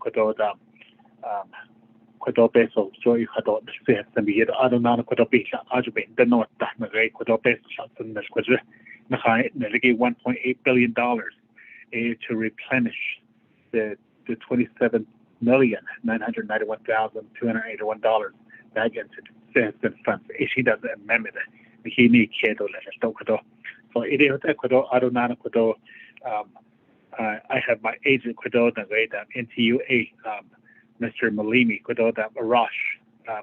Quado peso, so you had all the fair and be other non quadopia, Ajabin, the North Dahmare, Quado peso shots in the squadron, Nahai, Nelegi $1.8 billion to replenish the $27,991,281 back into cents and funds. She doesn't remember that. He needs Kedo, let us talk. So it is Ecuador, Adonana Quado. I have my agent Quado, the way that NTUA. Mr. Malimi Quadoda Arash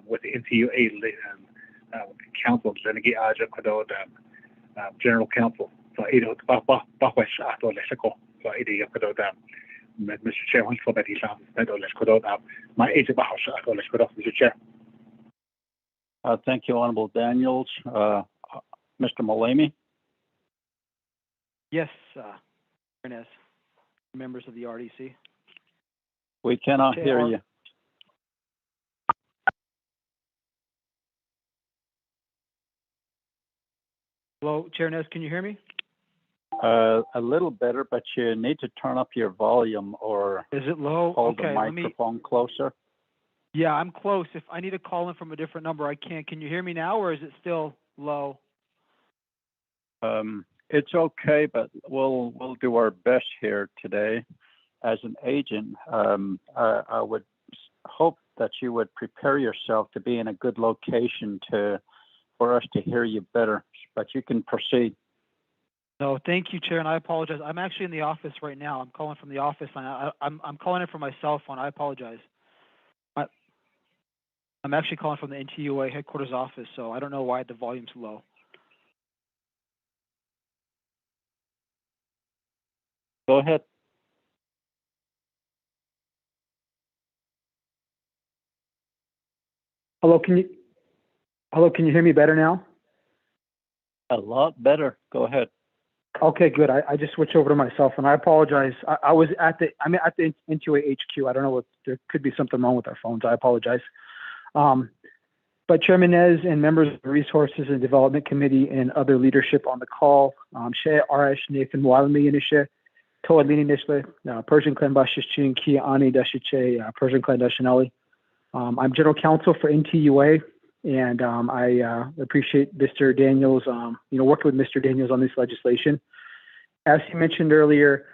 with the NTUA Council, Zenigi Aja Quadoda General Counsel. So Ido Bawash Ato Leshako. So Idi Quadoda Mr. Chair, one for Betty Sham, Medo Leshkododa. My agent Bahash Ato Leshkododa, Mr. Chair. Thank you, Honorable Daniels. Mr. Malimi. Yes, Ernest, members of the RDC. We cannot hear you. Hello, Chair Nez, can you hear me? A little better, but you need to turn up your volume or is it low? Hold okay, the microphone closer. Yeah, I'm close. If I need to call in from a different number, I can. Can you hear me now, or is it still low? It's okay, but we'll do our best here today. As an agent, I would hope that you would prepare yourself to be in a good location for us to hear you better, but you can proceed. No, thank you, Chair, and I apologize. I'm actually in the office right now. I'm calling from the office. I'm calling in from my cell phone. I apologize. I'm actually calling from the NTUA headquarters office, so I don't know why the volume's low. Go ahead. Hello, can you hear me better now? A lot better. Go ahead. Okay, good. I just switched over to my cell phone. I apologize. I'm at the NTUA HQ. I don't know there could be something wrong with our phones. I apologize. But Chairman Nez and members of the Resources and Development Committee and other leadership on the call, Shea Arash Nathan Walami Inishe, Toa Lini Nishle, Persian Clan Bashichin, Kia Ani Dashiche, Persian Clan Dashinali. I'm General Counsel for NTUA, and I appreciate Mr. Daniels, working with Mr. Daniels on this legislation. As he mentioned earlier,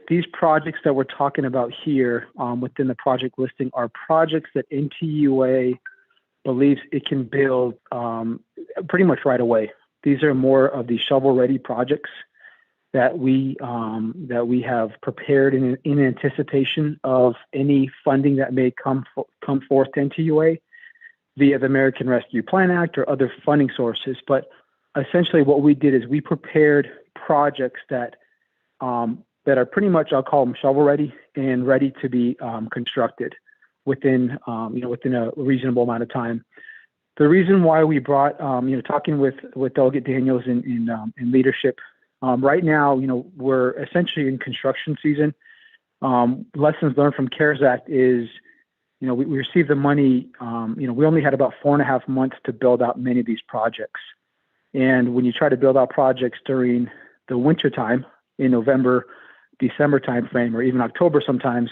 these projects that we're talking about here within the project listing are projects that NTUA believes it can build pretty much right away. These are more of the shovel-ready projects that we have prepared in anticipation of any funding that may come forth to NTUA via the American Rescue Plan Act or other funding sources. But essentially, what we did is we prepared projects that are pretty much, I'll call them shovel-ready and ready to be constructed within a reasonable amount of time. The reason why we brought, talking with Delegate Daniels in leadership. Right now, we're essentially in construction season. Lessons learned from CARES Act is, we received the money, we only had about 4.5 months to build out many of these projects. And when you try to build out projects during the winter time, in November, December timeframe, or even October sometimes,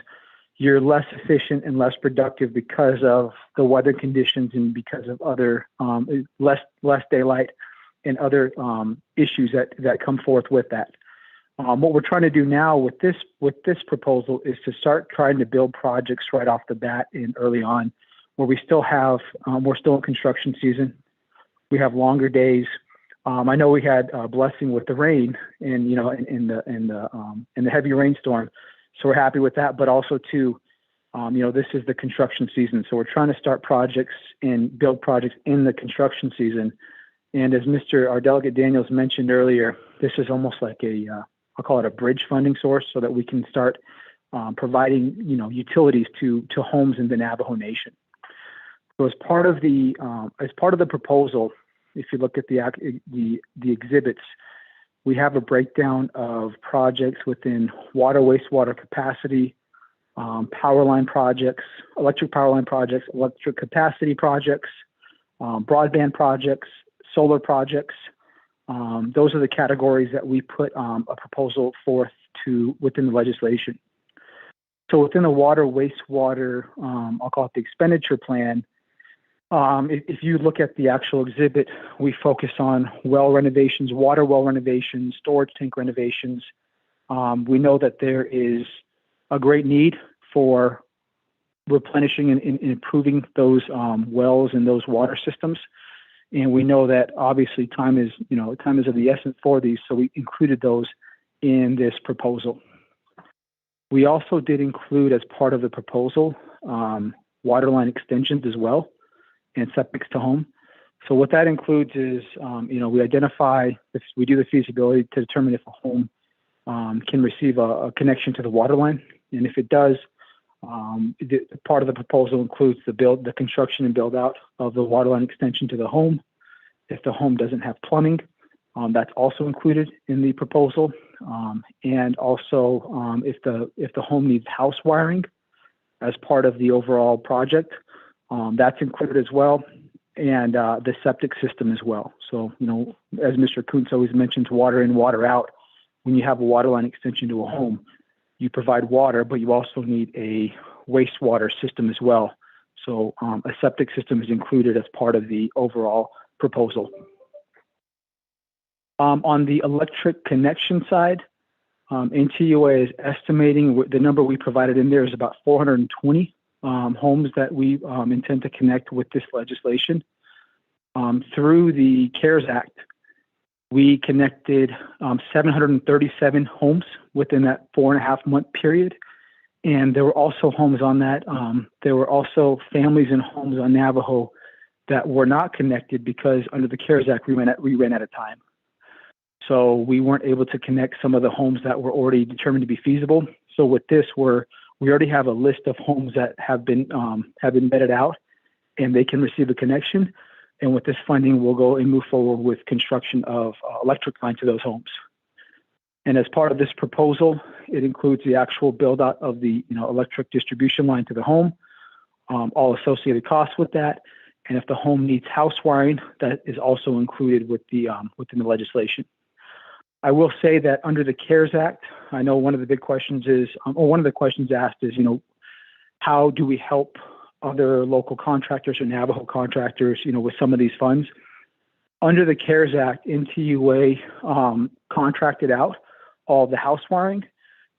you're less efficient and less productive because of the weather conditions and because of other less daylight and other issues that come forth with that. What we're trying to do now with this proposal is to start trying to build projects right off the bat and early on, where we still have we're still in construction season. We have longer days. I know we had a blessing with the rain and in the heavy rainstorm, so we're happy with that. But also too, this is the construction season, so we're trying to start projects and build projects in the construction season. And as our Delegate Daniels mentioned earlier, this is almost like I'll call it a bridge funding source, so that we can start providing utilities to homes in the Navajo Nation. So as part of the proposal, if you look at the exhibits, we have a breakdown of projects within water, wastewater capacity, power line projects, electric power line projects, electric capacity projects, broadband projects, solar projects. Those are the categories that we put a proposal forth to within the legislation. So within the water, wastewater, I'll call it the expenditure plan. If you look at the actual exhibit, we focus on well renovations, water well renovations, storage tank renovations. We know that there is a great need for replenishing and improving those wells and those water systems. And we know that obviously time is of the essence for these, so we included those in this proposal. We also did include, as part of the proposal, water line extensions as well, and septics to home. So what that includes is, we identify, we do the feasibility to determine if a home can receive a connection to the water line, and if it does, part of the proposal includes the construction and build out of the water line extension to the home. If the home doesn't have plumbing, that's also included in the proposal. And also, if the home needs house wiring as part of the overall project, that's included as well, and the septic system as well. So, as Mr. Kuntz always mentions, water in, water out. When you have a water line extension to a home, you provide water, but you also need a wastewater system as well. So a septic system is included as part of the overall proposal. On the electric connection side, NTUA is estimating the number we provided in there is about 420 homes that we intend to connect with this legislation. Through the CARES Act, we connected 737 homes within that 4.5 month period. And there were also homes on that. There were also families and homes on Navajo that were not connected because under the CARES Act, we ran out of time. So we weren't able to connect some of the homes that were already determined to be feasible. So with this, we already have a list of homes that have been vetted out, and they can receive a connection. And with this funding, we'll go and move forward with construction of electric line to those homes. And as part of this proposal, it includes the actual build out of the electric distribution line to the home, all associated costs with that. And if the home needs house wiring, that is also included with within the legislation. I will say that under the CARES Act, I know one of the big questions is, or one of the questions asked is, how do we help other local contractors or Navajo contractors, with some of these funds? Under the CARES Act, NTUA contracted out all the house wiring,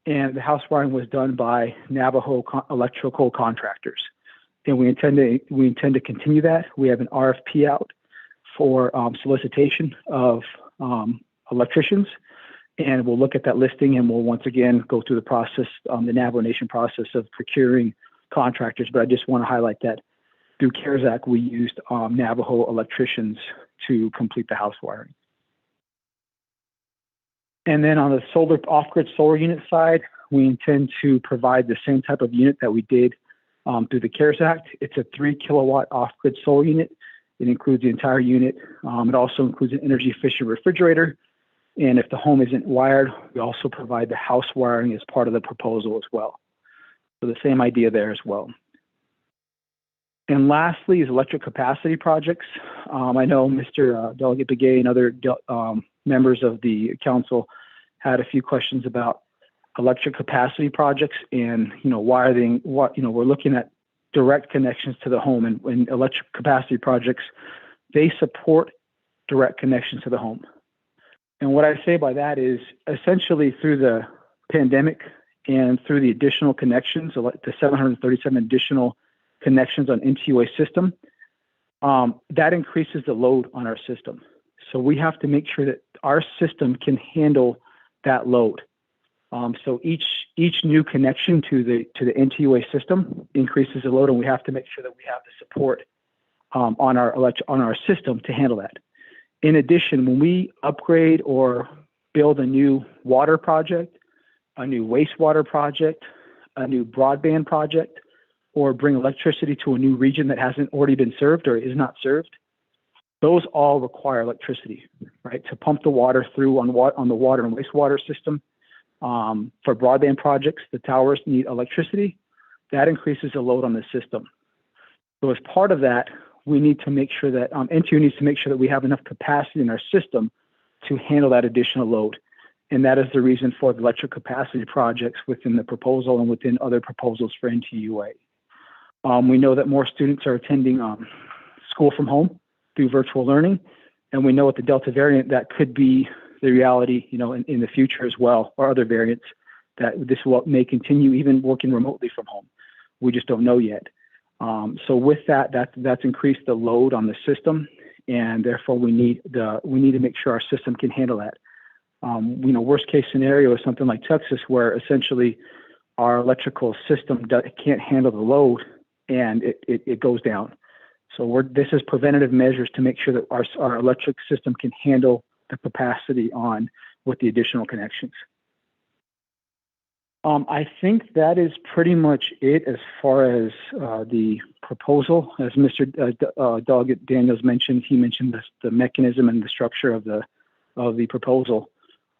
and the house wiring was done by Navajo electrical contractors. And we intend to continue that. We have an RFP out for solicitation of electricians, and we'll look at that listing, and we'll once again go through the process, the Navajo Nation process of procuring contractors. But I just want to highlight that through CARES Act, we used Navajo electricians to complete the house wiring. And then on the off-grid solar unit side, we intend to provide the same type of unit that we did through the CARES Act. It's a 3 kilowatt off-grid solar unit. It includes the entire unit. It also includes an energy efficient refrigerator. And if the home isn't wired, we also provide the house wiring as part of the proposal as well. So the same idea there as well. And lastly is electric capacity projects. I know Mr. Delegate Begay and other members of the council had a few questions about electric capacity projects, and we're looking at direct connections to the home, and electric capacity projects, they support direct connections to the home. And what I say by that is essentially through the pandemic and through the additional connections, the 737 additional connections on NTUA system, that increases the load on our system. So we have to make sure that our system can handle that load. So each new connection to the NTUA system increases the load, and we have to make sure that we have the support on our system to handle that. In addition, when we upgrade or build a new water project, a new wastewater project, a new broadband project, or bring electricity to a new region that hasn't already been served or is not served, those all require electricity, right? To pump the water through on the water and wastewater system. For broadband projects, the towers need electricity. That increases the load on the system. So as part of that, we need to make sure that NTU needs to make sure that we have enough capacity in our system to handle that additional load. And that is the reason for the electric capacity projects within the proposal and within other proposals for NTUA. We know that more students are attending school from home through virtual learning. And we know with the Delta variant, that could be the reality, in the future as well, or other variants, that this may continue even working remotely from home. We just don't know yet. So with that's increased the load on the system, and therefore we need to make sure our system can handle that. Worst case scenario is something like Texas, where essentially our electrical system can't handle the load, and it goes down. So this is preventative measures to make sure that our electric system can handle the capacity on with the additional connections. I think that is pretty much it as far as the proposal. As Mr. Doug Daniels mentioned, he mentioned the mechanism and the structure of the proposal,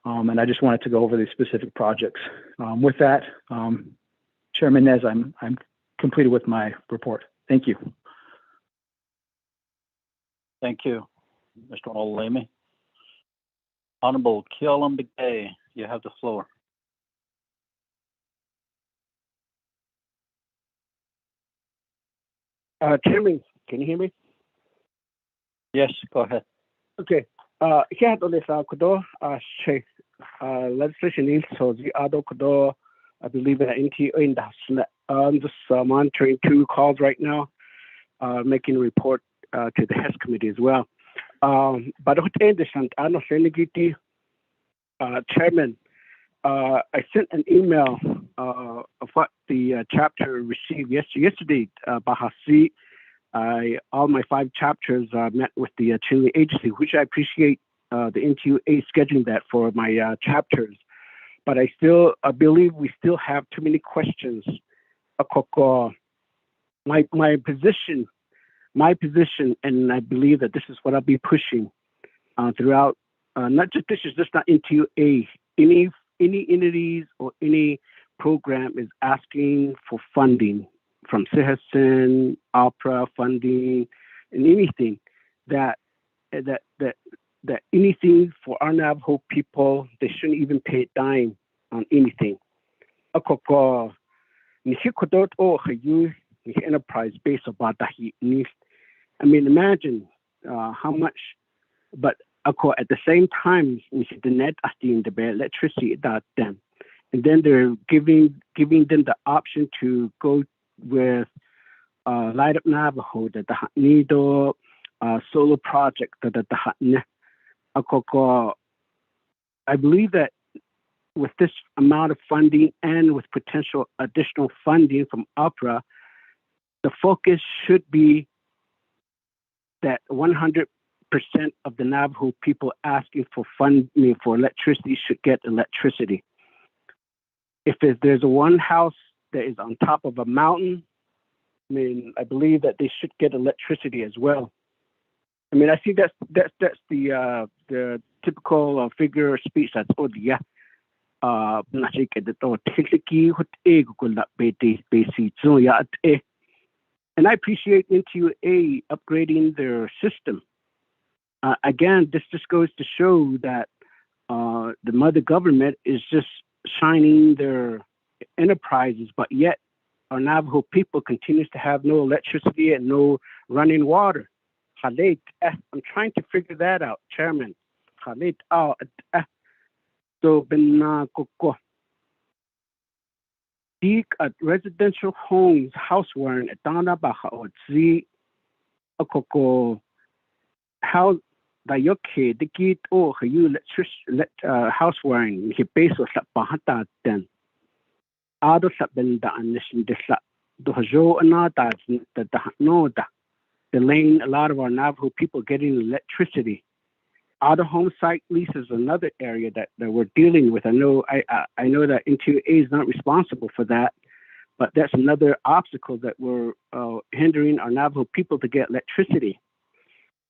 and I just wanted to go over the specific projects. With that, Chairman Nez, I'm completed with my report. Thank you. Thank you, Mr. Olalemi. Honorable Kealan McDay, you have the floor. Chairman, can you hear me? Yes, go ahead. Okay. Here on this Kodo, legislation is so the other Kodo, I believe in NTO in the just monitoring 2 calls right now, making a report to the HES committee as well. But what I understand, I know Chairman, I sent an email of what the chapter received yesterday. Bahasi, all my 5 chapters met with the Chile agency, which I appreciate the NTUA scheduling that for my chapters. But I believe we still have too many questions. My position, and I believe that this is what I'll be pushing throughout. Not just this is just not NTUA. Any entities or any program is asking for funding from citizen, opera funding, and anything that anything for our Navajo people, they shouldn't even pay a dime on anything. Enterprise based about that. I mean, imagine how much, but at the same time, the net in the electricity that them, and then they're giving them the option to go with Light Up Navajo, the Nido solar project, I believe that with this amount of funding and with potential additional funding from opera, the focus should be that 100% of the Navajo people asking for funding for electricity should get electricity. If there's one house that is on top of a mountain, I believe that they should get electricity as well. I think that's the typical figure of speech that's and I appreciate NTUA upgrading their system. Again, this just goes to show that the mother government is just shining their enterprises, but yet our Navajo people continues to have no electricity and no running water. I'm trying to figure that out, Chairman. halit out so bina koko dik at residential homes housewaring at dana baha o zi a koko how da yoke the kit o you let housewaring he peso sa bahata ten ado sa benda anishin desla do jo anata the no da delaying a lot of our Navajo people getting electricity. Out of home site lease is another area that we're dealing with. I know that N2A is not responsible for that, but that's another obstacle that we're hindering our Navajo people to get electricity.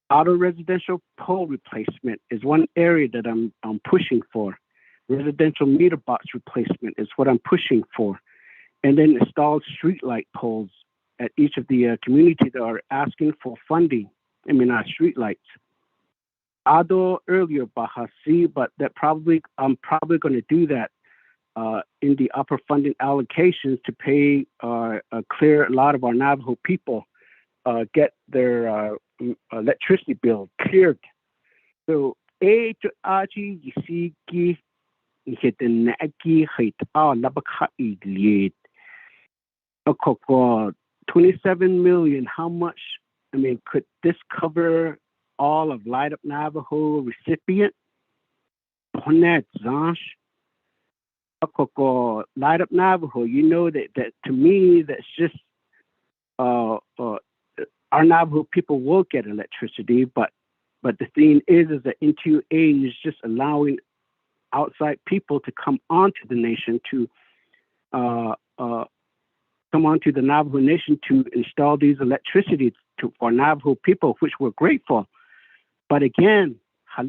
Auto residential pole replacement is one area that I'm pushing for. Residential meter box replacement is what I'm pushing for. And then installed street light poles at each of the communities that are asking for funding. I mean, street lights. Ado earlier Bahasi, but I'm probably going to do that in the upper funding allocations to pay clear a lot of our Navajo people get their electricity bill cleared. So a to aji yisiki hiten naki hit labaka idliet. A 27 million, how much, I mean, could this cover all of Light Up Navajo recipient? Light Up Navajo, you know that to me, that's just, our Navajo people will get electricity, but the thing is that N2A is just allowing outside people to come onto the nation to, come onto the Navajo Nation to install these electricity for Navajo people, which we're grateful. But again, but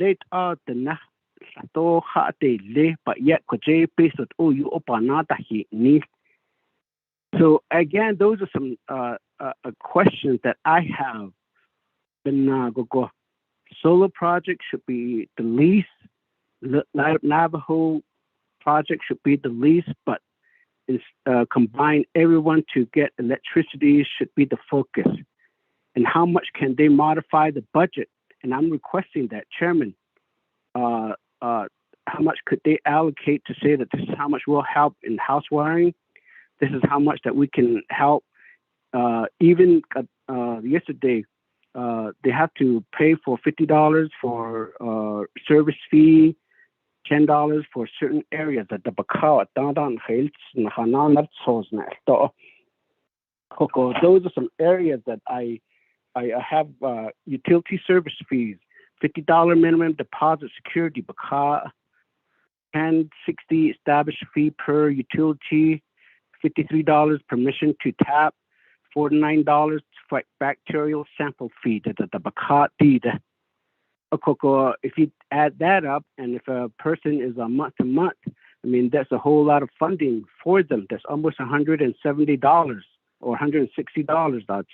yet so again, those are some questions that I have. Solar project should be the least. Navajo project should be the least, but combine everyone to get electricity should be the focus. And how much can they modify the budget? And I'm requesting that, Chairman. How much could they allocate to say that this is how much will help in house wiring? This is how much that we can help. Even yesterday, they have to pay for $50 for service fee, $10 for certain areas at the Bakau, Dandan Hills, and Hanan those are some areas that I have utility service fees, $50 minimum deposit security, Bakau, $10.60 established fee per utility, $53 permission to tap, $49 for bacterial sample fee, the Bakau deed. If you add that up, and if a person is a month to month, I mean, that's a whole lot of funding for them. That's almost $170 or $160. That's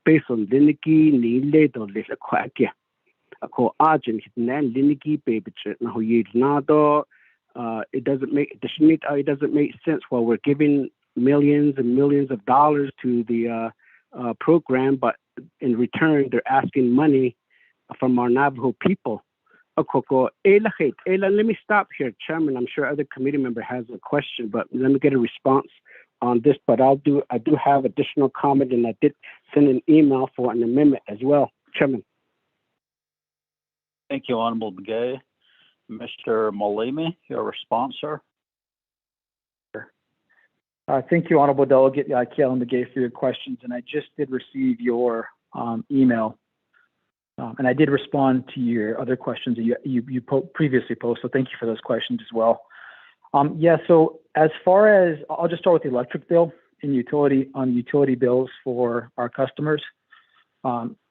based on Liniki, Nile, or Little Quakia. Ako Argent, Nan Liniki, baby, now you nado. It doesn't make sense while we're giving millions and millions of dollars to the program, but in return, they're asking money from our Navajo people. Let me stop here, Chairman. I'm sure other committee member has a question, but let me get a response on this. But I do have additional comment, and I did send an email for an amendment as well, Chairman. Thank you, Honorable Begay. Mr. Molimi, your response, sir. Thank you, Honorable Delegate Kalen Begay, for your questions. And I just did receive your email. And I did respond to your other questions that you previously posed. So thank you for those questions as well. So as far as, I'll just start with the electric bill and utility bills for our customers.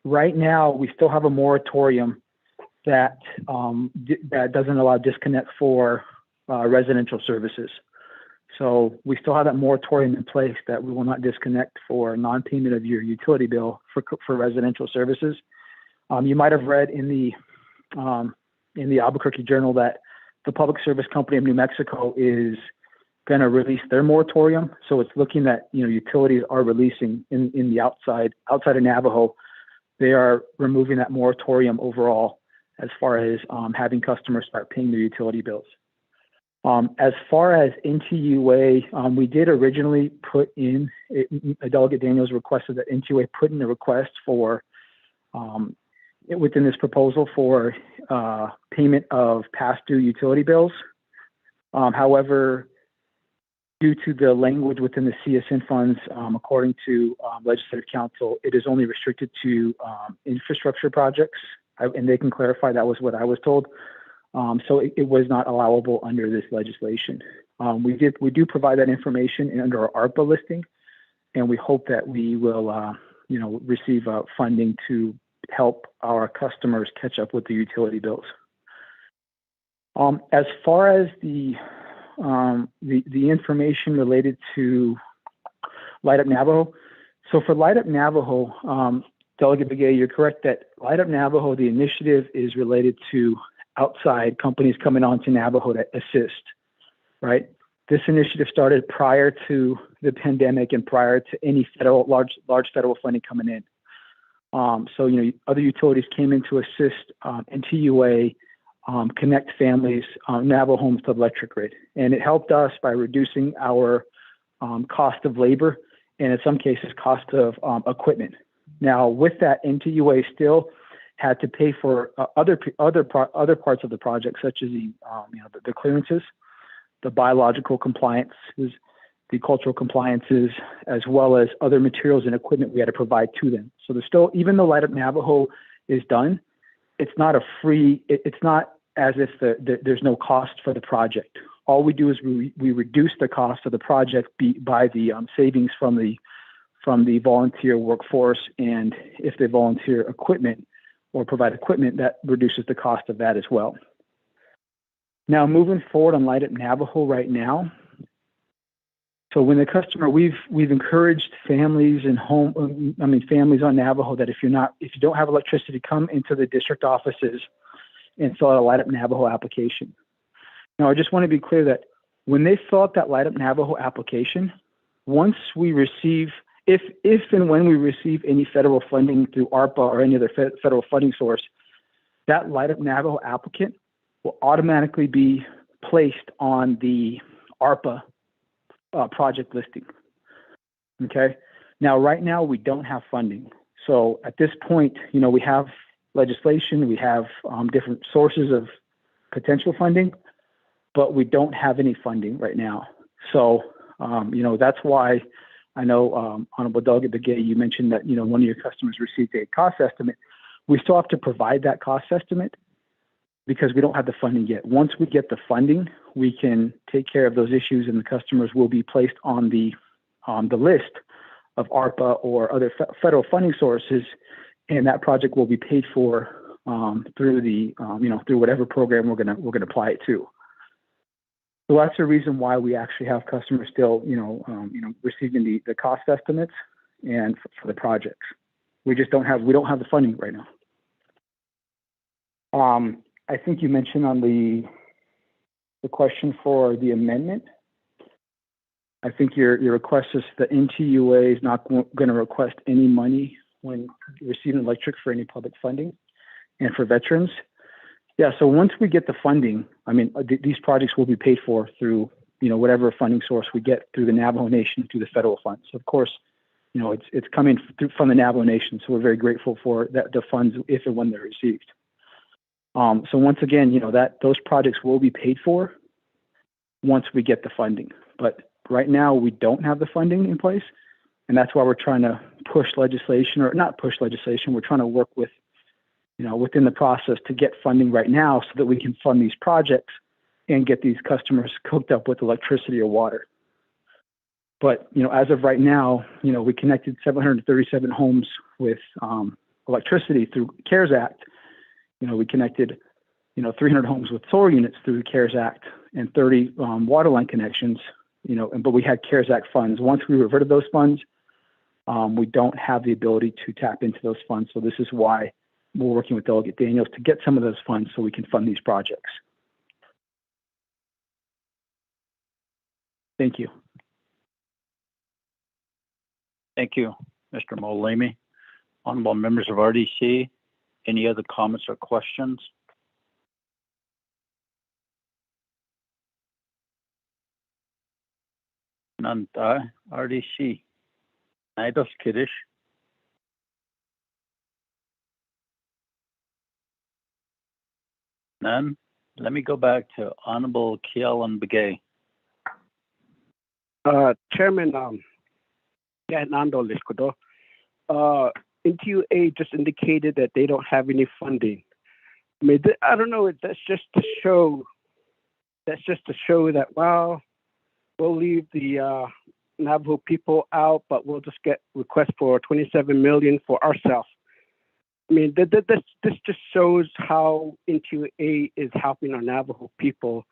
Right now, we still have a moratorium that doesn't allow disconnect for residential services. So we still have that moratorium in place that we will not disconnect for non-payment of your utility bill for residential services. You might have read in the Albuquerque Journal that the Public Service Company of New Mexico is going to release their moratorium. So it's looking that utilities are releasing in the outside of Navajo. They are removing that moratorium overall, as far as having customers start paying their utility bills. As far as NTUA, we did originally put in, Delegate Daniels requested that NTUA put in a request for, within this proposal for payment of past due utility bills. However, due to the language within the CSN funds, according to Legislative Council, it is only restricted to infrastructure projects, and they can clarify that was what I was told. So it was not allowable under this legislation. We do provide that information under our ARPA listing, and we hope that we will, receive funding to help our customers catch up with the utility bills. As far as the information related to Light Up Navajo, so for Light Up Navajo, Delegate Begay, you're correct that Light Up Navajo, the initiative is related to outside companies coming on to Navajo to assist, right? This initiative started prior to the pandemic and prior to any large federal funding coming in. So, other utilities came in to assist NTUA, connect families, Navajo homes to the electric grid. And it helped us by reducing our cost of labor and in some cases cost of equipment. Now, with that, NTUA still had to pay for other parts of the project, such as the clearances, the biological compliances, the cultural compliances, as well as other materials and equipment we had to provide to them. So there's still, even though Light Up Navajo is done, it's not a free. It's not as if there's no cost for the project. All we do is we reduce the cost of the project by the savings from the volunteer workforce, and if they volunteer equipment or provide equipment, that reduces the cost of that as well. Now, moving forward on Light Up Navajo right now. So when the customer, we've encouraged families and families on Navajo that if you don't have electricity, come into the district offices and fill out a Light Up Navajo application. Now, I just want to be clear that when they fill out that Light Up Navajo application, once we receive, if and when we receive any federal funding through ARPA or any other federal funding source, that Light Up Navajo applicant will automatically be placed on the ARPA project listing. Okay. Now, right now, we don't have funding. So at this point, we have legislation, we have different sources of potential funding, but we don't have any funding right now. So, that's why I know, Honorable Delegate Begay, you mentioned that, one of your customers received a cost estimate. We still have to provide that cost estimate because we don't have the funding yet. Once we get the funding, we can take care of those issues, and the customers will be placed on the list of ARPA or other federal funding sources, and that project will be paid for through the through whatever program we're gonna apply it to. So that's the reason why we actually have customers still receiving the cost estimates and for the projects. We don't have the funding right now. I think you mentioned on the question for the amendment. I think your request is the NTUA is not going to request any money when receiving electric for any public funding, and for veterans. Yeah, so once we get the funding, these projects will be paid for through whatever funding source we get through the Navajo Nation, through the federal funds. So of course, it's coming from the Navajo Nation, so we're very grateful for the funds if and when they're received. So once again, those projects will be paid for once we get the funding. But right now, we don't have the funding in place, and that's why we're trying to push legislation, or not push legislation. We're trying to work with, within the process to get funding right now so that we can fund these projects and get these customers hooked up with electricity or water. But, as of right now, we connected 737 homes with electricity through CARES Act. We connected, 300 homes with solar units through the CARES Act and 30 water line connections, but we had CARES Act funds. Once we reverted those funds, we don't have the ability to tap into those funds. So this is why we're working with Delegate Daniels to get some of those funds so we can fund these projects. Thank you. Thank you, Mr. Molami. Honorable members of RDC, any other comments or questions? Nanta, RDC. Naidos Kiddish. None. Let me go back to Honorable Kealan Begay. Chairman, yeah, Nando Liskudo. NTUA just indicated that they don't have any funding. I mean, I don't know. That's just to show. That's just to show that, well, we'll leave the Navajo people out, but we'll just get requests for 27 million for ourselves. I mean, this just shows how NTUA is helping our Navajo people.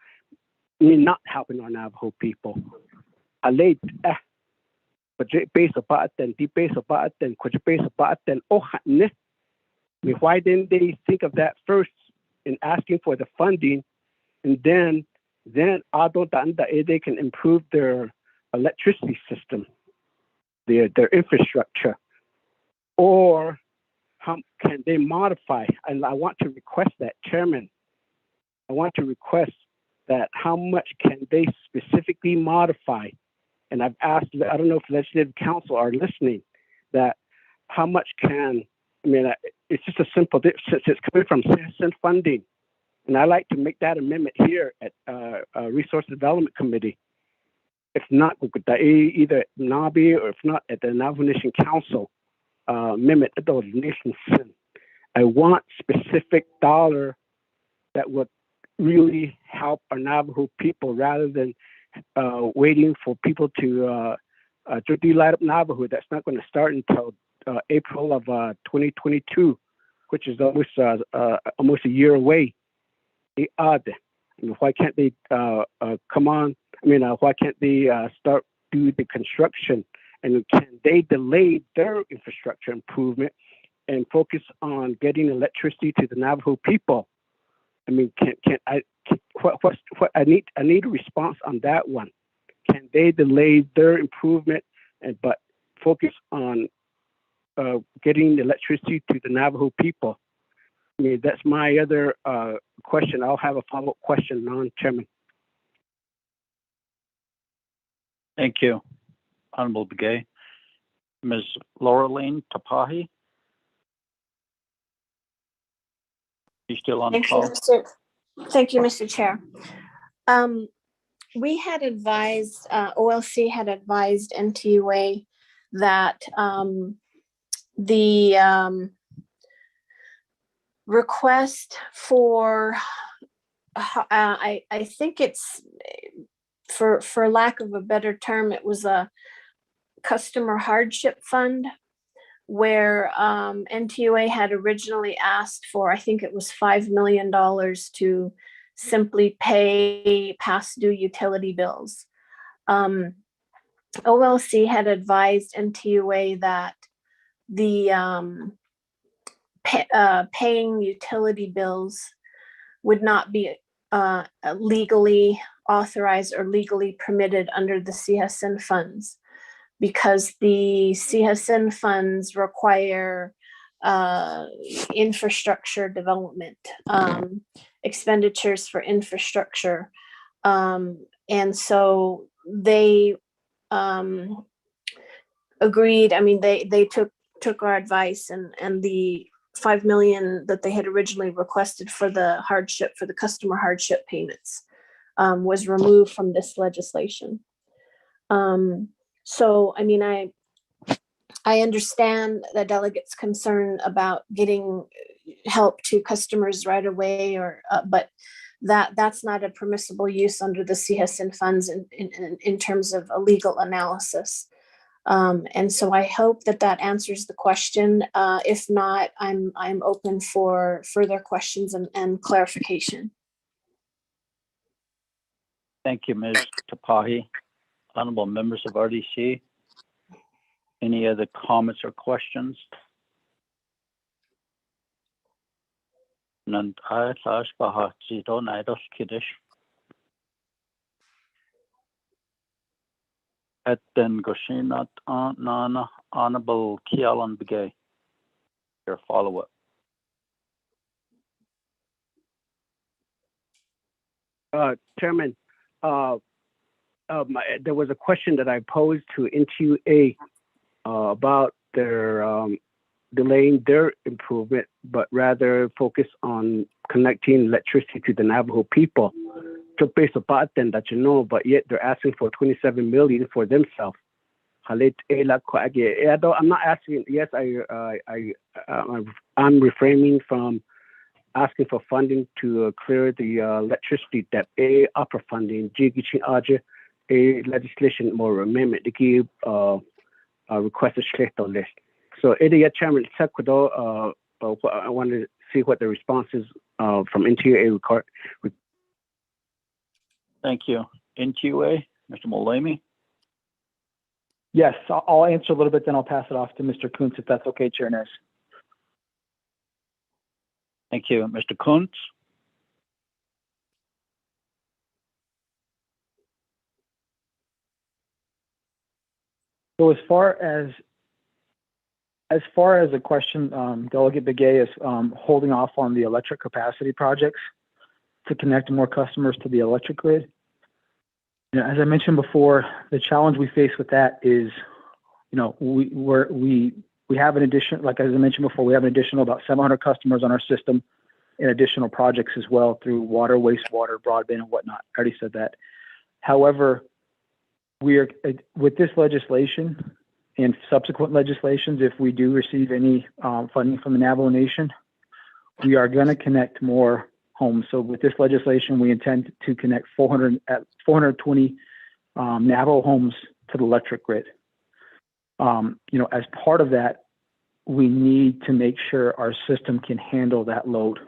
I mean, not helping our Navajo people. Alay, but base about then, deep base about then, could base about then, oh, why didn't they think of that first in asking for the funding, and then they can improve their electricity system, their infrastructure, or how can they modify? And I want to request that, Chairman. I want to request that how much can they specifically modify? And I've asked, I don't know if Legislative Council are listening, that how much can, I mean, it's just a simple, since it's coming from citizen funding. And I like to make that amendment here at Resource Development Committee. If not, either NABI or if not at the Navajo Nation Council, amendment at the Nation Sin. I want specific dollar that would really help our Navajo people rather than waiting for people to light up Navajo. That's not going to start until April of 2022, which is almost a year away. Why can't they come on? I mean, why can't they start do the construction? And can they delay their infrastructure improvement and focus on getting electricity to the Navajo people? I mean, what I need a response on that one. Can they delay their improvement but focus on getting electricity to the Navajo people? I mean, that's my other question. I'll have a follow-up question, Chairman. Thank you, Honorable Begay. Ms. Laureline Tapahi. You still on the call? Thank you, Mr. Chair. We had advised, OLC had advised NTUA that the request for, I think it's, for lack of a better term, it was a customer hardship fund where NTUA had originally asked for, I think it was $5 million to simply pay past due utility bills. OLC had advised NTUA that the paying utility bills would not be legally authorized or legally permitted under the CHSN funds, because the CHSN funds require infrastructure development, expenditures for infrastructure. And so they agreed. I mean, they took our advice, and the $5 million that they had originally requested for the hardship, for the customer hardship payments, was removed from this legislation. So, I mean, I understand the delegate's concern about getting help to customers right away, or but that's not a permissible use under the CHSN funds in terms of a legal analysis. And so I hope that answers the question. If not, I'm open for further questions and clarification. Thank you, Ms. Tapahi. Honorable members of RDC, any other comments or questions? None. At then Goshinat Nana Honorable Kealan Begay. Your follow-up. Chairman, there was a question that I posed to NTUA about their delaying their improvement, but rather focus on connecting electricity to the Navajo people. So based upon that, but yet they're asking for 27 million for themselves. I'm not asking. Yes, I'm refraining from asking for funding to clear the electricity debt. Upper funding, a legislation more amendment to give request a list. So, Chairman, I want to see what the response is from NTUA record. Thank you. NTUA, Mr. Mulamy. Yes, I'll answer a little bit, then I'll pass it off to Mr. Kuntz, if that's okay, Chair Nez. Thank you. Mr. Kuntz. So as far as the question, Delegate Begay is holding off on the electric capacity projects to connect more customers to the electric grid. You know, as I mentioned before, the challenge we face with that is, you know, we have an addition, like as I mentioned before, we have an additional about 700 customers on our system and additional projects as well through water, wastewater, broadband, and whatnot. I already said that. However, we are, with this legislation and subsequent legislations, if we do receive any funding from the Navajo Nation, we are going to connect more homes. So with this legislation, we intend to connect 420 Navajo homes to the electric grid. You know, as part of that, we need to make sure our system can handle that load,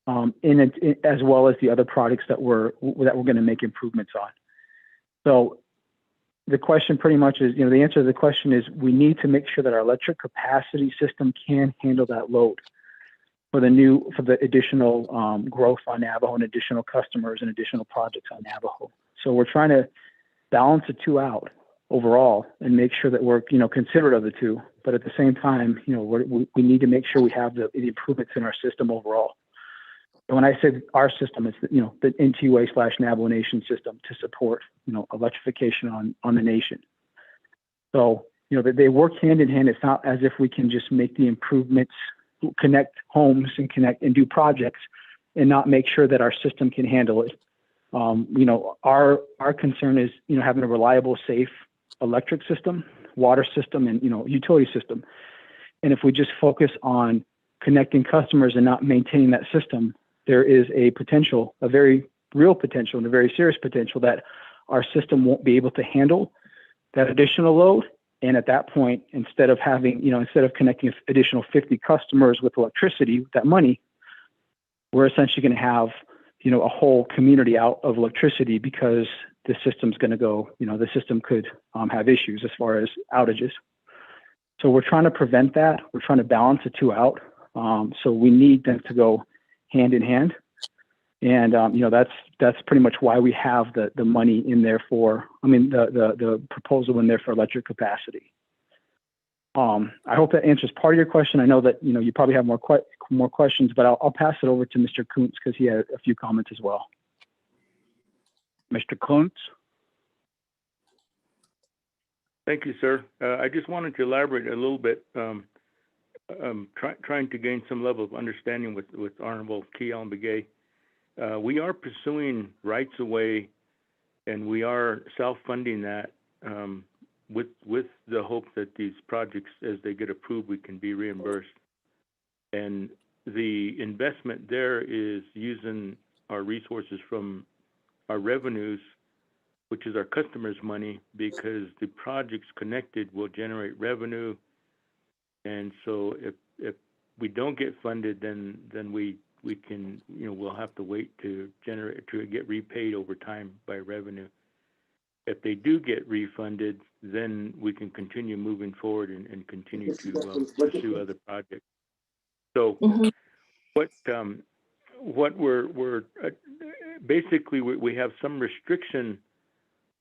as well as the other products that we're going to make improvements on. So the question pretty much is, you know, the answer to the question is we need to make sure that our electric capacity system can handle that load for the additional growth on Navajo and additional customers and additional projects on Navajo. So we're trying to balance the two out overall and make sure that we're, you know, considerate of the two, but at the same time, you know, we need to make sure we have the improvements in our system overall. And when I say our system, it's, you know, the NTUA/Navajo Nation system to support, you know, electrification on the nation. So, you know, they work hand in hand. It's not as if we can just make the improvements, connect homes and connect and do projects and not make sure that our system can handle it. You know, our concern is, you know, having a reliable, safe electric system, water system, and, you know, utility system. And if we just focus on connecting customers and not maintaining that system, there is a potential, a very real potential and a very serious potential that our system won't be able to handle that additional load. And at that point, instead of connecting additional 50 customers with electricity with that money, we're essentially going to have, you know, a whole community out of electricity because the system's going to go, you know, the system could have issues as far as outages. So we're trying to prevent that. We're trying to balance the two out. So we need them to go hand in hand. And, you know, that's pretty much why we have the money in there the proposal in there for electric capacity. I hope that answers part of your question. I know that, you know, you probably have more questions, but I'll pass it over to Mr. Kuntz because he had a few comments as well. Mr. Kuntz. Thank you, sir. I just wanted to elaborate a little bit, trying to gain some level of understanding with Honorable Keon Begay. We are pursuing rights of way, and we are self-funding that with the hope that these projects, as they get approved, we can be reimbursed. And the investment there is using our resources from our revenues, which is our customers' money, because the projects connected will generate revenue. And so if we don't get funded, then we can, you know, we'll have to wait to get repaid over time by revenue. If they do get refunded, then we can continue moving forward and continue to pursue other projects. So what we're basically we have some restriction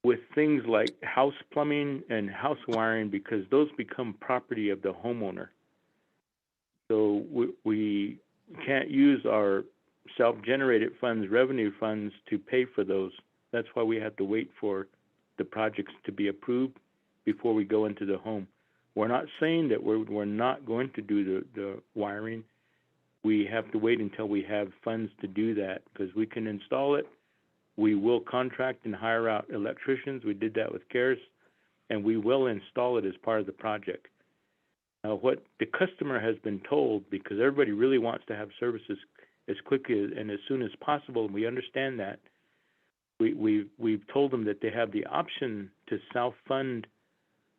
with things like house plumbing and house wiring because those become property of the homeowner. So we can't use our self-generated funds, revenue funds, to pay for those. That's why we have to wait for the projects to be approved before we go into the home. We're not saying that we're not going to do the wiring. We have to wait until we have funds to do that, because we can install it. We will contract and hire out electricians. We did that with CARES, and we will install it as part of the project. What the customer has been told, because everybody really wants to have services as quickly and as soon as possible, and we understand that, we've told them that they have the option to self-fund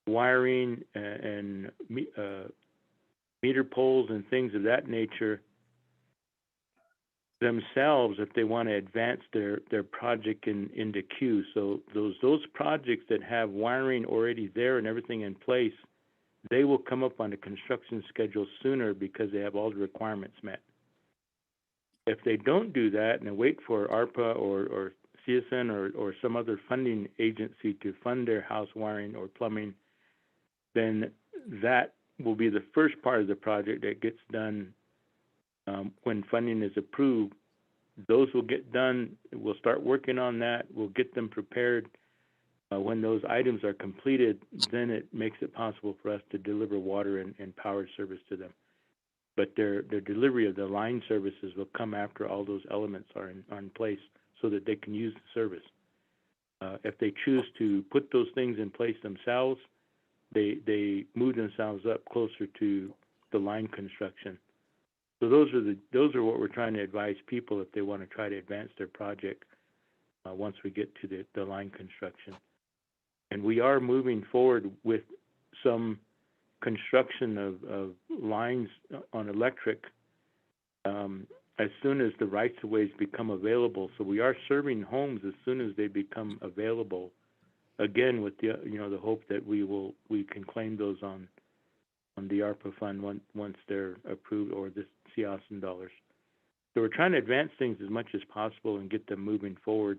wiring and meter poles and things of that nature themselves if they want to advance their project into queue. So those projects that have wiring already there and everything in place, they will come up on the construction schedule sooner because they have all the requirements met. If they don't do that and they wait for ARPA or CSN or some other funding agency to fund their house wiring or plumbing, then that will be the first part of the project that gets done when funding is approved. Those will get done. We'll start working on that. We'll get them prepared. When those items are completed, then it makes it possible for us to deliver water and power service to them. But their delivery of the line services will come after all those elements are in place so that they can use the service. If they choose to put those things in place themselves, they move themselves up closer to the line construction. So those are what we're trying to advise people if they want to try to advance their project once we get to the line construction. And we are moving forward with some construction of lines on electric as soon as the rights-of-ways become available. So we are serving homes as soon as they become available. Again, with the the hope that we can claim those on the ARPA fund once they're approved, or the CIASN dollars. So we're trying to advance things as much as possible and get them moving forward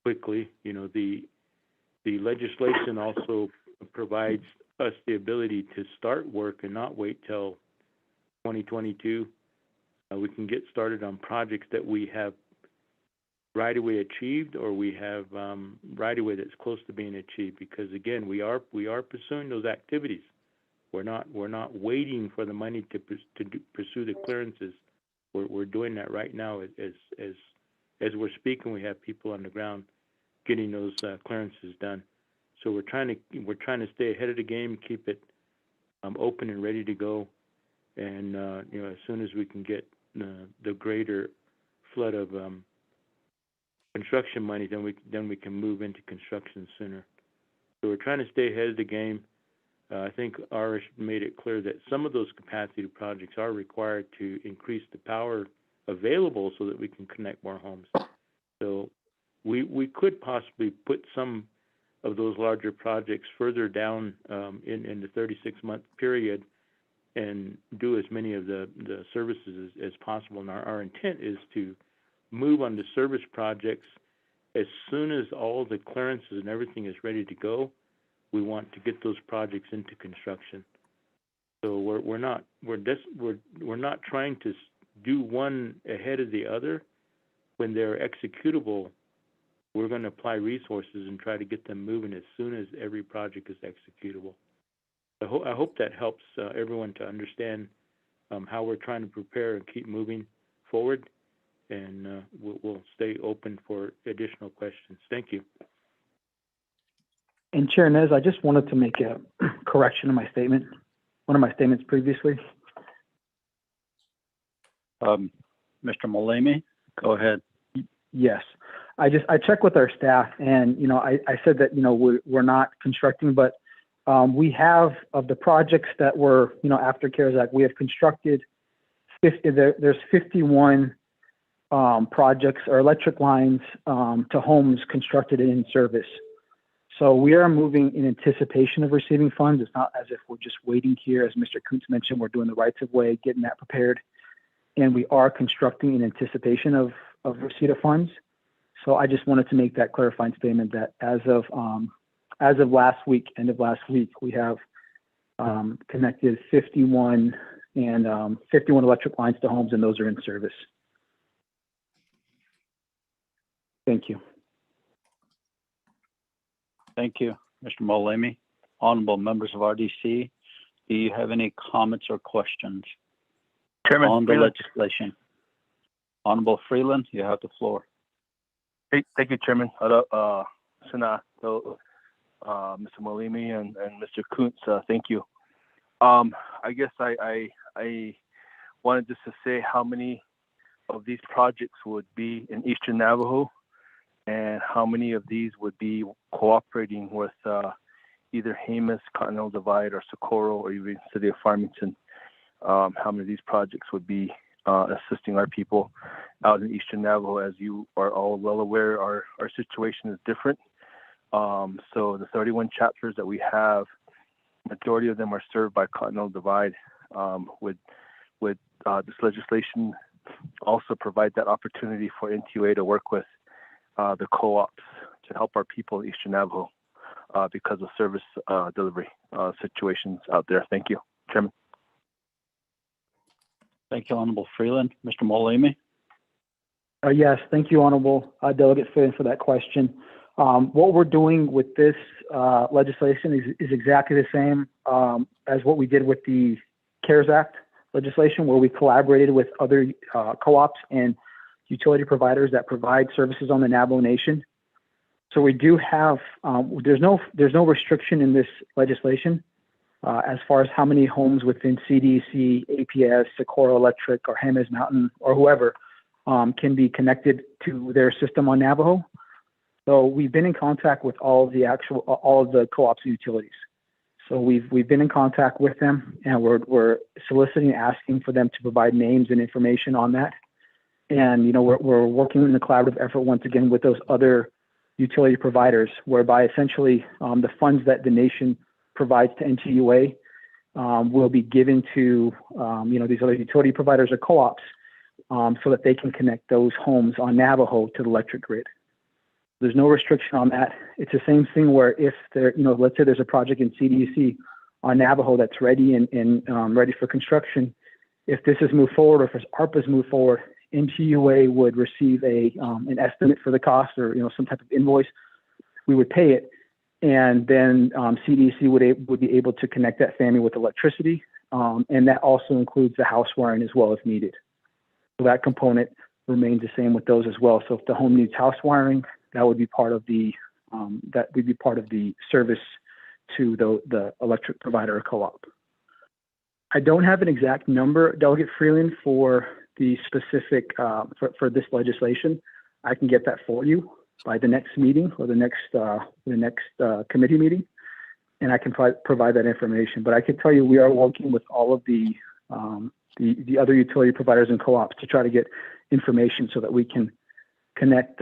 quickly. The legislation also provides us the ability to start work and not wait till 2022. We can get started on projects that we have right-of-way achieved, or we have right-of-way that's close to being achieved. Because again, we are pursuing those activities. We're not waiting for the money to pursue the clearances. We're doing that right now. As we're speaking, we have people on the ground getting those clearances done. So we're trying to stay ahead of the game, keep it open and ready to go, and as soon as we can get the greater flood of construction money, then we can move into construction sooner. So we're trying to stay ahead of the game. I think Arish made it clear that some of those capacity projects are required to increase the power available so that we can connect more homes. So we could possibly put some of those larger projects further down in the 36-month period and do as many of the services as possible. And our intent is to move on to service projects as soon as all the clearances and everything is ready to go. We want to get those projects into construction. So we're not trying to do one ahead of the other. When they're executable, we're going to apply resources and try to get them moving as soon as every project is executable. I hope that helps everyone to understand how we're trying to prepare and keep moving forward, and we'll stay open for additional questions. Thank you. And Chair Nez, I just wanted to make a correction in my statement, one of my statements previously. Mr. Malemi, go ahead. Yes, I checked with our staff, and I said that we're not constructing, but we have, of the projects that were after CARES Act, we have constructed 50. There's 51 projects or electric lines to homes constructed and in service. So we are moving in anticipation of receiving funds. It's not as if we're just waiting here. As Mr. Kuntz mentioned, we're doing the rights of way, getting that prepared, and we are constructing in anticipation of receipt of funds. So I just wanted to make that clarifying statement that as of last week, end of last week, we have connected 51 electric lines to homes, and those are in service. Thank you. Thank you, Mr. Molemi. Honorable members of RDC, do you have any comments or questions Chairman on the Freeland. legislation? Honorable Freeland, you have the floor. Hey, thank you, Chairman. Sana, Mr. Molemi and Mr. Kuntz, thank you. I guess I wanted just to say how many of these projects would be in Eastern Navajo and how many of these would be cooperating with either Jemez, Continental Divide, or Socorro, or even City of Farmington. How many of these projects would be assisting our people out in Eastern Navajo. As you are all well aware, our situation is different. So the 31 chapters that we have, majority of them are served by Continental Divide. Would this legislation also provide that opportunity for NTUA to work with the co-ops to help our people in Eastern Navajo because of service delivery situations out there? Thank you, Chairman. Thank you, Honorable Freeland. Mr. Molemi? Yes, thank you, Honorable Delegate Freeland, for that question. What we're doing with this legislation is exactly the same as what we did with the CARES Act legislation, where we collaborated with other co-ops and utility providers that provide services on the Navajo Nation. So we do have, there's no restriction in this legislation as far as how many homes within CDC, APS, Socorro Electric, or Jemez Mountain, or whoever can be connected to their system on Navajo. So we've been in contact with all of the co-ops and utilities. So we've been in contact with them, and we're soliciting, asking for them to provide names and information on that. And we're working in a collaborative effort once again with those other utility providers, whereby essentially the funds that the nation provides to NTUA will be given to these other utility providers or co-ops so that they can connect those homes on Navajo to the electric grid. There's no restriction on that. It's the same thing where if there, let's say there's a project in CDC on Navajo that's ready and ready for construction. If this is moved forward, or if ARPA's moved forward, NTUA would receive an estimate for the cost, or some type of invoice. We would pay it, and then CDC would be able to connect that family with electricity, and that also includes the house wiring as well if needed. So that component remains the same with those as well. So if the home needs house wiring, that would be part of the service to the electric provider or co-op. I don't have an exact number, Delegate Freeland, for the specific for this legislation. I can get that for you by the next meeting or the next committee meeting, and I can provide that information. But I can tell you we are working with all of the other utility providers and co-ops to try to get information so that we can connect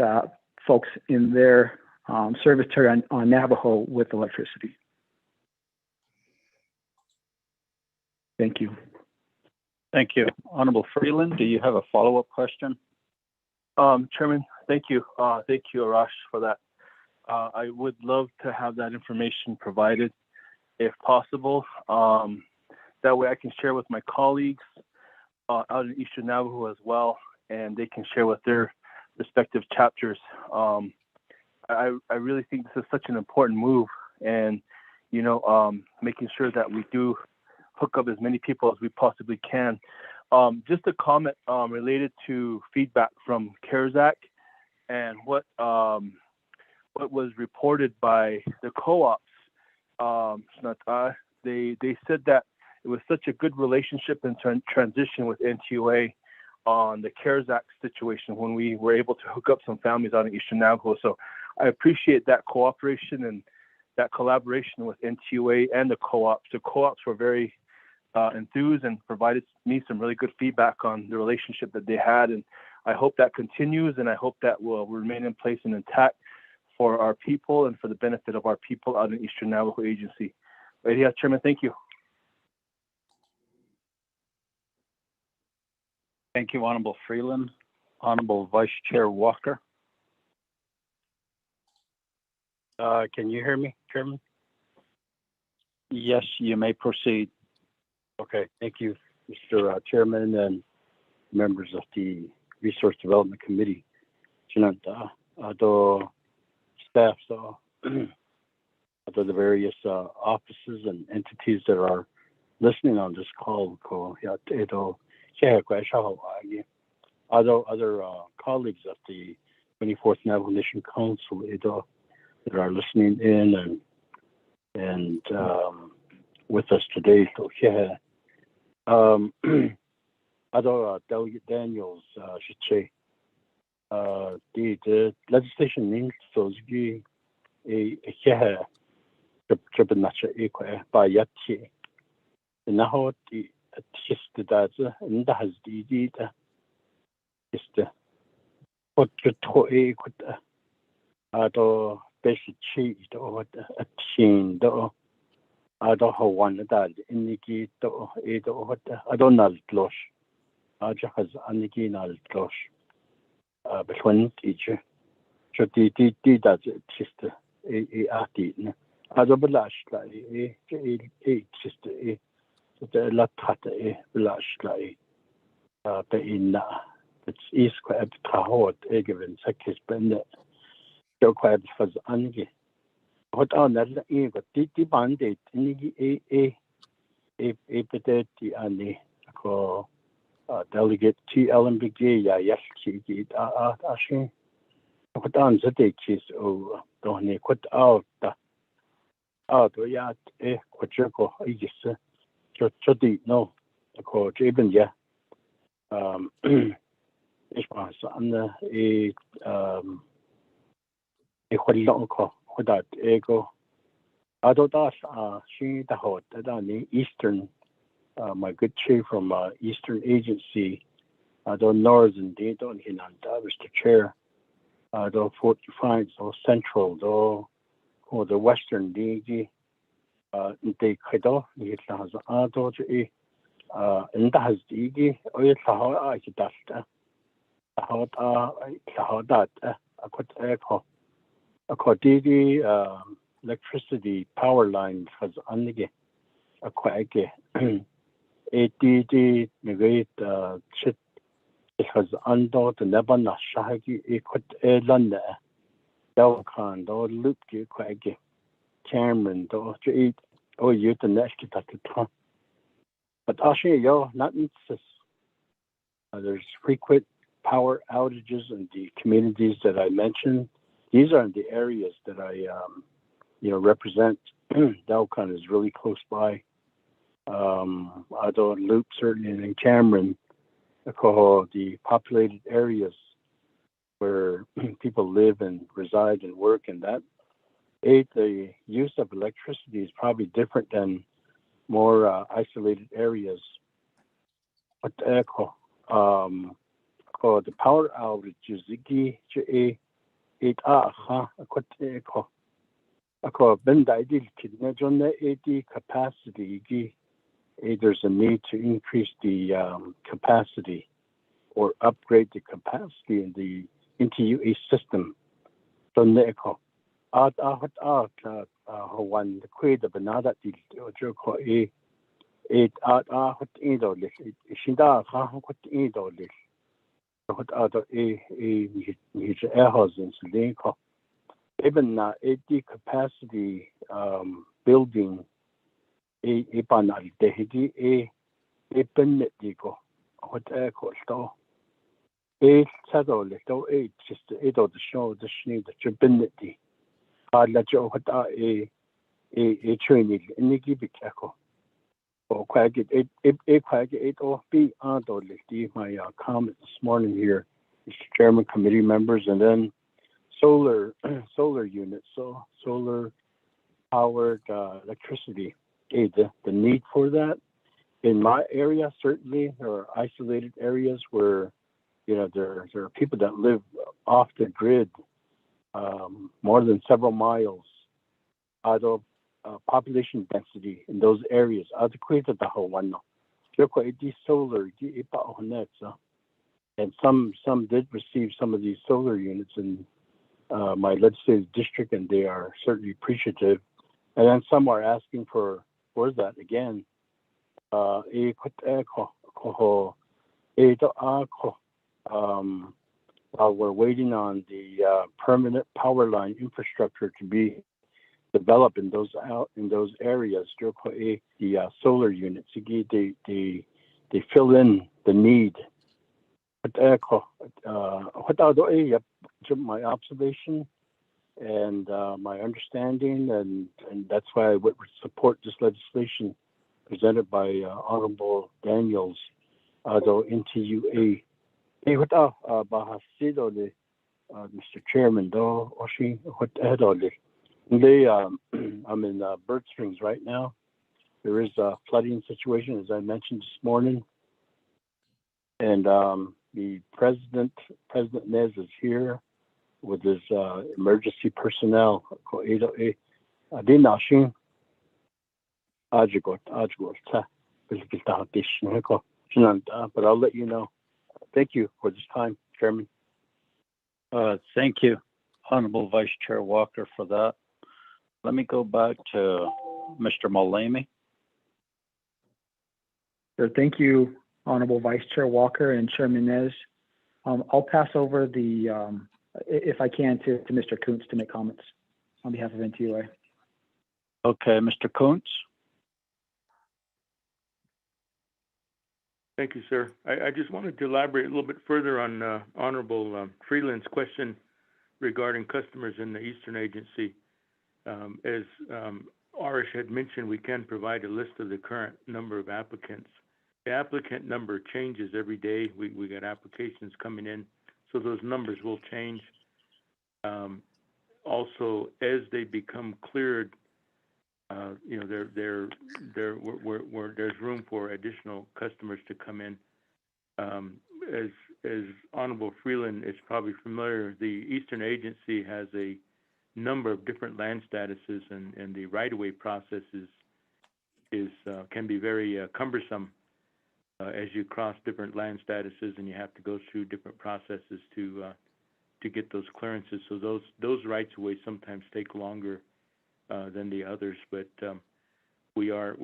folks in their service territory on Navajo with electricity. Thank you. Thank you. Honorable Freeland, do you have a follow-up question? Chairman, thank you. Thank you, Arash, for that. I would love to have that information provided if possible. That way I can share with my colleagues out in Eastern Navajo as well, and they can share with their respective chapters. I really think this is such an important move, and making sure that we do hook up as many people as we possibly can. Just a comment related to feedback from CARES Act and what was reported by the co-ops. They said that it was such a good relationship and transition with NTUA on the CARES Act situation when we were able to hook up some families out in Eastern Navajo. So I appreciate that cooperation and that collaboration with NTUA and the co-ops. The co-ops were very enthused and provided me some really good feedback on the relationship that they had. And I hope that continues, and I hope that will remain in place and intact for our people and for the benefit of our people out in Eastern Navajo Agency. But yeah, Chairman, thank you. Thank you, Honorable Freeland. Honorable Vice Chair Walker. Can you hear me, Chairman? Yes, you may proceed. Okay, thank you, Mr. Chairman and members of the Resource Development Committee. Staff, so to the various offices and entities that are listening on this call. Other colleagues of the 24th Navajo Nation Council that are listening in and with us today. Other Delegate Daniels should say the legislation means so by yati now the that and has the is the what the toy could other basic cheese or a teen do other how one that indicate to either what I don't know loss just has anigina loss but when teacher so the that just a artist other blush like a just a the lot blush like in it's is quite a hot given second spend so quite for angi what on that but the bandit a petty ani ko delegate TLMBG yes she asking what on the day is oh don't put out yeah what you go I just the no ko even yeah it's was on the a what that ego Adodas she the hot that Eastern my good chief from Eastern Agency the Northern they don't Mr. Chair the 45 so Central or the Western DG they credo it has ado and has DG or it's how I dust how that I could echo according electricity power lines has only a quite ADD negate chit it has under the Nebana Shahagi equat London Telecom or loop quite Cameron or to eat or you the next at the time. But actually, not there's frequent power outages in the communities that I mentioned. These are the areas that I represent. Telecom is really close by. Although Loop certainly in Cameron, the populated areas where people live and reside and work, and that the use of electricity is probably different than more isolated areas. But the power outages, capacity. There's a need to increase the capacity or upgrade the capacity in the NTUA system. So, one the quid of another Joko a what either Shinda what either what other a housing so even a capacity building a panel de a permit digo what called a saddle little a just a the show the need that you've been the let you what a training in the give echo or quite it quite it or be on my comment this morning here, Mr. Chairman, committee members, and then solar units, so solar powered electricity. The need for that in my area, certainly there are isolated areas where there are people that live off the grid more than several miles out of population density in those areas. Solar and some did receive some of these solar units in my legislative district, and they are certainly appreciative. And then some are asking for that again. While we're waiting on the permanent power line infrastructure to be develop in those areas. The solar units, they fill in the need. My observation and my understanding, and that's why I would support this legislation presented by Honorable Daniels, though NTUA. Mr. Chairman, though, I'm in Bird Springs right now. There is a flooding situation, as I mentioned this morning, and the President Nez is here with his emergency personnel. But I'll let you know. Thank you for this time, Chairman. Thank you, Honorable Vice Chair Walker, for that. Let me go back to Mr. Mullamey. Sure. Thank you, Honorable Vice Chair Walker and Chairman Nez. I'll pass over the, if I can, to Mr. Kuntz to make comments on behalf of NTUA. Okay, Mr. Kuntz. Thank you, sir. I just wanted to elaborate a little bit further on Honorable Freeland's question regarding customers in the Eastern Agency. As Arish had mentioned, we can provide a list of the current number of applicants. The applicant number changes every day. We got applications coming in, so those numbers will change. Also, as they become cleared, there's room for additional customers to come in. As Honorable Freeland is probably familiar, the Eastern Agency has a number of different land statuses, and the right-of-way process can be very cumbersome as you cross different land statuses, and you have to go through different processes to get those clearances. So those rights-of-way sometimes take longer than the others, but we are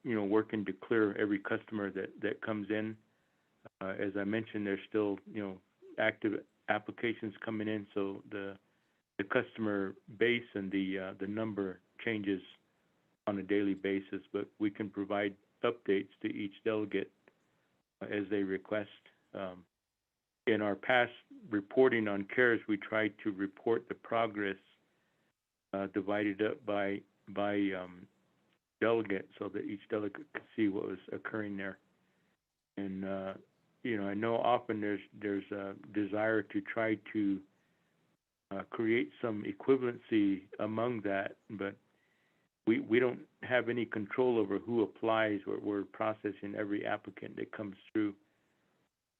working to clear every customer that comes in. As I mentioned, there's still active applications coming in, so the customer base and the number changes on a daily basis, but we can provide updates to each delegate as they request. In our past reporting on CARES, we tried to report the progress divided up by delegate, so that each delegate could see what was occurring there. And I know often there's a desire to try to create some equivalency among that, but we don't have any control over who applies. We're processing every applicant that comes through.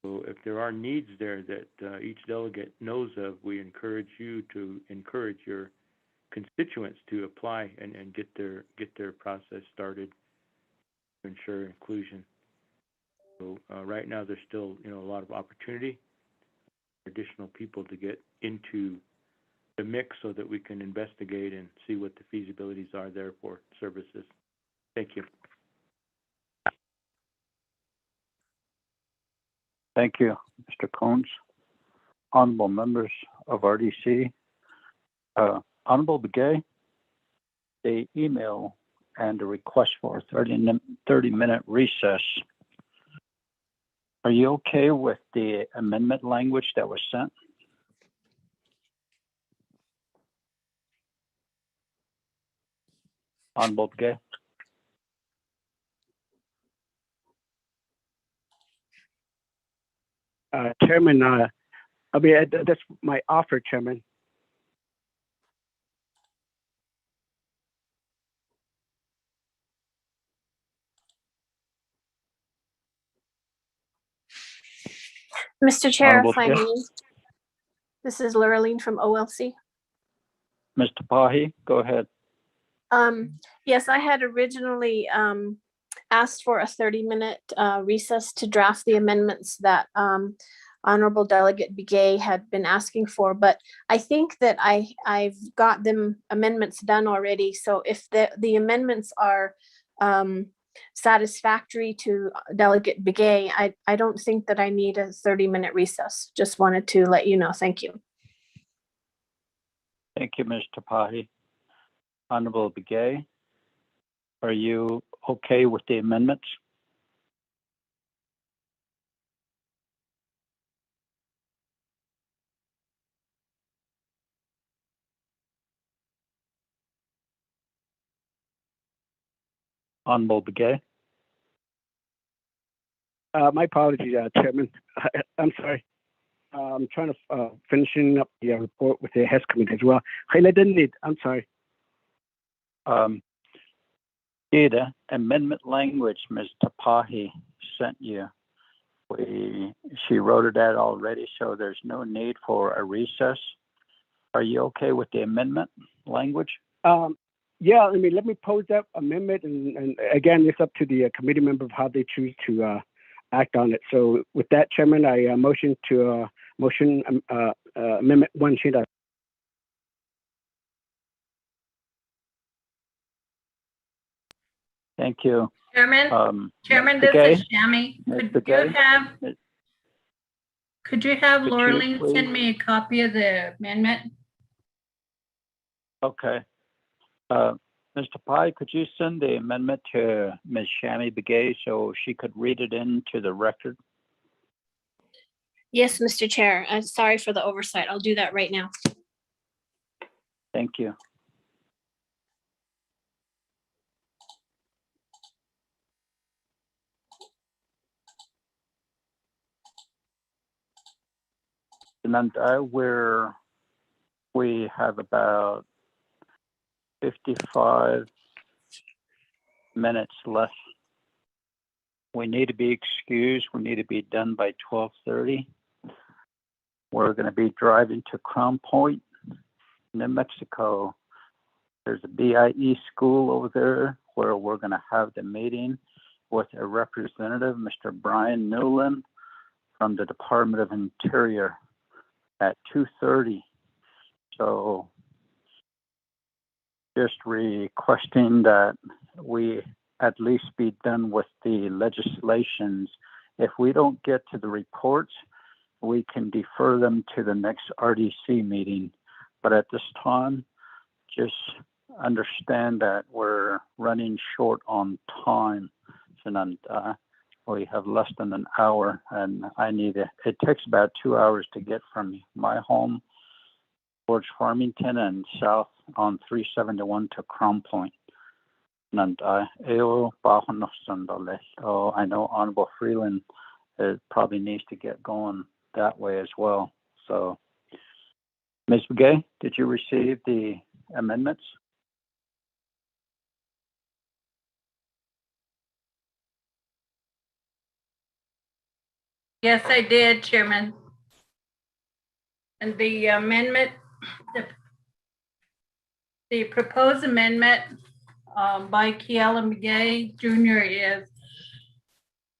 So if there are needs there that each delegate knows of, we encourage you to encourage your constituents to apply and get their process started to ensure inclusion. So right now there's still a lot of opportunity for additional people to get into the mix so that we can investigate and see what the feasibilities are there for services. Thank you. Thank you, Mr. Combs. Honorable members of RDC, Honorable Begay, the email and a request for a 30-minute recess. Are you okay with the amendment language that was sent? Honorable Begay? Chairman, that's my offer, Chairman. Mr. Chair, Honorable if I Chair. may, this is Laureline from OLC. Mr. Pahi, go ahead. Yes, I had originally asked for a 30-minute recess to draft the amendments that Honorable Delegate Begay had been asking for, but I think that I've got them amendments done already. So if the amendments are satisfactory to Delegate Begay, I don't think that I need a 30-minute recess. Just wanted to let you know. Thank you. Thank you, Mr. Pahi. Honorable Begay, are you okay with the amendments? Honorable Begay? My apologies, Chairman. I'm sorry. I'm trying to finishing up the report with the HES committee as well. I'm sorry. Data amendment language Ms. Tapahi sent you. She wrote it out already, so there's no need for a recess. Are you okay with the amendment language? Yeah, let me pose that amendment, and again, it's up to the committee member of how they choose to act on it. So with that, Chairman, I motion amendment 1 Shida. Thank you. Chairman, Ms. this is Begay? Shammy. Ms. Could you Begay? have Could you Laureline please? send me a copy of the amendment? Okay. Mr. Pai, could you send the amendment to Ms. Shammy Begay so she could read it into the record? Yes, Mr. Chair. Sorry for the oversight. I'll do that right now. Thank you. And we have about 55 minutes left. We need to be excused. We need to be done by 12:30. We're going to be driving to Crown Point, New Mexico. There's a BIE school over there where we're going to have the meeting with a representative, Mr. Brian Newland from the Department of Interior at 2:30. So just requesting that we at least be done with the legislations. If we don't get to the reports, we can defer them to the next RDC meeting. But at this time, just understand that we're running short on time. And we have less than an hour, and it takes about 2 hours to get from my home towards Farmington and south on 371 to Crown Point. And I know Honorable Freeland probably needs to get going that way as well. So, Ms. Begay, did you receive the amendments? Yes, I did, Chairman. And the amendment, the proposed amendment by Kealan Begay Jr. is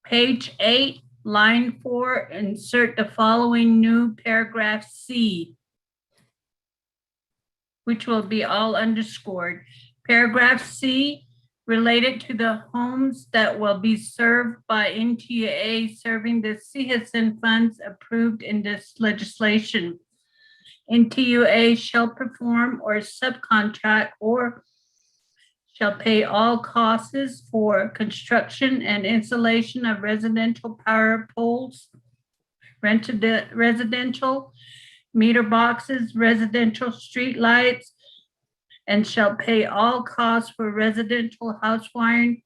page 8, line 4, insert the following new paragraph C, which will be all underscored. Paragraph C, related to the homes that will be served by NTA serving the CHSN funds approved in this legislation. NTUA shall perform or subcontract or shall pay all costs for construction and installation of residential power poles, residential meter boxes, residential street lights, and shall pay all costs for residential house wiring.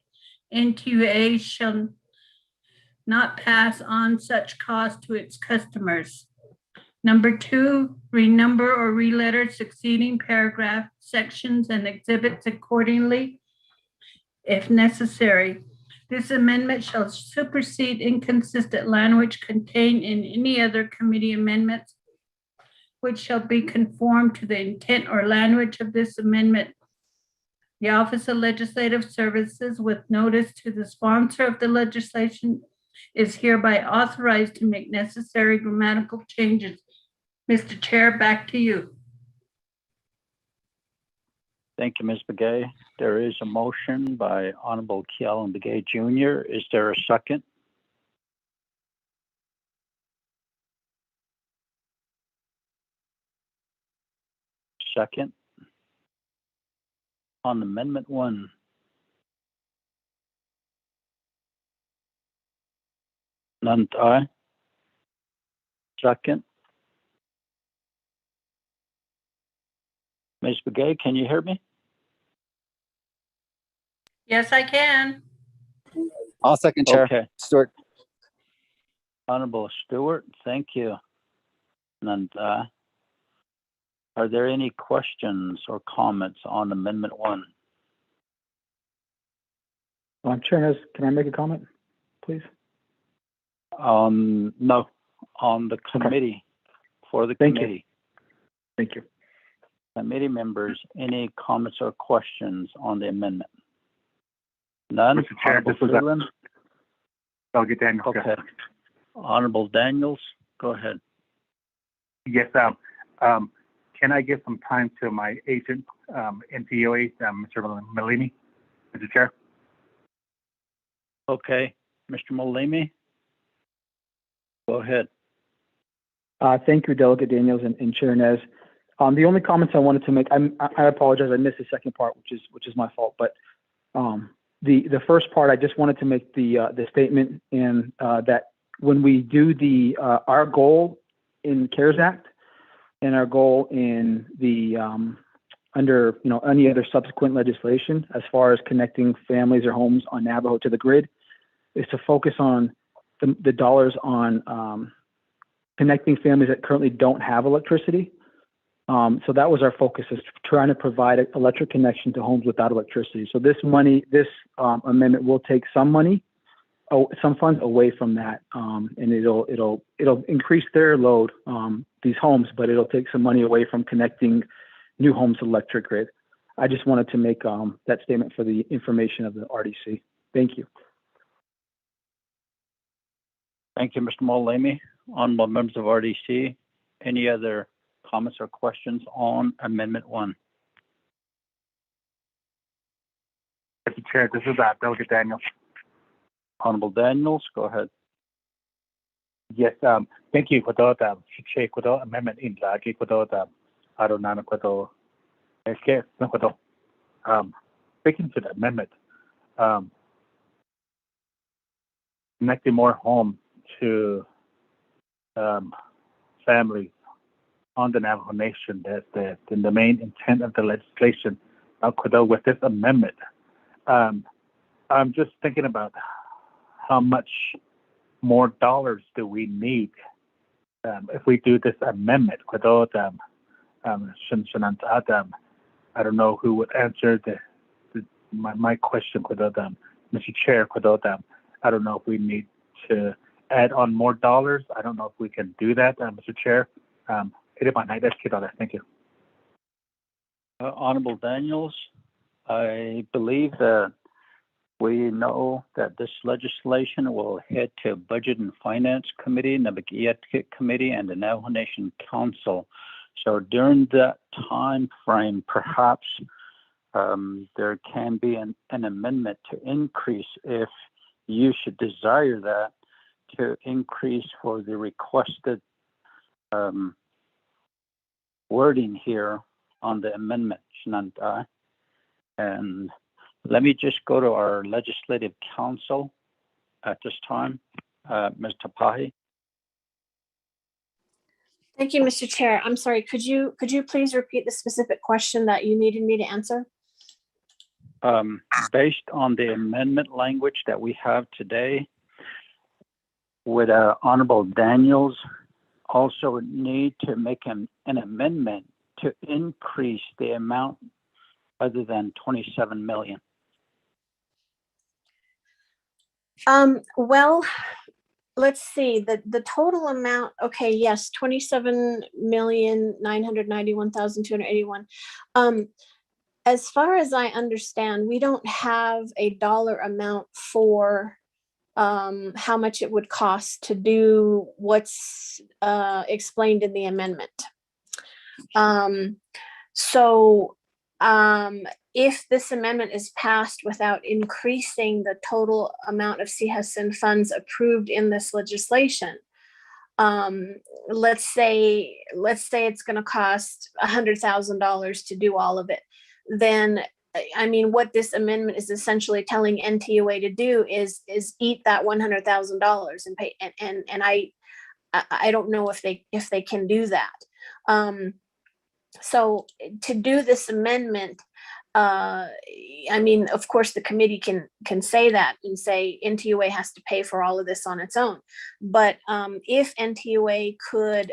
NTUA shall not pass on such costs to its customers. Number 2, renumber or reletter succeeding paragraph, sections, and exhibits accordingly if necessary. This amendment shall supersede inconsistent language contained in any other committee amendments, which shall be conformed to the intent or language of this amendment. The Office of Legislative Services, with notice to the sponsor of the legislation, is hereby authorized to make necessary grammatical changes. Mr. Chair, back to you. Thank you, Ms. Begay. There is a motion by Honorable Kealan Begay Jr. Is there a second? Second. on Amendment 1? None, aye. Second. Ms. Begay, can you hear me? Yes, I can. I'll second, Chair. Okay. Stewart. Honorable Stewart, thank you. And are there any questions or comments on Amendment 1? Chair, can I make a comment, please? No, on the committee, for the Thank you. committee. Thank you. Committee members, any comments or questions on the amendment? None? Mr. Chair, Honorable this was Freeland? Delegate Daniels. Okay. Honorable Daniels, go ahead. Yes, can I give some time to my agent, NTOA, Mr. Malini, Mr. Chair? Okay, Mr. Molimi, go ahead. Thank you, Delegate Daniels and Chair Nez. The only comments I wanted to make, I apologize, I missed the second part, which is my fault. But the first part, I just wanted to make the statement in that when we do our goal in CARES Act and our goal in the under any other subsequent legislation as far as connecting families or homes on Navajo to the grid, is to focus on the dollars on connecting families that currently don't have electricity. So that was our focus, is trying to provide an electric connection to homes without electricity. So this amendment will take some funds away from that, and it'll increase their load, these homes, but it'll take some money away from connecting new homes to electric grid. I just wanted to make that statement for the information of the RDC. Thank you. Thank you, Mr. Molimi. Honorable members of RDC, any other comments or questions on Amendment 1? Mr. Chair, this is Delegate Daniels. Honorable Daniels, go ahead. Yes, thank you for that. Share for the amendment in lagi for the Adonana for the speaking to the amendment, connecting more home to families on the Navajo Nation. That's the main intent of the legislation. With this amendment, I'm just thinking about how much more dollars do we need if we do this amendment. I don't know who would answer my question. Mr. Chair, I don't know if we need to add on more dollars. I don't know if we can do that, Mr. Chair. Thank you. Honorable Daniels, I believe that we know that this legislation will head to Budget and Finance Committee, Navajo Committee, and the Navajo Nation Council. So during that time frame, perhaps there can be an amendment to increase, if you should desire that, to increase for the requested wording here on the amendment. And let me just go to our Legislative Council at this time. Ms. Tapahi. Thank you, Mr. Chair. I'm sorry, could you please repeat the specific question that you needed me to answer? Based on the amendment language that we have today, would Honorable Daniels also need to make an amendment to increase the amount other than 27 million? Well, let's see, the total amount, okay, yes, 27,991,281. As far as I understand, we don't have a dollar amount for how much it would cost to do what's explained in the amendment. If this amendment is passed without increasing the total amount of CHSN funds approved in this legislation, let's say it's going to cost $100,000 to do all of it, then I mean, what this amendment is essentially telling NTUA to do is eat that $100,000 and pay, and I don't know if they can do that. So to do this amendment, I mean, of course, the committee can say that and say NTUA has to pay for all of this on its own. But if NTUA could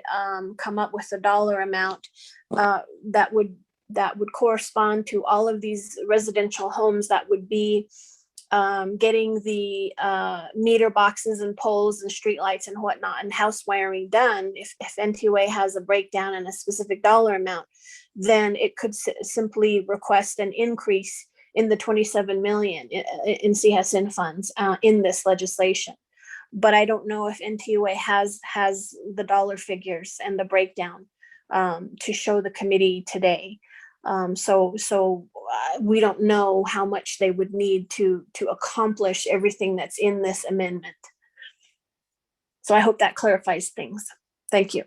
come up with a dollar amount that would correspond to all of these residential homes that would be getting the meter boxes and poles and streetlights and whatnot and house wiring done, if NTUA has a breakdown and a specific dollar amount, then it could simply request an increase in the 27 million in CSN funds in this legislation. But I don't know if NTUA has the dollar figures and the breakdown to show the committee today. So we don't know how much they would need to accomplish everything that's in this amendment. So I hope that clarifies things. Thank you.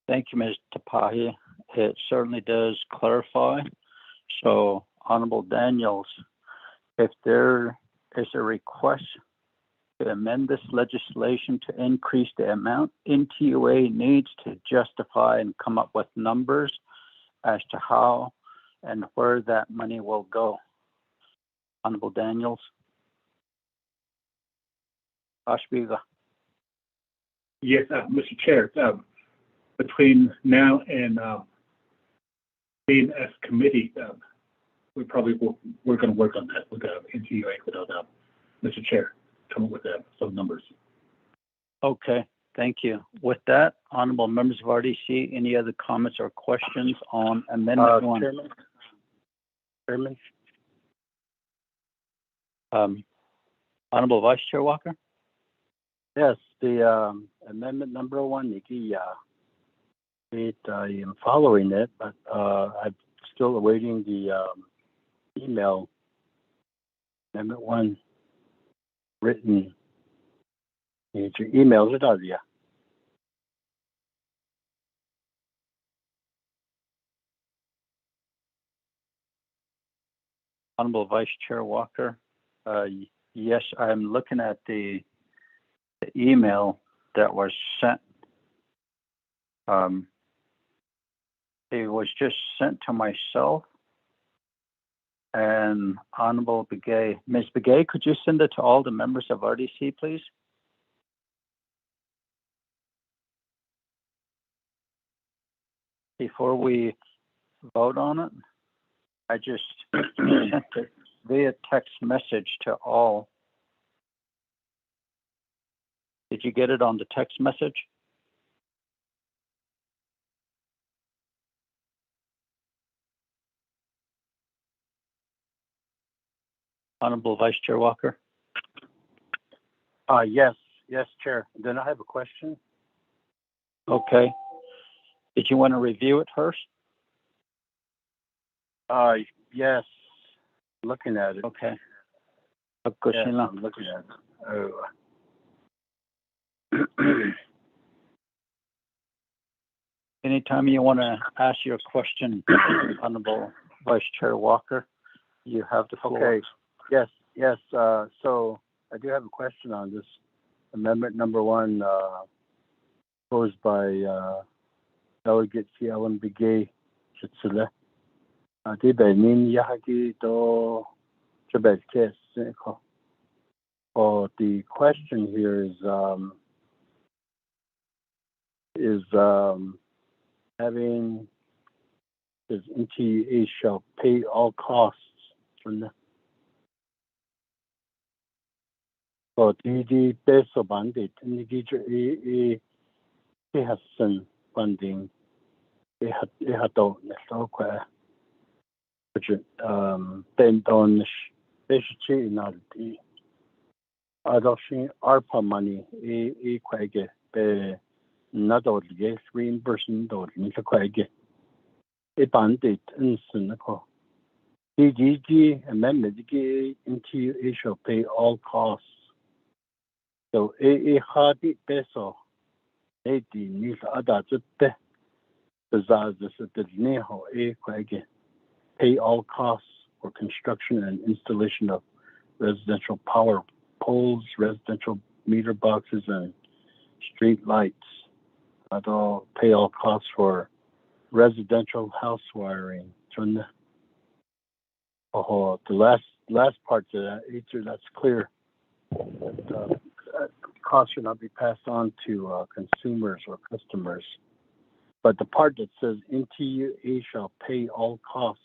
Thank you, Ms. Tapahi. It certainly does clarify. So, Honorable Daniels, if there is a request to amend this legislation to increase the amount, NTUA needs to justify and come up with numbers as to how and where that money will go. Honorable Daniels. Ashbiga. Yes, Mr. Chair, between now and being as committee, we're going to work on that with NTUA without Mr. Chair, come up with some numbers. Okay, thank you. With that, honorable members of RDC, any other comments or questions on Amendment 1? Chairman. Honorable Vice Chair Walker? Yes, the Amendment number 1, I am following it, but I'm still awaiting the email. Amendment 1 written. Your emails are done, yeah. Honorable Vice Chair Walker, yes, I'm looking at the email that was sent. It was just sent to myself and Honorable Begay. Ms. Begay, could you send it to all the members of RDC, please? Before we vote on it, I just sent it via text message to all. Did you get it on the text message? Honorable Vice Chair Walker? Yes, Chair. Then I have a question. Okay. Did you want to review it first? Yes. Looking at it. Okay. Yes, I'm looking at it. Anytime you want to ask your question, Honorable Vice Chair Walker, you have the floor. Okay. Yes. So I do have a question on this amendment number 1, posed by Delegate Ellen Begay Chitsule. The question here is having does NTA shall pay all costs from the the peso bandit it has some funding it had don't necessarily then on basically not the adoption ARPA money quite get not all the reimbursement or quite get a bandit and cynical. DGG amendment into it shall pay all costs. So a hard peso a needs other the Zaza the Neho a quite get. pay all costs for construction and installation of residential power poles, residential meter boxes, and street lights. Ado pay all costs for residential house wiring. The last part to that, that's clear. That, costs should not be passed on to consumers or customers. But the part that says NTUA shall pay all costs,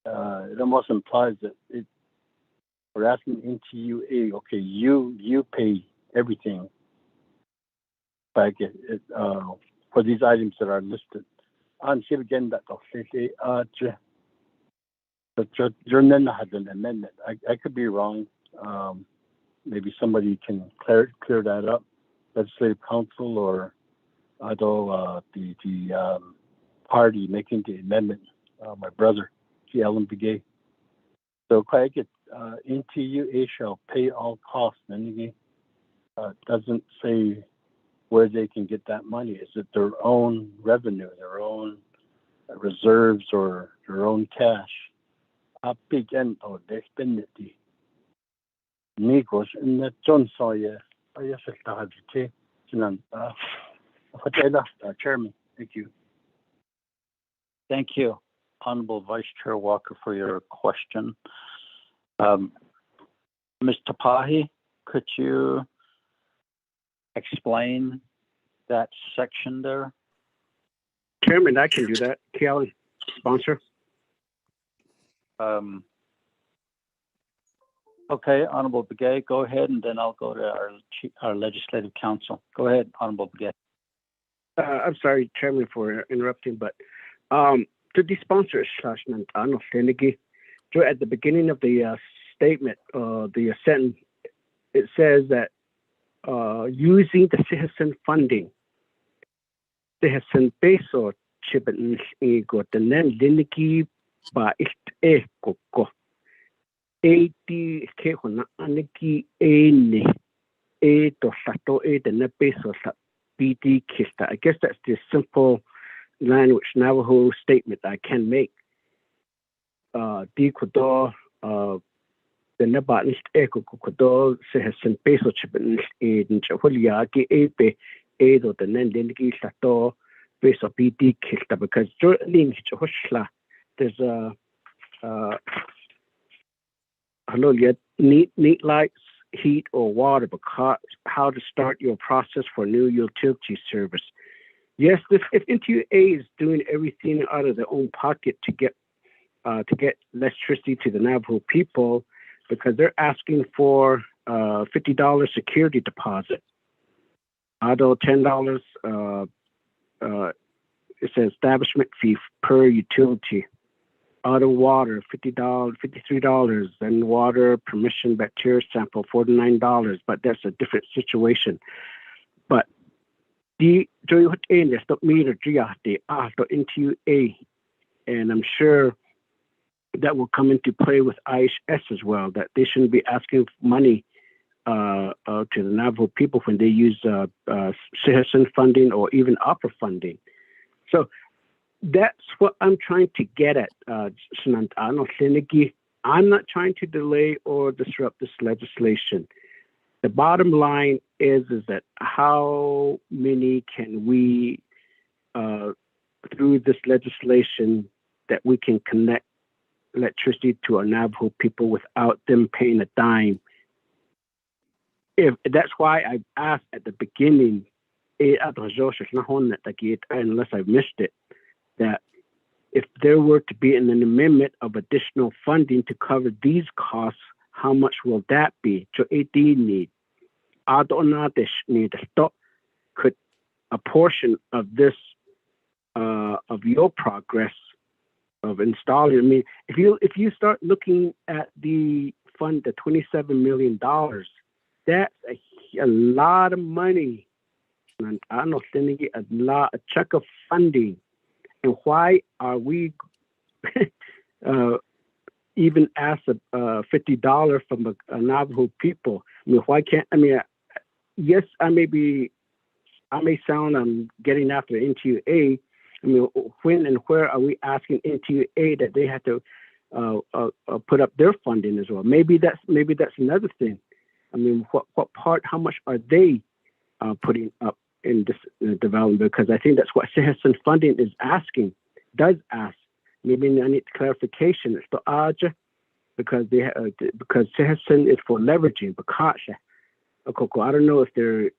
it almost implies that we're asking NTUA, okay, you pay everything back for these items that are listed. I'm sure again that had an amendment. I could be wrong. Maybe somebody can clear that up. Legislative Council or the party making the amendment. My brother, G. Ellen Begay. So I get NTUA shall pay all costs. And doesn't say where they can get that money. Is it their own revenue, their own reserves, or their own cash? Big end or they spend it. Nikos in the John Sawyer. Chairman, thank you. Thank you, Honorable Vice Chair Walker, for your question. Ms. Tapahi, could you explain that section there? Chairman, I can do that. Kelly, sponsor. Okay, Honorable Begay, go ahead, and then I'll go to our Legislative Council. Go ahead, Honorable Begay. I'm sorry, Chairman, for interrupting, but to the sponsor, at the beginning of the statement, the sentence, it says that using the citizen funding, citizen peso chipen ego tenen liniki ba koko 80 ke hona aniki ene to sato the peso sa BD kista. I guess that's the simple language Navajo statement I can make. Di kudo the nabat nicht eko kudo citizen peso chipen in chahulia ki epe edo the nen liniki sato peso BD kista, because there's a hello yet neat lights, heat or water, but how to start your process for new utility service. Yes, if NTUA is doing everything out of their own pocket to get electricity to the Navajo people, because they're asking for $50 security deposit. Although $10 it's an establishment fee per utility. Auto water, $53, and water permission bacteria sample, $49, but that's a different situation. But the NTUA, and I'm sure that will come into play with IHS as well, that they shouldn't be asking money to the Navajo people when they use citizen funding or even opera funding. So that's what I'm trying to get at, I'm not trying to delay or disrupt this legislation. The bottom line is that how many can we, through this legislation, that we can connect electricity to our Navajo people without them paying a dime? If that's why I asked at the beginning, unless I missed it, that if there were to be an amendment of additional funding to cover these costs, how much will that be? Could a portion of this, of your progress of installing, I mean, if you start looking at the fund, the $27 million, that's a lot of money. And I don't think a check of funding. And why are we even ask $50 from a Navajo people? I mean, why can't? I mean, yes, I may sound I'm getting after NTUA, I mean, when and where are we asking NTA that they have to put up their funding as well? Maybe that's another thing. I mean, what part? How much are they putting up in this development? Because I think that's what citizen funding is asking. Does ask. Maybe I need clarification. It's the AJ because because citizen is for leveraging. Because I don't know if they're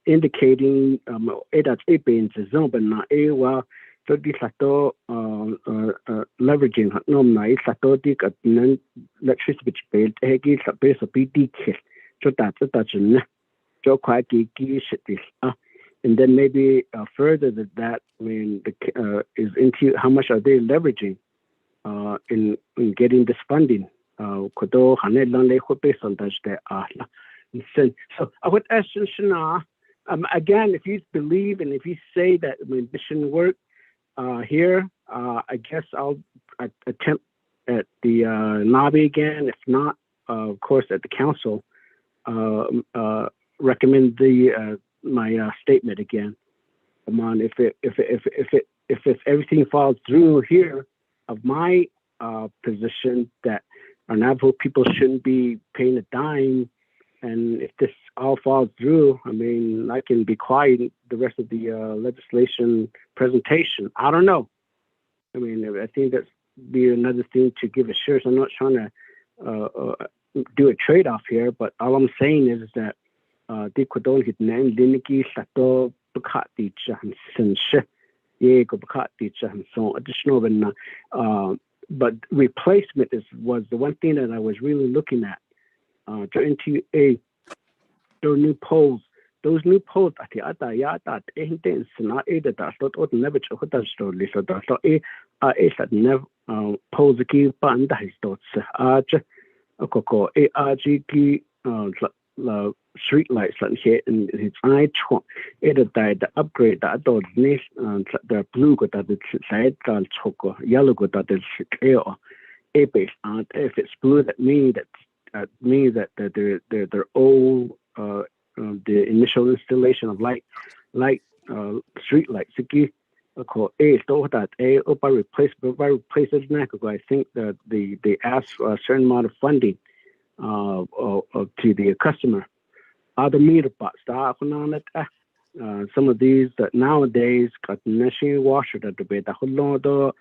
indicating that's a being zone, but not a well. So this leveraging no nice electricity which built a gives a base of BD kit. So that's so quite and then maybe further than that, I mean, is into how much are they leveraging in getting this funding? So I would ask again, if you believe and if you say that this shouldn't work here, I guess I'll attempt at the lobby again. If not, of course, at the council, recommend my statement again. Come on, if everything falls through here of my position that our Navajo people shouldn't be paying a dime, and if this all falls through, I mean, I can be quiet the rest of the legislation presentation. I don't know. I mean, I think that's be another thing to give assurance. I'm not trying to do a trade-off here, but all I'm saying is that but replacement was the one thing that I was really looking at. Into there are new poles. Those new poles at the other yard that ain't not either that's not never to what that's totally so that's that never poles key band that is thoughts a coco ARG street lights like here and it's I it died the upgrade that those the blue got that it's side choco yellow got that it's clear a base and if it's blue that means that they're old the initial installation of light street lights called a store that a by replacement I think that they ask for a certain amount of funding to the customer. Other meter box some of these that nowadays got machine washer that debate the whole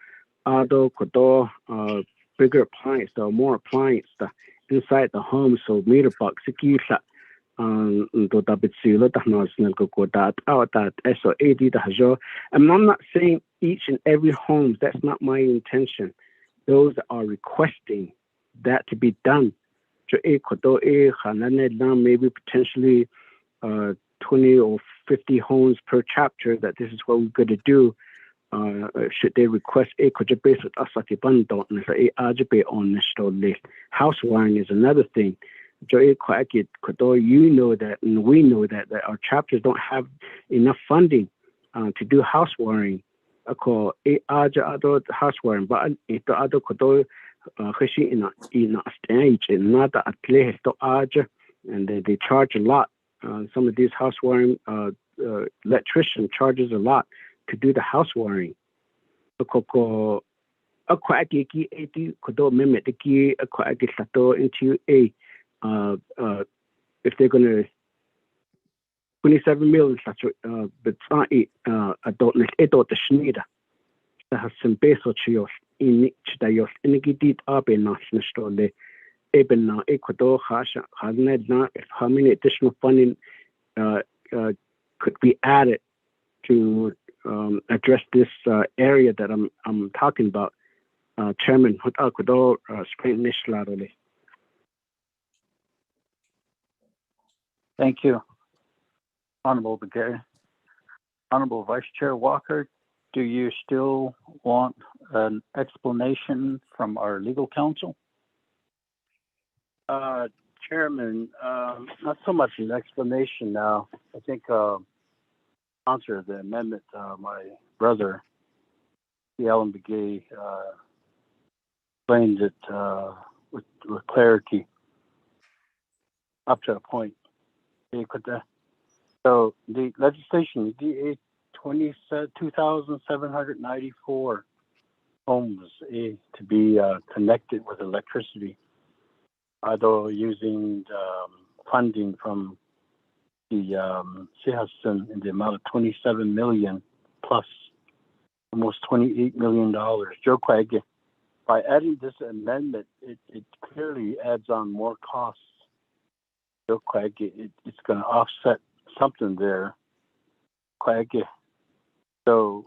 bigger appliance or more appliance inside the home, so meter box I'm not saying each and every home. That's not my intention. Those are requesting that to be done. Maybe potentially 20 or 50 homes per chapter that this is what we're going to do. Should they request a base with us like a bundle and say on this house wiring is another thing. You know that and we know that our chapters don't have enough funding to do house wiring. I call other house wiring, but it other in a stage and not and they charge a lot. Some of these house wiring electrician charges a lot to do the house wiring. Into a if they're going to 27 million but adult the Schneider that has some base or chios in Chidayos in Gidit Abe National Store. Eben now Ecuador Hasha Hadned now if how many additional funding could be added to address this area that I'm talking about. Chairman Ecuador Spain Nishlarole. Thank you, Honorable Begay. Honorable Vice Chair Walker, do you still want an explanation from our legal counsel? Chairman, not so much an explanation now. I think sponsor of the amendment, my brother, Alan Begay, explained it with clarity up to a point. So the legislation, 2,794 homes to be connected with electricity, although using funding from the Sihasan in the amount of 27 million plus almost $28 million. Joe Craig, by adding this amendment, it clearly adds on more costs. Joe Craig, it's going to offset something there. Craig, so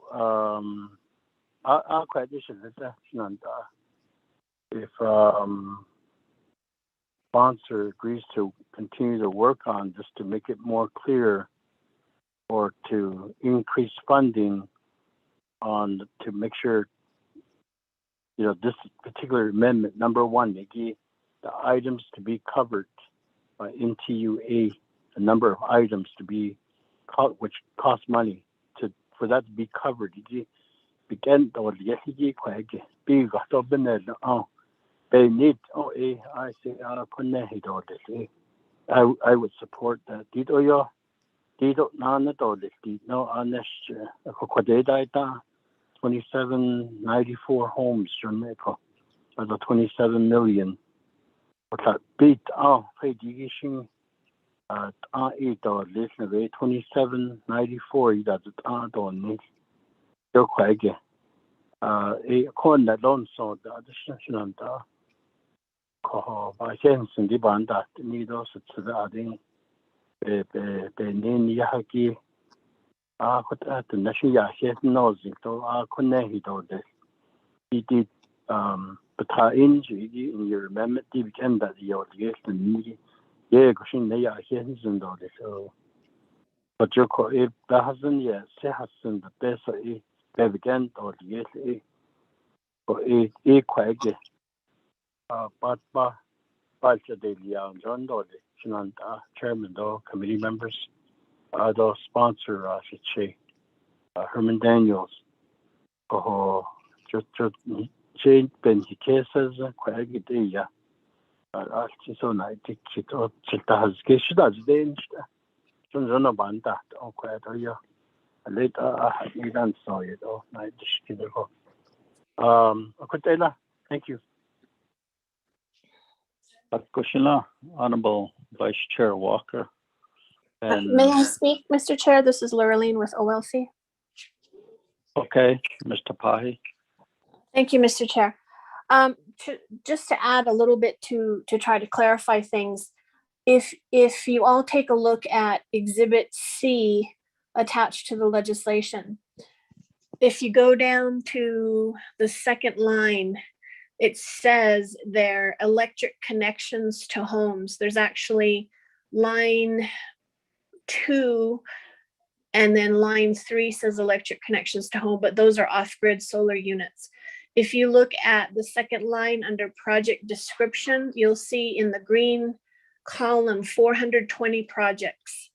I'll quite this if sponsor agrees to continue to work on this to make it more clear or to increase funding on to make sure, this particular amendment, number one, the items to be covered by NTUA, a number of items to be which cost money for that to be covered. Begin or the big they need I say I would support that. Dito na no honest 2794 homes Jamaica or the 27 million. But that beat pay digition 2794 you got it on me. Yo quite con that loan so the addition by chance in the band that need also to the adding Benin Yahaki the national Yahid knows it to connect all this. He did but in your amendment the weekend that you get the need question the Yahid and all this. So but you call it hasn't yet say hasn't the best they began or the quite but the John Dolly, Chairman, committee members, the sponsor, I should say, Herman Daniels, just Jane Benji cases, quite a good day, so nice to has should have been John Banda, quite a year. Later, I didn't saw it, night thank you. Honorable Vice Chair Walker. And May I speak, Mr. Chair? This is Laureline with OLC. okay, Mr. Pahi. Thank you, Mr. Chair. Just to add a little bit to try to clarify things, if you all take a look at Exhibit C attached to the legislation, if you go down to the second line, it says their electric connections to homes. There's actually line 2 and then line 3 says electric connections to home, but those are off-grid solar units. If you look at the second line under project description, you'll see in the green column 420 projects.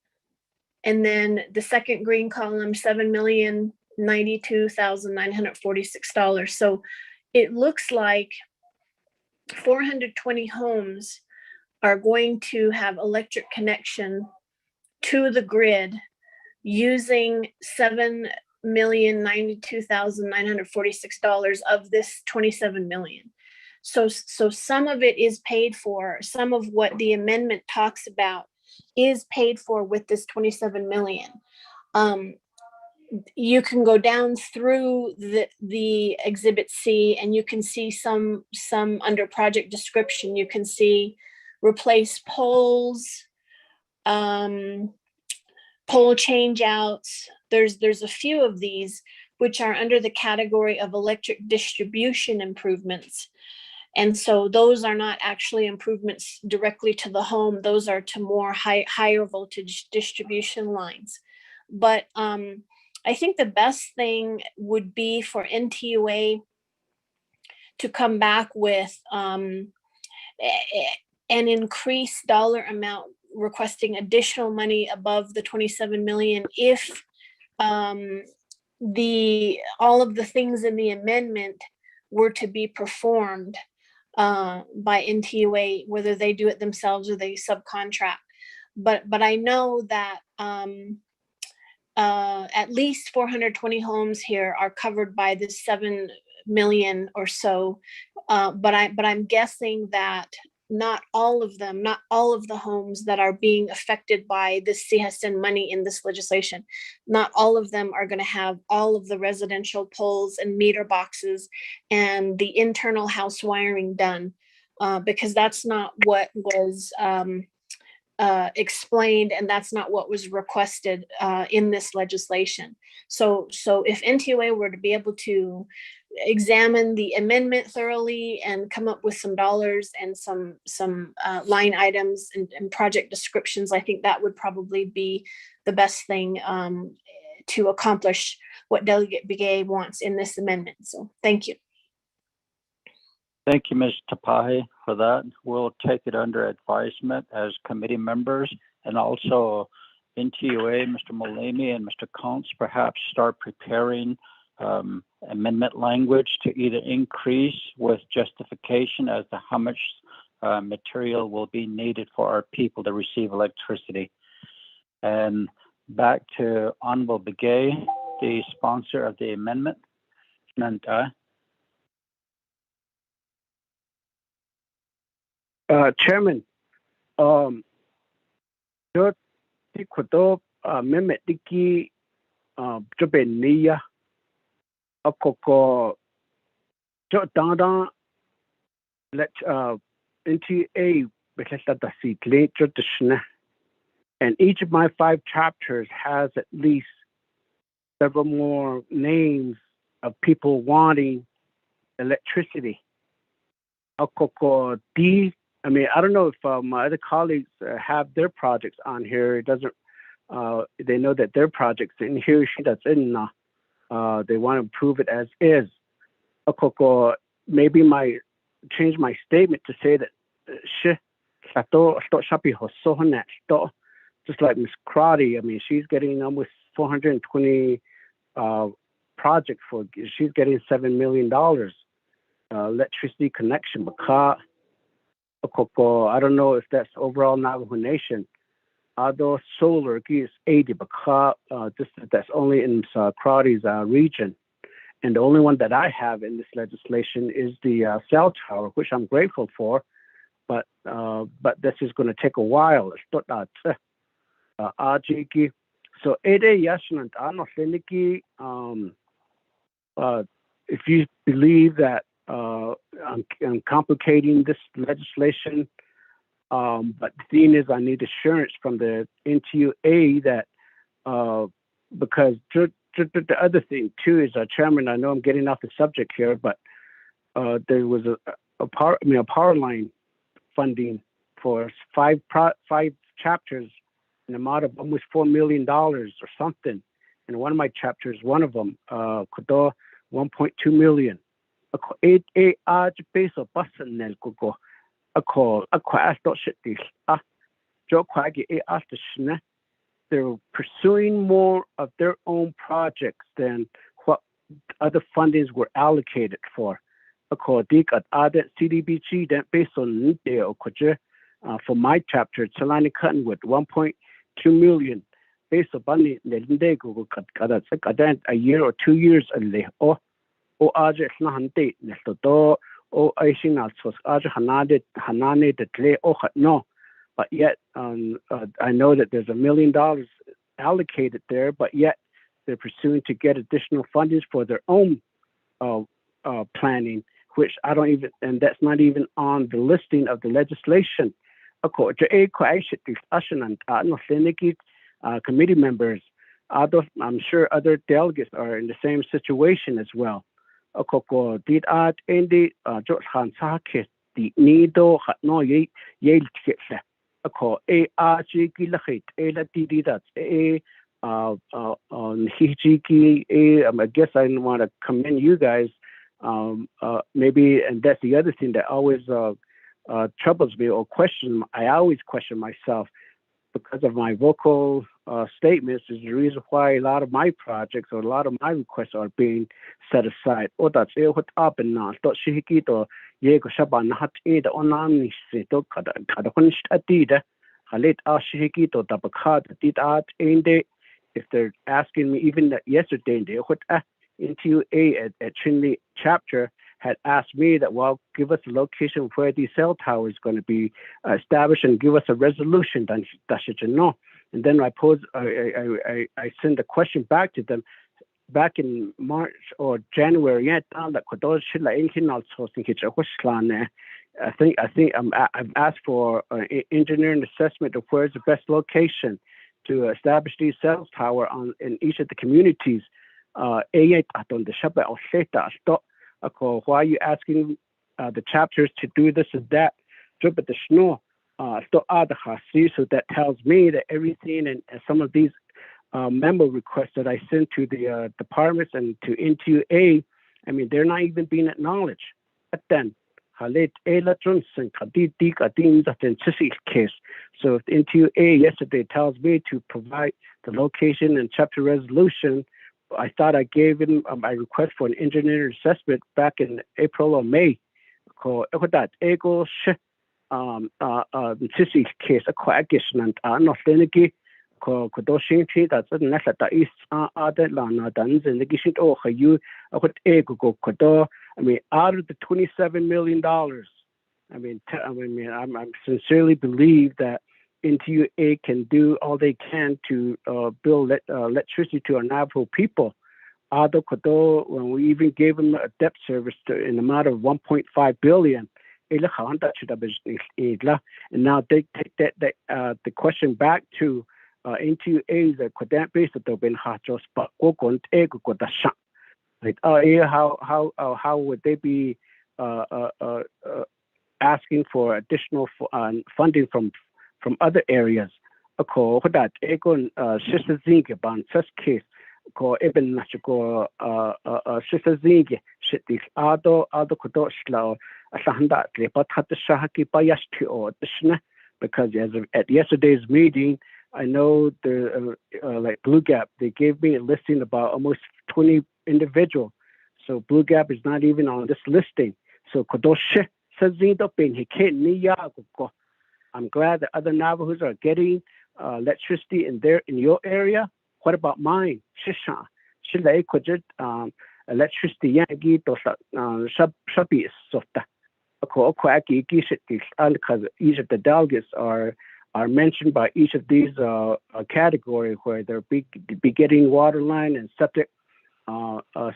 And then the second green column, $7,092,946. So it looks like 420 homes are going to have electric connection to the grid using $7,092,946 of this 27 million. So some of it is paid for. Some of what the amendment talks about is paid for with this 27 million. You can go down through the Exhibit C and you can see some under project description. You can see replace poles, pole change outs. There's a few of these which are under the category of electric distribution improvements. And so those are not actually improvements directly to the home. Those are to more higher voltage distribution lines. But I think the best thing would be for NTUA to come back with an increased dollar amount requesting additional money above the 27 million if all of the things in the amendment were to be performed by NTUA, whether they do it themselves or they subcontract. But I know that at least 420 homes here are covered by this 7 million or so. But I'm guessing that not all of the homes that are being affected by this CHSN money in this legislation, not all of them are going to have all of the residential poles and meter boxes and the internal house wiring done, because that's not what was explained, and that's not what was requested in this legislation. So if NTOA were to be able to examine the amendment thoroughly and come up with some dollars and some line items and project descriptions, I think that would probably be the best thing to accomplish what Delegate Begay wants in this amendment. So thank you. Thank you, Ms. Tapahi, for that. We'll take it under advisement as committee members, and also NTUA, Mr. Mulamy and Mr. Counts, perhaps start preparing amendment language to either increase with justification as to how much material will be needed for our people to receive electricity. And back to Honorable Begay, the sponsor of the amendment. Chairman, amendment diki jobenia akoko jodanda let into a because the seat late tradition, and each of my 5 chapters has at least several more names of people wanting electricity. Akoko D. I mean, I don't know if my other colleagues have their projects on here. It doesn't. They know that their projects in here. That's in. They want to improve it as is. Akoko, maybe change my statement to say that just like Miss Crotty. I mean, she's getting almost 420 project for. She's getting $7 million electricity connection. Because I don't know if that's overall Navajo Nation. Although solar gives 80, because that's only in Crotty's region. And the only one that I have in this legislation is the cell tower, which I'm grateful for. But this is going to take a while. So if you believe that I'm complicating this legislation, but the thing is, I need assurance from the NTUA that because the other thing too is, Chairman, I know I'm getting off the subject here, but there was a power line funding for 5 chapters, an amount of almost $4 million or something. And one of my chapters, one of them, 1.2 million. They're pursuing more of their own projects than what other fundings were allocated for. CDBG that based on for my chapter, Chalani Cottonwood, 1.2 million based on a year or 2 years or aja hanate nesto o icing was aja hanane the clay no. But yet I know that there's $1 million allocated there, but yet they're pursuing to get additional fundings for their own planning, which I don't even, and that's not even on the listing of the legislation. Committee members, I'm sure other delegates are in the same situation as well. Did art indi George Han Sake the nido hat no ye tikse. ARG Gilahit, A I guess I want to commend you guys. Maybe, and that's the other thing that always troubles me or I always question myself because of my vocal statements is the reason why a lot of my projects or a lot of my requests are being set aside. Or that's what up and now. Shihikito, Yego Shaban hat either on to Kadahunish Atida, Halit Ashihikito, Tabakad, did art in the if they're asking me, even that yesterday, NTUA at Chinle chapter had asked me that, well, give us a location where the cell tower is going to be established and give us a resolution. And then I send the question back to them back in March or January. I think I've asked for an engineering assessment of where's the best location to establish these cell tower in each of the communities. Why are you asking the chapters to do this and that? So that tells me that everything and some of these memo requests that I sent to the departments and to NTUA, I mean, they're not even being acknowledged. But then, so if NTUA yesterday tells me to provide the location and chapter resolution, I thought I gave him my request for an engineering assessment back in April or May. I mean, out of the $27 million, I sincerely believe that NTUA can do all they can to build electricity to our Navajo people. When we even gave them a debt service in the amount of $1.5 billion, and now they take the question back to NTUA that could that base that they've been hot just but like how would they be asking for additional funding from other areas? That egon sister zinge ban such case ko eben nachko sister zinge shit this ado kodo slow asahanda lepat hat shahaki bayashti or dishna, because at yesterday's meeting I know the like Blue Gap, they gave me a listing about almost 20 individuals. So Blue Gap is not even on this listing. So I'm glad that other Navajos are getting electricity in your area. What about mine? Electricity yangi to shabi softa. Because each of the delegates are mentioned by each of these categories where they're be getting water line and septic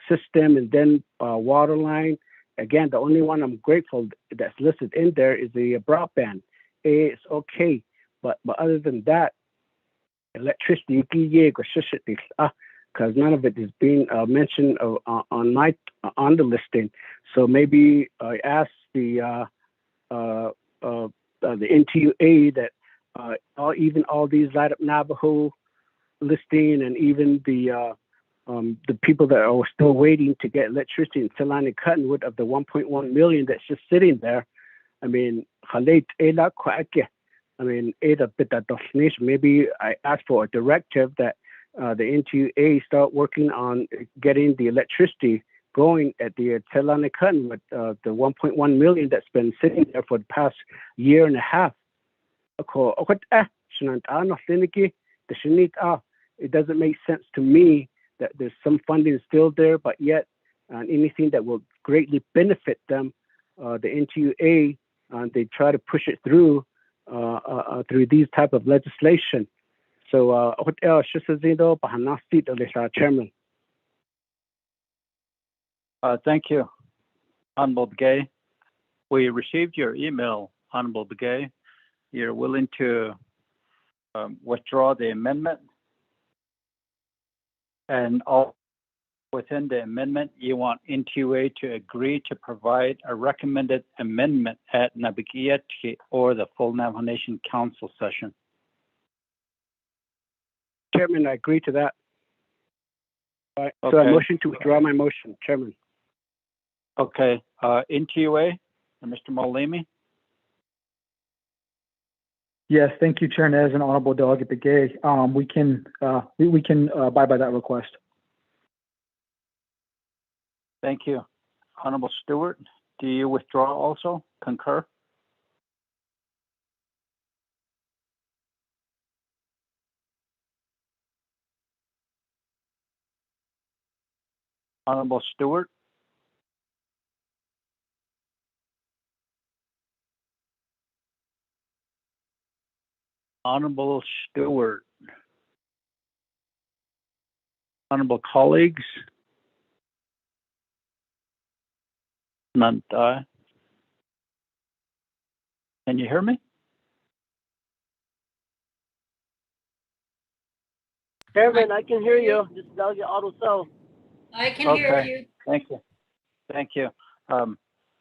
system, and then water line. Again, the only one I'm grateful that's listed in there is the broadband. It's okay, but other than that, electricity, because none of it is being mentioned on the listing. So maybe I ask the NTUA that even all these Light Up Navajo listing, and even the people that are still waiting to get electricity in Telani Cottonwood of the 1.1 million that's just sitting there. I mean, maybe I ask for a directive that the NTUA start working on getting the electricity going at the Telani Cottonwood, the 1.1 million that's been sitting there for the past year and a half. It doesn't make sense to me that there's some funding still there, but yet anything that will greatly benefit them, the NTUA, they try to push it through these type of legislation. So, Chairman. Thank you, Honorable Begay. We received your email, Honorable Begay. You're willing to withdraw the amendment, and all within the amendment, you want NTUA to agree to provide a recommended amendment at Nabigiyati or the full Navajo Nation Council session. Chairman, I agree to that. Okay. So I motion to withdraw my motion, Chairman. Okay. NTUA, Mr. Molimi. Yes, thank you, Chair Nez and Honorable Delegate Begay. We can abide by that request. Thank you. Honorable Stewart, do you withdraw also? Concur? Honorable Stewart. Honorable Stewart. Honorable colleagues. None. Can you hear me? Chairman, I can hear you. This is Delegate Otto Cell. I can hear you. Thank you. Thank you.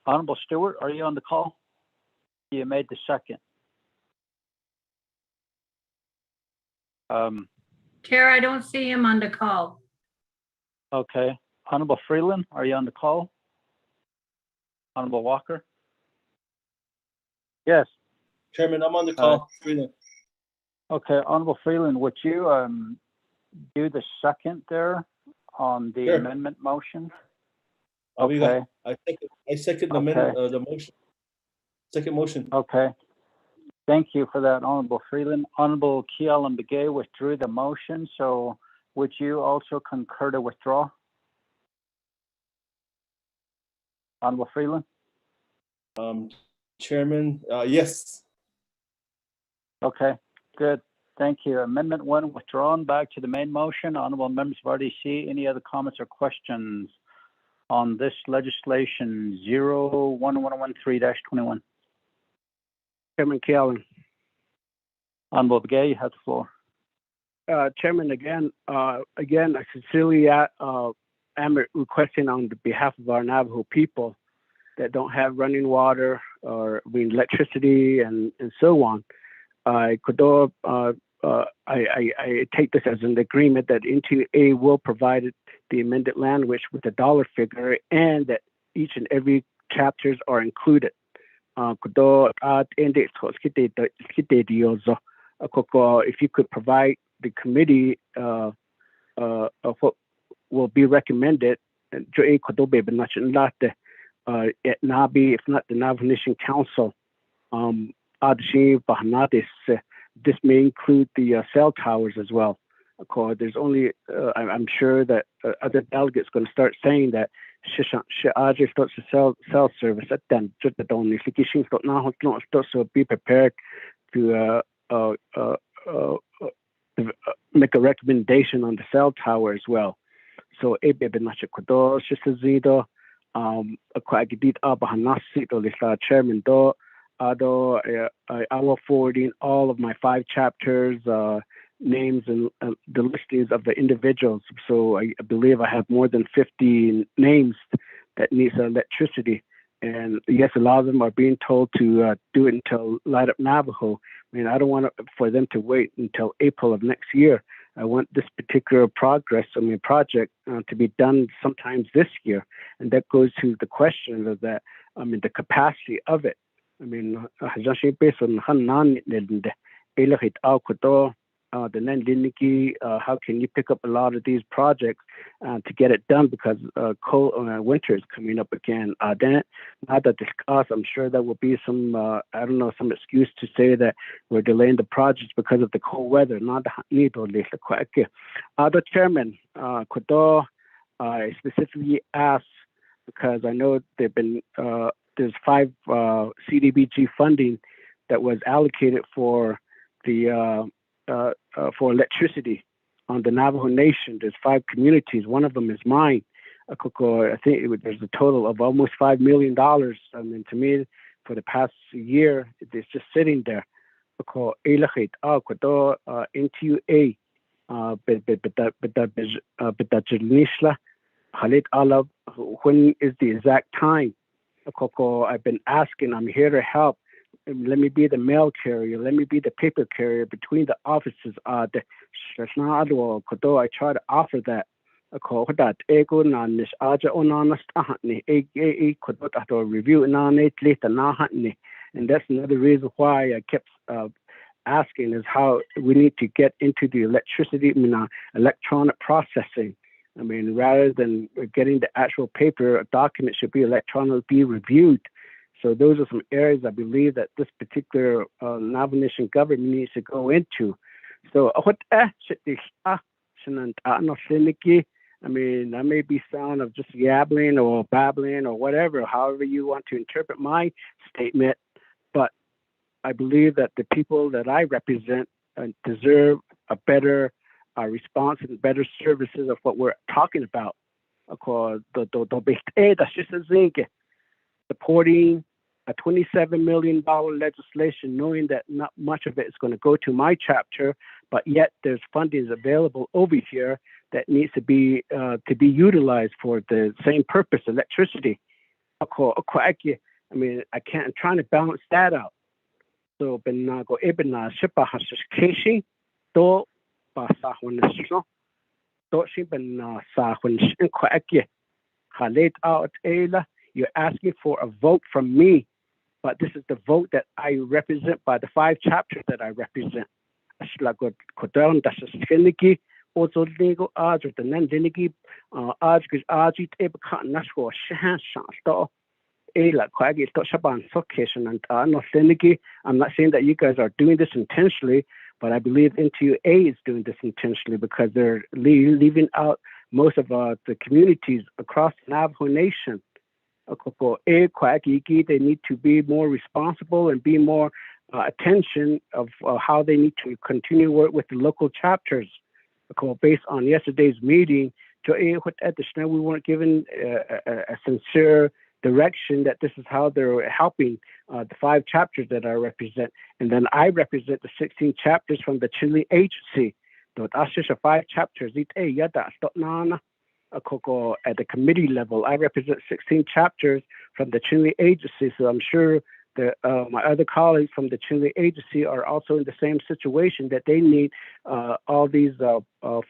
Honorable Stewart, are you on the call? You made the second. Chair, I don't see him on the call. Okay. Honorable Freeland, are you on the call? Honorable Walker? Yes. Chairman, I'm on the call. Freeland. Okay. Honorable Freeland, would you do the second there on the Sure. amendment motion? Okay. I second the amendment, the motion. Second motion. Okay. Thank you for that, Honorable Freeland. Honorable Kealan Begay withdrew the motion, so would you also concur to withdraw? Honorable Freeland? Chairman, yes. Okay, good. Thank you. Amendment 1 withdrawn. Back to the main motion. Honorable members of RDC, any other comments or questions on this legislation 01113-21? Chairman Kealan. Honorable Begay, you have the floor. Chairman, again, I sincerely am requesting on behalf of our Navajo people that don't have running water or electricity and so on. I take this as an agreement that NTA will provide the amended language with a dollar figure and that each and every chapters are included. If you could provide the committee of what will be recommended, if not the Navajo Nation Council, this may include the cell towers as well. There's only, I'm sure that other delegates going to start saying that cell service at then so be prepared to make a recommendation on the cell tower as well. So Chairman I will forwarding all of my 5 chapters, names and the listings of the individuals. So I believe I have more than 50 names that needs electricity. And yes, a lot of them are being told to do it until Light Up Navajo. I mean, I don't want for them to wait until April of next year. I want this particular project to be done sometimes this year. And that goes to the question of that, the capacity of it. I mean, how can you pick up a lot of these projects to get it done because cold winter is coming up again. Then not to discuss, I'm sure there will be some some excuse to say that we're delaying the projects because of the cold weather. Not need the chairman I specifically asked because I know there've been there's 5 CDBG funding that was allocated for the for electricity on the Navajo Nation. There's 5 communities. One of them is mine. I think there's a total of almost $5 million. I mean, to me, for the past year, it's just sitting there. NTUA, when is the exact time? I've been asking, I'm here to help. Let me be the mail carrier. Let me be the paper carrier between the offices. I try to offer that. Review and that's another reason why I kept asking is how we need to get into the electricity, electronic processing. I mean, rather than getting the actual paper, a document should be electronically reviewed. So those are some areas I believe that this particular Navajo Nation government needs to go into. So I mean, I may be sound of just yabbling or babbling or whatever, however you want to interpret my statement, but I believe that the people that I represent deserve a better response and better services of what we're talking about. Supporting a $27 million legislation, knowing that not much of it is going to go to my chapter, but yet there's funding available over here that needs to be utilized for the same purpose, electricity. I mean, I'm trying to balance that out. So, go shipa hashkishi to basahun shlo to shiban sahun shin halet out ela. You're asking for a vote from me, but this is the vote that I represent by the 5 chapters that I represent. Ashlagot kodan dashiniki also legal odds with the non-liniki odds because odds it ever can't nashko shahan shasta. I'm not saying that you guys are doing this intentionally, but I believe NTUA is doing this intentionally because they're leaving out most of the communities across the Navajo Nation. They need to be more responsible and be more attention of how they need to continue work with the local chapters. Based on yesterday's meeting, we weren't given a sincere direction that this is how they're helping the 5 chapters that I represent. And then I represent the 16 chapters from the Chile agency. So that's just 5 chapters. At the committee level, I represent 16 chapters from the Chile agency. So I'm sure that my other colleagues from the Chile agency are also in the same situation, that they need all these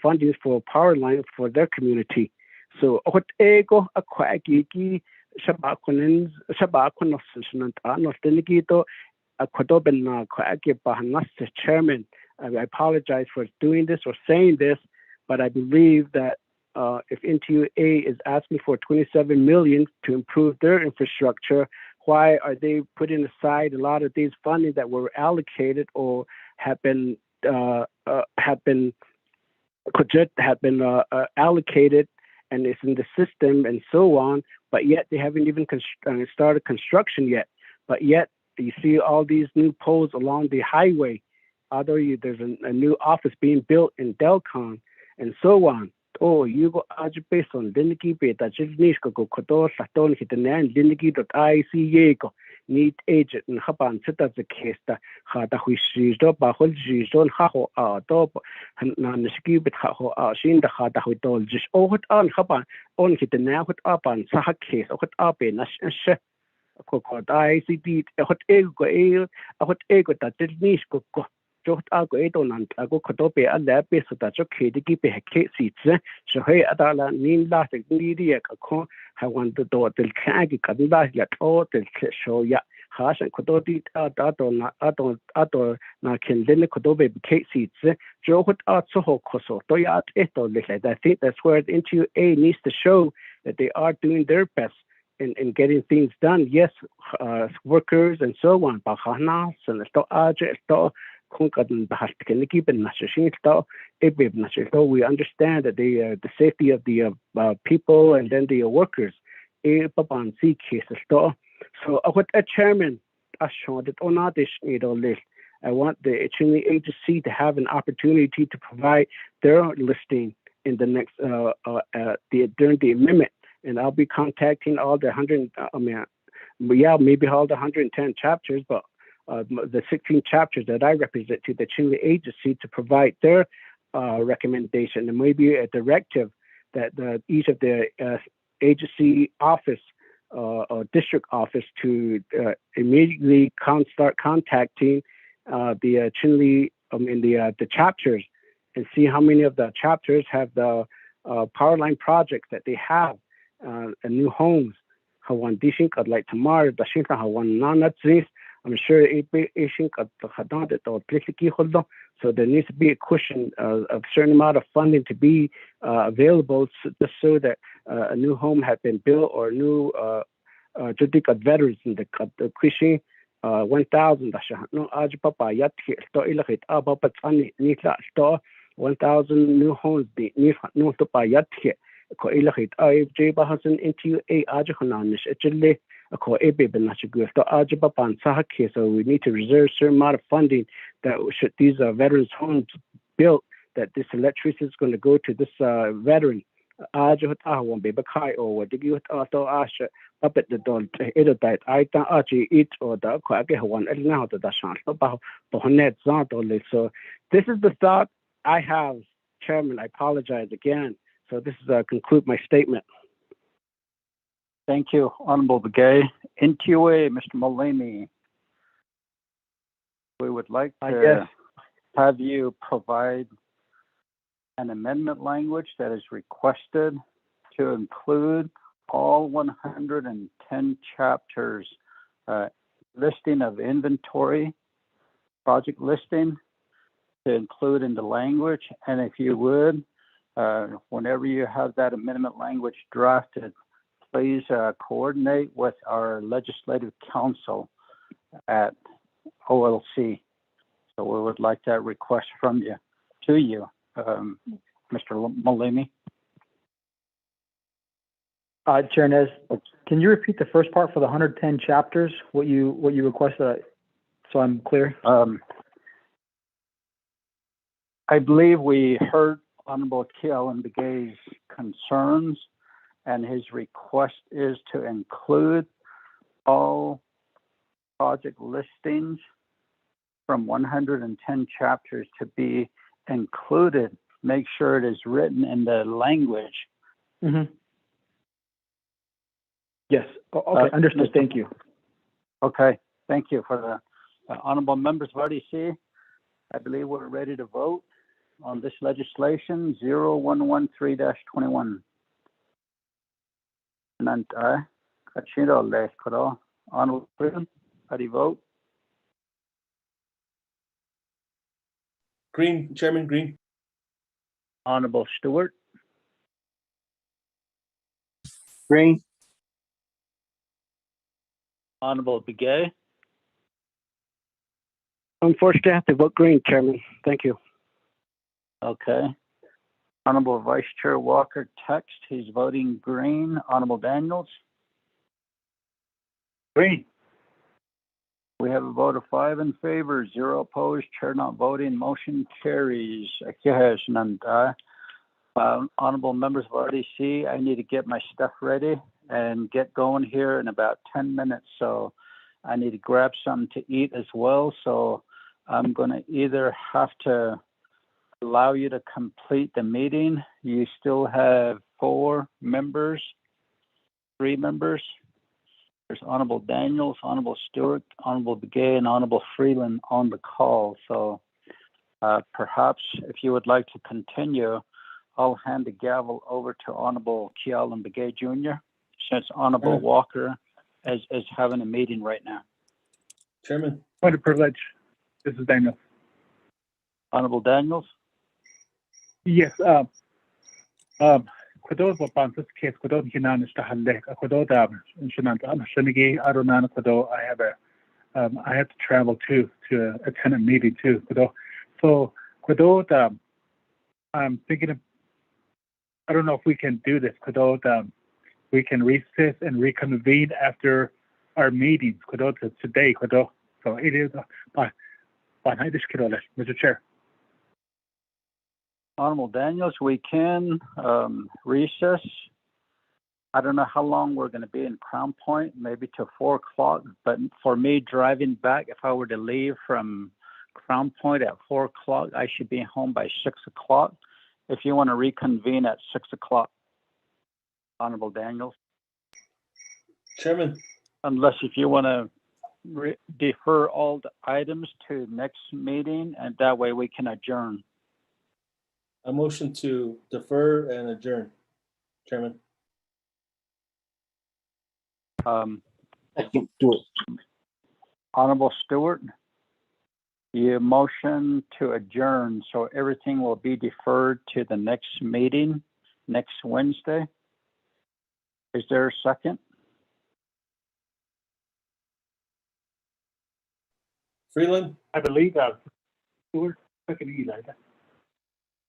funding for power lines for their community. So chairman, I apologize for doing this or saying this, but I believe that if NTUA is asking for $27 million to improve their infrastructure, why are they putting aside a lot of these funding that were allocated or have been allocated and it's in the system and so on, but yet they haven't even started construction yet. But yet you see all these new poles along the highway, although there's a new office being built in Telecom and so on. Oh, you go based on Liniki beta, Jinisko go Kodo, Saton, Hitanan, Liniki.ica go need agent and Haban set up the case that Hada Hushi, Bahol Jizon, Haho, Dob, Naniski, but Haho, Shin, the Hada Hudol, just over on Haban, on Hitanan, what up on Saha case, or what up in Nash and Shep. ICD, what ego, what ego that did Nisko go. Ago Kodope a labe so that okay to keep a case seats. So hey Adala Nin Lastic Media have one the door till Kagi Kadila yet all till show ya Hash and Kodoti Ador Nakin Lily Kodobe case seats. Joe what art so koso Toyat eto like I think that's where NTUA needs to show that they are doing their best in getting things done. Yes, workers and so on. Bahana and the we understand that the safety of the people and then the workers. So what a chairman, I want the Chile agency to have an opportunity to provide their listing in the next during the amendment, and I'll be contacting all the maybe all the 110 chapters, but the 16 chapters that I represent to the Chile agency to provide their recommendation and maybe a directive that each of the agency office or district office to immediately start contacting the Chile the chapters and see how many of the chapters have the power line projects that they have and new homes. Like tomorrow, I'm sure so there needs to be a cushion of a certain amount of funding to be available just so that a new home has been built or new veterans in the cushion 1,000 no papa 1,000 new homes no to ko ilahit ay je bahasan into a ajahananish actually ko ebe benachiguf to ajabapan sahake. So we need to reserve certain amount of funding that should these veterans homes built, that this electricity is going to go to this veteran. Ajahut ahwan be bakai or what you to asha puppet the don it that I can achi it or the kwage one now to the shan about bonet zantole. So this is the thought I have, Chairman. I apologize again. So this is conclude my statement. Thank you, Honorable Begay. NTA, Mr. Mullaney. We would like to have you provide an amendment language that is requested to include all 110 chapters, listing of inventory, project listing, to include in the language. And if you would, whenever you have that amendment language drafted, please coordinate with our legislative council at OLC. So we would like that request from you, to you, Mr. Mullaney. Chair Nez, can you repeat the first part for the 110 chapters? What you requested, so I'm clear. I believe we heard Honorable Kealan Begay's concerns, and his request is to include all project listings from 110 chapters to be included. Make sure it is written in the language. Mm-hmm. Yes. Okay. Understood. Thank you. Okay. Thank you for the honorable members of RDC. I believe we're ready to vote on this legislation 0113-21. Honorable Freeman, how do you vote? Green, Chairman, green. Honorable Stewart. Green. Honorable Begay. Unfortunately, I have to vote green, Chairman. Thank you. Okay. Honorable Vice Chair Walker text, he's voting green. Honorable Daniels. Green. We have a vote of 5 in favor, 0 opposed, chair not voting, motion carries. Honorable members of RDC, I need to get my stuff ready and get going here in about 10 minutes. So I need to grab something to eat as well. So I'm going to either have to allow you to complete the meeting. You still have 4 members, 3 members. There's Honorable Daniels, Honorable Stewart, Honorable Begay, and Honorable Freeland on the call. So perhaps if you would like to continue, I'll hand the gavel over to Honorable Kealan Begay Jr., since Honorable Walker is having a meeting right now. Chairman. What a privilege. This is Daniel. Honorable Daniels. Yes. Kudod wa pantas case kudod hinan is tahalek. Kudod shinant shinigi aronan kudod. I have to travel to attend a meeting too. Kudod. So kudod. I'm thinking of. I don't know if we can do this. Kudod. We can recess and reconvene after our meetings. Kudod today. Kudod. So it is. Mr. Chair. Honorable Daniels, we can recess. I don't know how long we're going to be in Crown Point, maybe till 4 o'clock. But for me driving back, if I were to leave from Crown Point at 4 o'clock, I should be home by 6 o'clock. If you want to reconvene at 6 o'clock, Honorable Daniels. Chairman. Unless if you want to defer all the items to next meeting, and that way we can adjourn. A motion to defer and adjourn, Chairman. Do it. Honorable Stewart, you motion to adjourn, so everything will be deferred to the next meeting, next Wednesday. Is there a second? Freeland? I believe Stewart, second Eli.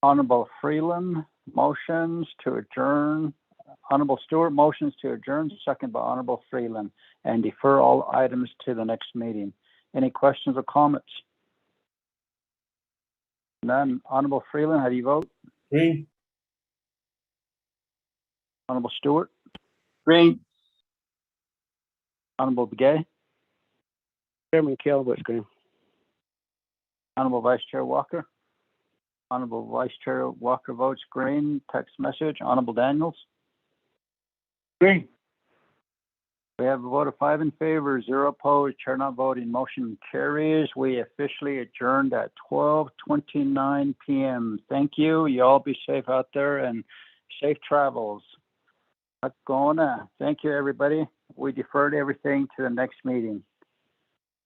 Honorable Freeland motions to adjourn. Honorable Stewart motions to adjourn, second by Honorable Freeland, and defer all items to the next meeting. Any questions or comments? None. Honorable Freeland, how do you vote? Green. Honorable Stewart? Green. Honorable Begay? Chairman Kell votes green. Honorable Vice Chair Walker? Honorable Vice Chair Walker votes green. Text message. Honorable Daniels? Green. We have a vote of 5 in favor, 0 opposed, chair not voting. Motion carries. We officially adjourned at 12:29 p.m. Thank you. You all be safe out there and safe travels. Thank you, everybody. We deferred everything to the next meeting.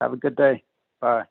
Have a good day. Bye.